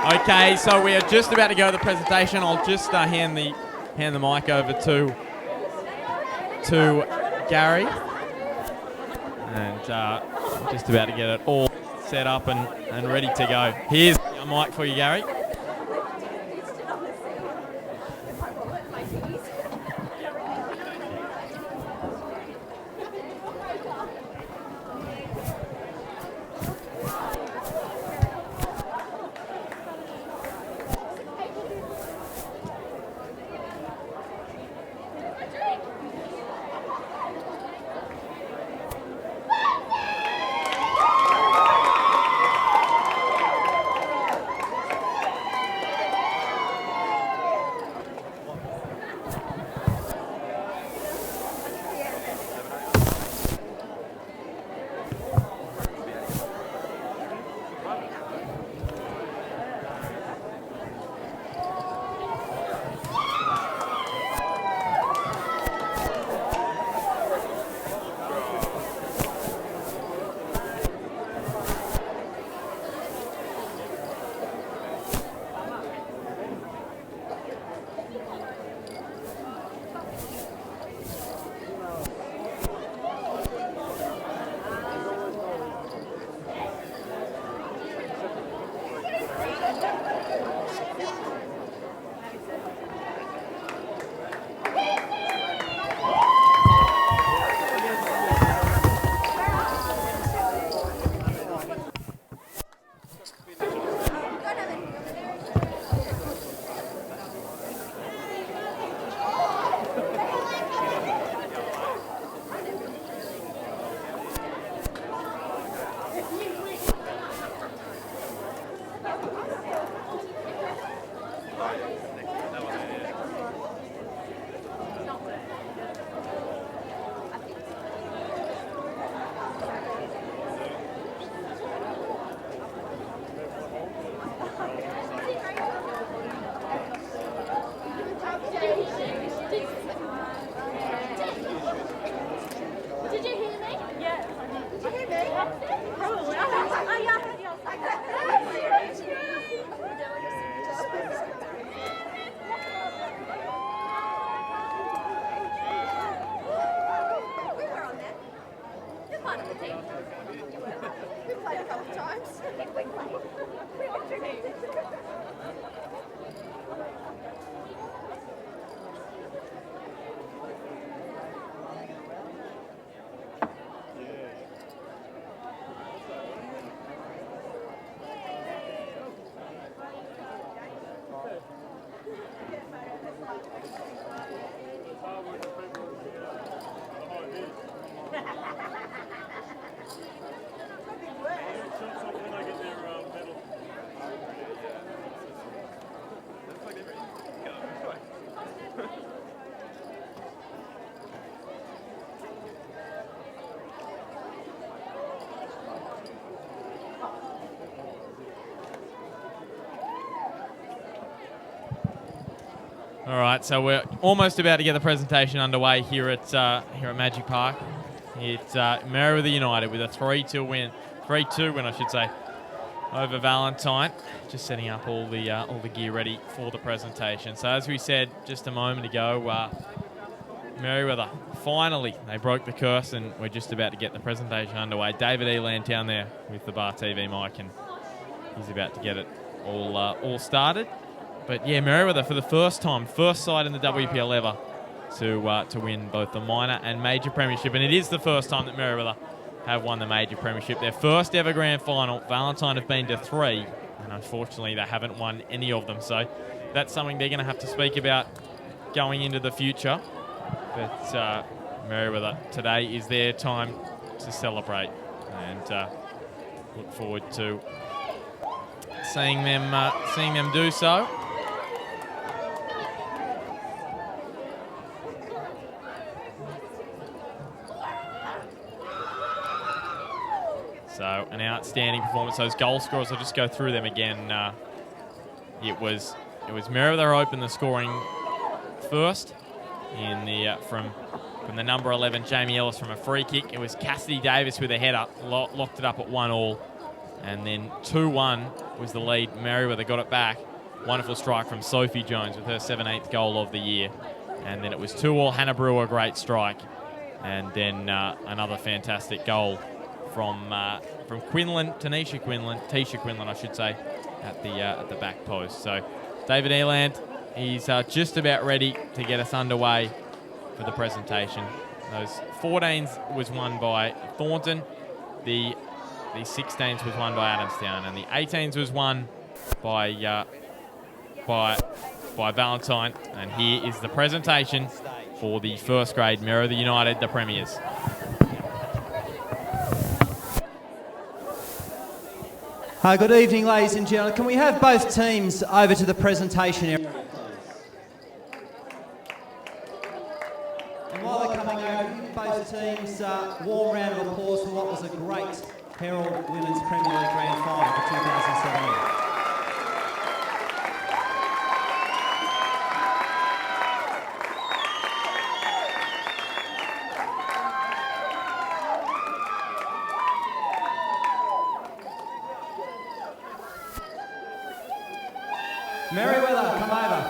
Okay, so we are just about to go to the presentation. I'll just hand the mic over to Gary, and just about to get it all set up and ready to go. Here's a mic for you, Gary. All right, so we're almost about to get the presentation underway here at Magic Park. It's Merewether United with a 3-2 win, I should say, over Valentine. Just setting up all the gear ready for the presentation. So as we said just a moment ago, Merewether finally they broke the curse, and we're just about to get the presentation underway. David Eland down there with the Bar TV mic, and he's about to get it all started. But yeah, Merewether for the first side in the WPL ever to win both the minor and major premiership, and it is the first time that Merewether have won the major premiership. Their first ever grand final. Valentine have been to 3, and unfortunately they haven't won any of them. So that's something they're going to have to speak about going into the future. But Merewether, today is their time to celebrate, and look forward to seeing them do so. So an outstanding performance. Those goal scorers, I'll just go through them again. It was Merewether who opened the scoring first in the from the number 11 Jamie Ellis from a free kick. It was Cassidy Davis with a header, locked it up at 1-1, and then 2-1 was the lead. Merewether got it back. Wonderful strike from Sophie Jones with her 17th goal of the year, and then it was 2-2. Hannah Brewer, great strike, and then another fantastic goal from Tisha Quinlan, I should say, at the back post. So David Eland, he's just about ready to get us underway for the presentation. Those 14s was won by Thornton, the 16s was won by Adamstown, and the 18s was won by Valentine. And here is the presentation for the first grade Merewether United, the premiers. Good evening, ladies and gentlemen. Can we have both teams over to the presentation area? And while they're coming over, give both teams a warm round of applause for what was a great Herald Women's Premier League Grand Final for 2017. Merewether, come over.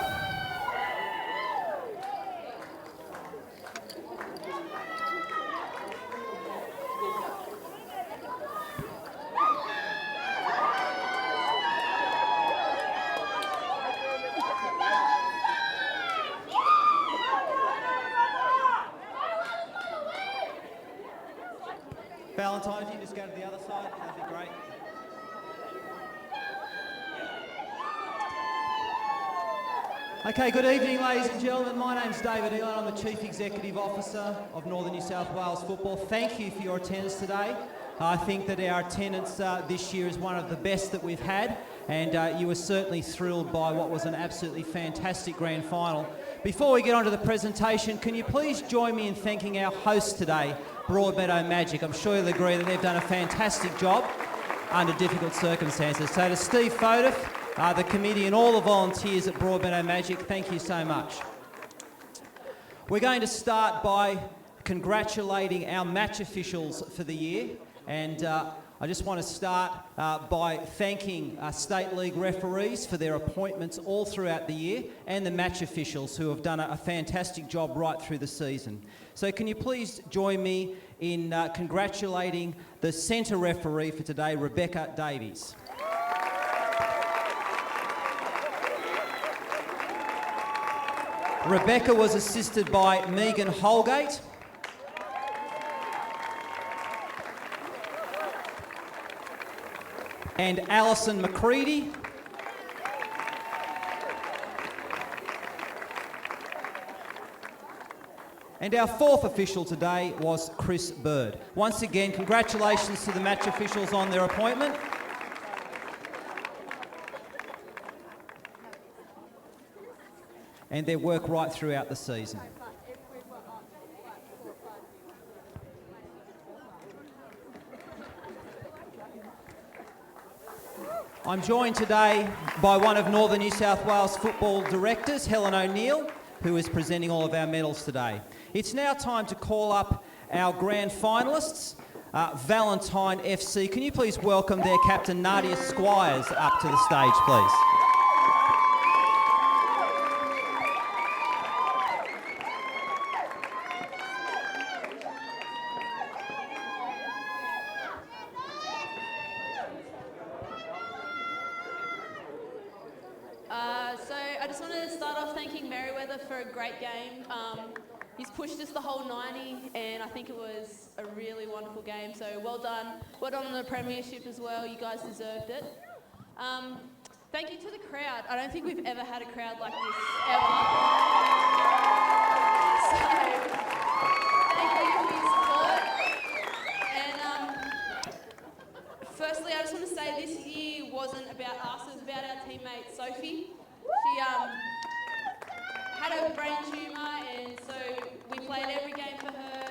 Valentine, if you just go to the other side, that'd be great. Okay, good evening, ladies and gentlemen. My name's David Eland. I'm the Chief Executive Officer of Northern New South Wales Football. Thank you for your attendance today. I think that our attendance this year is one of the best that we've had, and you were certainly thrilled by what was an absolutely fantastic grand final. Before we get on to the presentation, can you please join me in thanking our host today, Broadmeadow Magic. I'm sure you'll agree that they've done a fantastic job under difficult circumstances. So to Steve Fodif, the committee and all the volunteers at Broadmeadow Magic, thank you so much. We're going to start by congratulating our match officials for the year, and I just want to start by thanking State League referees for their appointments all throughout the year, and the match officials who have done a fantastic job right through the season. So can you please join me in congratulating the centre referee for today, Rebecca Davies. Rebecca was assisted by Megan Holgate. And Alison McCready. And our fourth official today was Chris Bird. Once again, congratulations to the match officials on their appointment. And their work right throughout the season. I'm joined today by one of Northern New South Wales football directors, Helen O'Neill, who is presenting all of our medals today. It's now time to call up our grand finalists, Valentine FC. Can you please welcome their captain, Nadia Squires, up to the stage, please? So I just wanted to start off thanking Merewether for a great game. He's pushed us the whole 90 and I think it was a really wonderful game, so well done. Well done on the premiership as well, you guys deserved it. Thank you to the crowd. I don't think we've ever had a crowd like this, ever. So, thank you for your support. And firstly, I just want to say this year wasn't about us, it was about our teammate Sophie. She had a brain tumour and so we played every game for her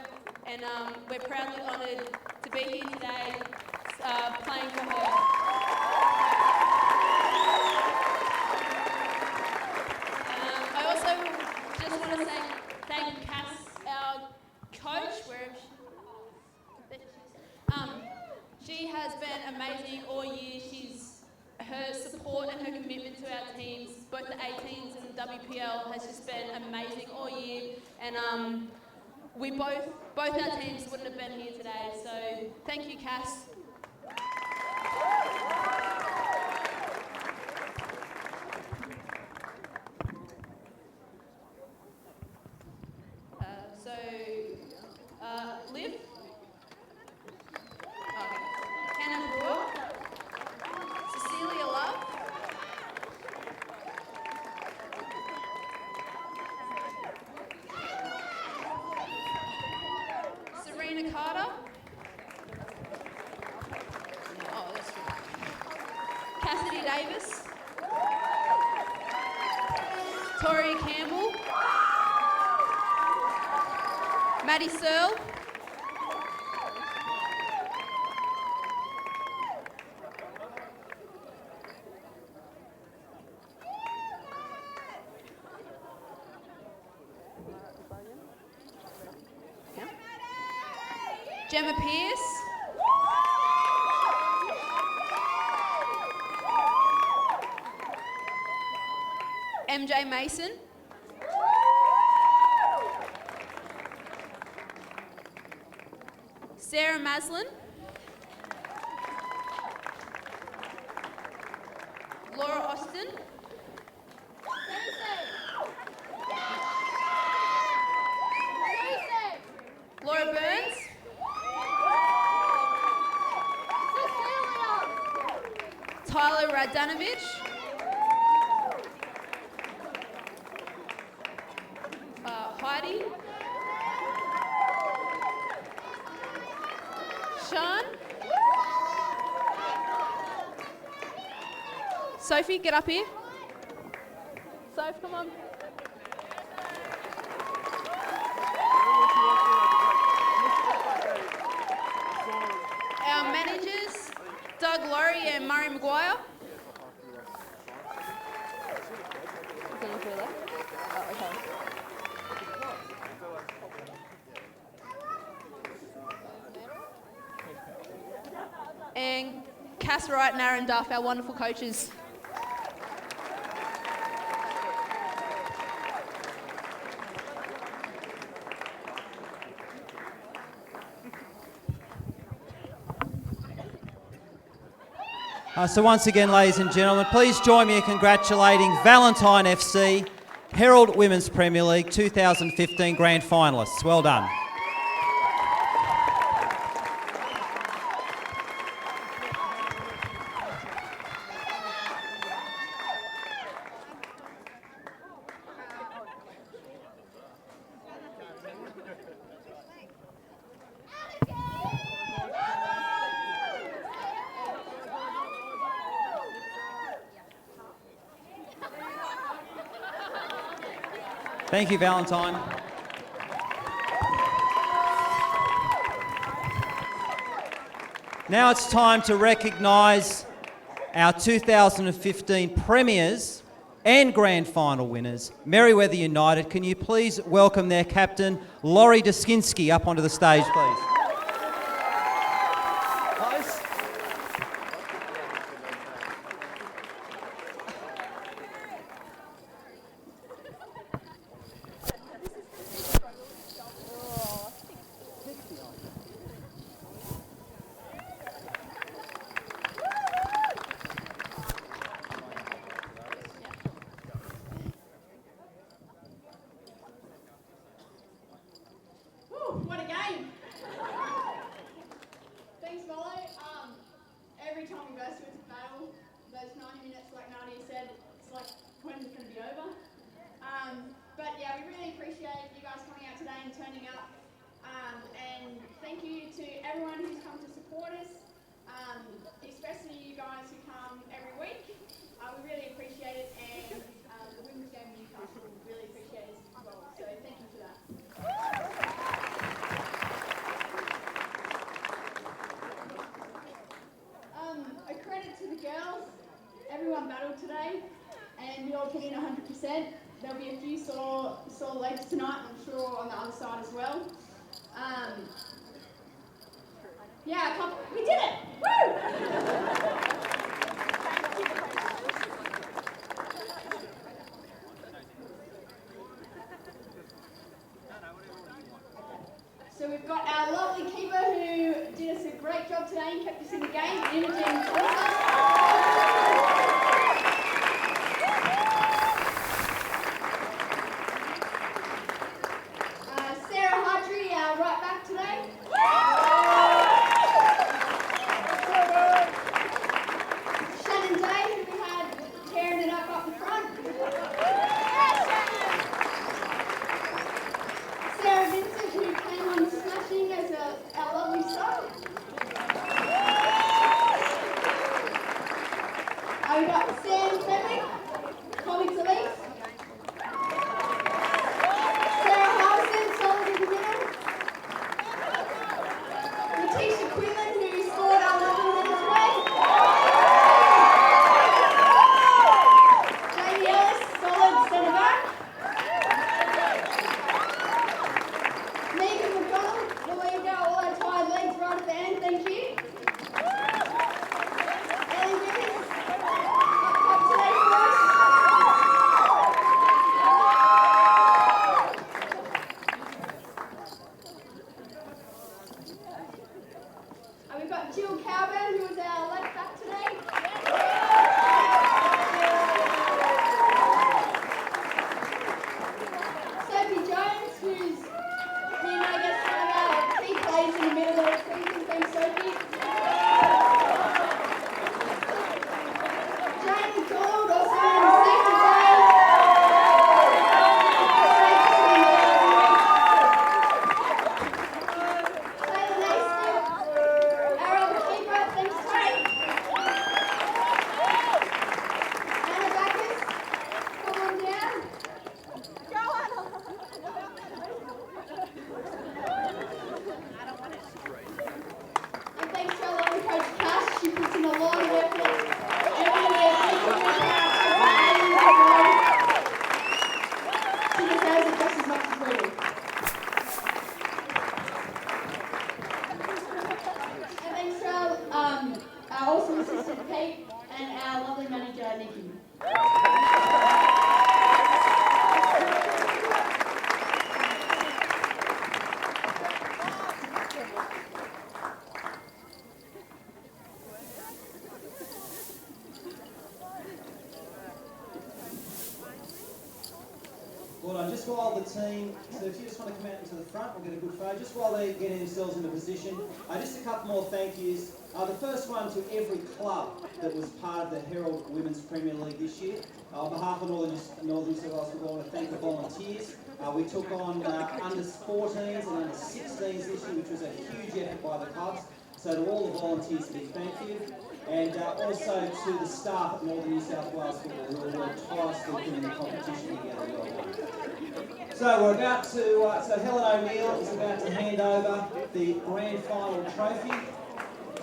and we're proudly honoured to be here today playing for her. I also just want to thank Cass, our coach, wherever she has been amazing all year. Her support and her commitment to our teams, both the 18s and the WPL, has just been amazing all year. And we both our teams wouldn't have been here today. So thank you, Cass. Liv. Hannah Brewer. Cecilia Love. Serena Carter. Oh, that's good. Cassidy Davis. Tori Campbell. Maddie Searle. Gemma Pearce. MJ Mason. Sarah Maslin. Laura Austin. Laura Burns. Tyler Radanovich. Heidi. Sean. Sophie, get up here. Soph, come on. Our managers, Doug Laurie and Murray Maguire. And Cass Wright and Aaron Duff, our wonderful coaches. So once again, ladies and gentlemen, please join me in congratulating Valentine FC, Herald Women's Premier League 2015 Grand Finalists. Well done. Thank you, Valentine. Now it's time to recognise our 2015 premiers and grand final winners, Merewether United. Can you please welcome their captain, Laurie Duskinski, up onto the stage, please? What a game! Thanks, Molo. Every time we go to a battle, those 90 minutes, like Nadia said, it's like, when is it going to be over? But yeah, we really appreciate you guys coming out today and turning up. And thank you to everyone who's come to support us, especially you guys who come every week. We really appreciate it, and the women's game in Newcastle really appreciate it as well. So thank you for that. A credit to the girls. Everyone battled today, and we all put in 100%. There'll be a few sore legs tonight, I'm sure, on the other side as well. Yeah, we did it! Woo! So we've got our lovely keeper who did us a great job today and kept us in the game, Imogen Thomas. Sarah Hartree, our right back today. Shannon Day, who we had tearing it up the front. Sarah Vincent, who came on smashing as our lovely star. We got Sam Fenwick, Comics Elite. Sarah Harrison, solid in the middle. Letitia Quinlan, who scored our lovely winner today. Jamie Ellis, solid centre back. Megan McDonald, the leader, all our tired legs right at the end, thank you. Ellie Wiggins, up today for us. And we've got Jill Cowburn, who was our left back today. Sophie Jones, who's been, I guess, one of our key players in the middle of the season. Thanks, Sophie. Jane McDonald, also in the safety play. Taylor Naismith, our other keeper. Thanks, Tay. Anna Backus, come on down. And thanks to our lovely coach Cash, she puts in a lot of effort everywhere. She deserves it just as much as we do. And thanks to our awesome assistant Pete and our lovely manager Nikki. Well done. Just while the team, so if you just want to come out into the front, we'll get a good photo. Just while they're getting themselves into position, just a couple more thank yous. The first one to every club that was part of the Herald Women's Premier League this year. On behalf of Northern New South Wales Football, I want to thank the volunteers. We took on under 14s and under 16s this year, which was a huge effort by the clubs. So to all the volunteers, a big thank you. And also to the staff at Northern New South Wales Football who have worked tirelessly putting the competition together. Well done. So we're about to, so Helen O'Neill is about to hand over the grand final trophy.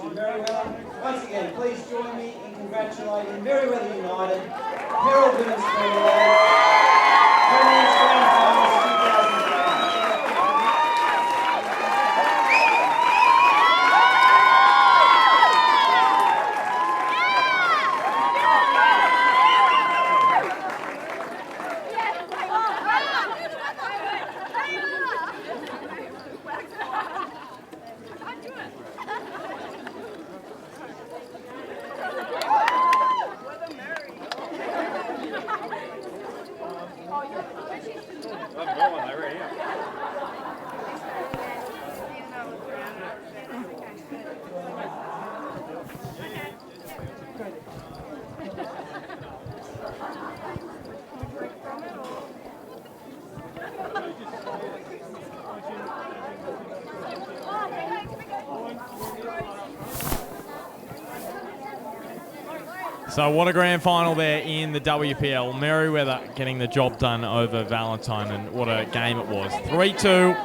Merewether. Once again, please join me in congratulating Merewether United, Herald Women's Premier League, Premier's Grand Finals 2005. So what a grand final there in the WPL. Merewether getting the job done over Valentine, and what a game it was. 3-2.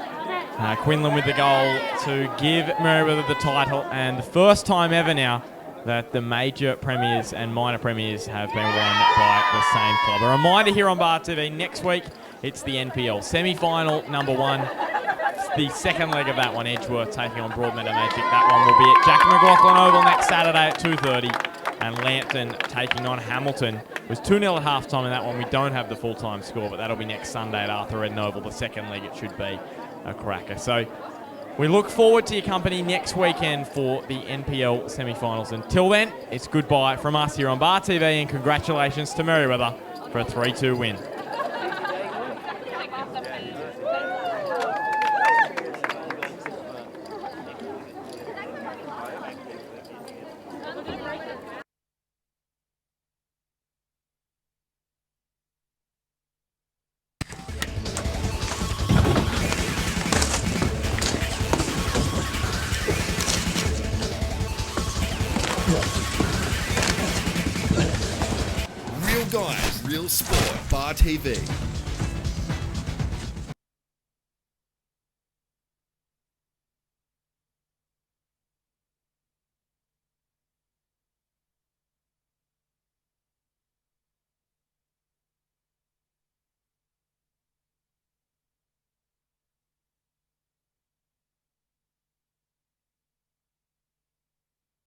Quinlan with the goal to give Merewether the title, and the first time ever now that the major premiers and minor premiers have been won by the same club. A reminder here on Bar TV, next week it's the NPL semi-final number 1. It's the second leg of that one, Edgeworth taking on Broadmeadow Magic. That one will be at Jack McLaughlin Oval next Saturday at 2:30. And Lambton taking on Hamilton. It was 2-0 at halftime in that one. We don't have the full-time score, but that'll be next Sunday at Arthur Eden Oval. The second leg, it should be a cracker. So we look forward to your company next weekend for the NPL semi-finals. Until then, it's goodbye from us here on Bar TV, and congratulations to Merewether for a 3-2 win. Real guys, real sport, Bar TV.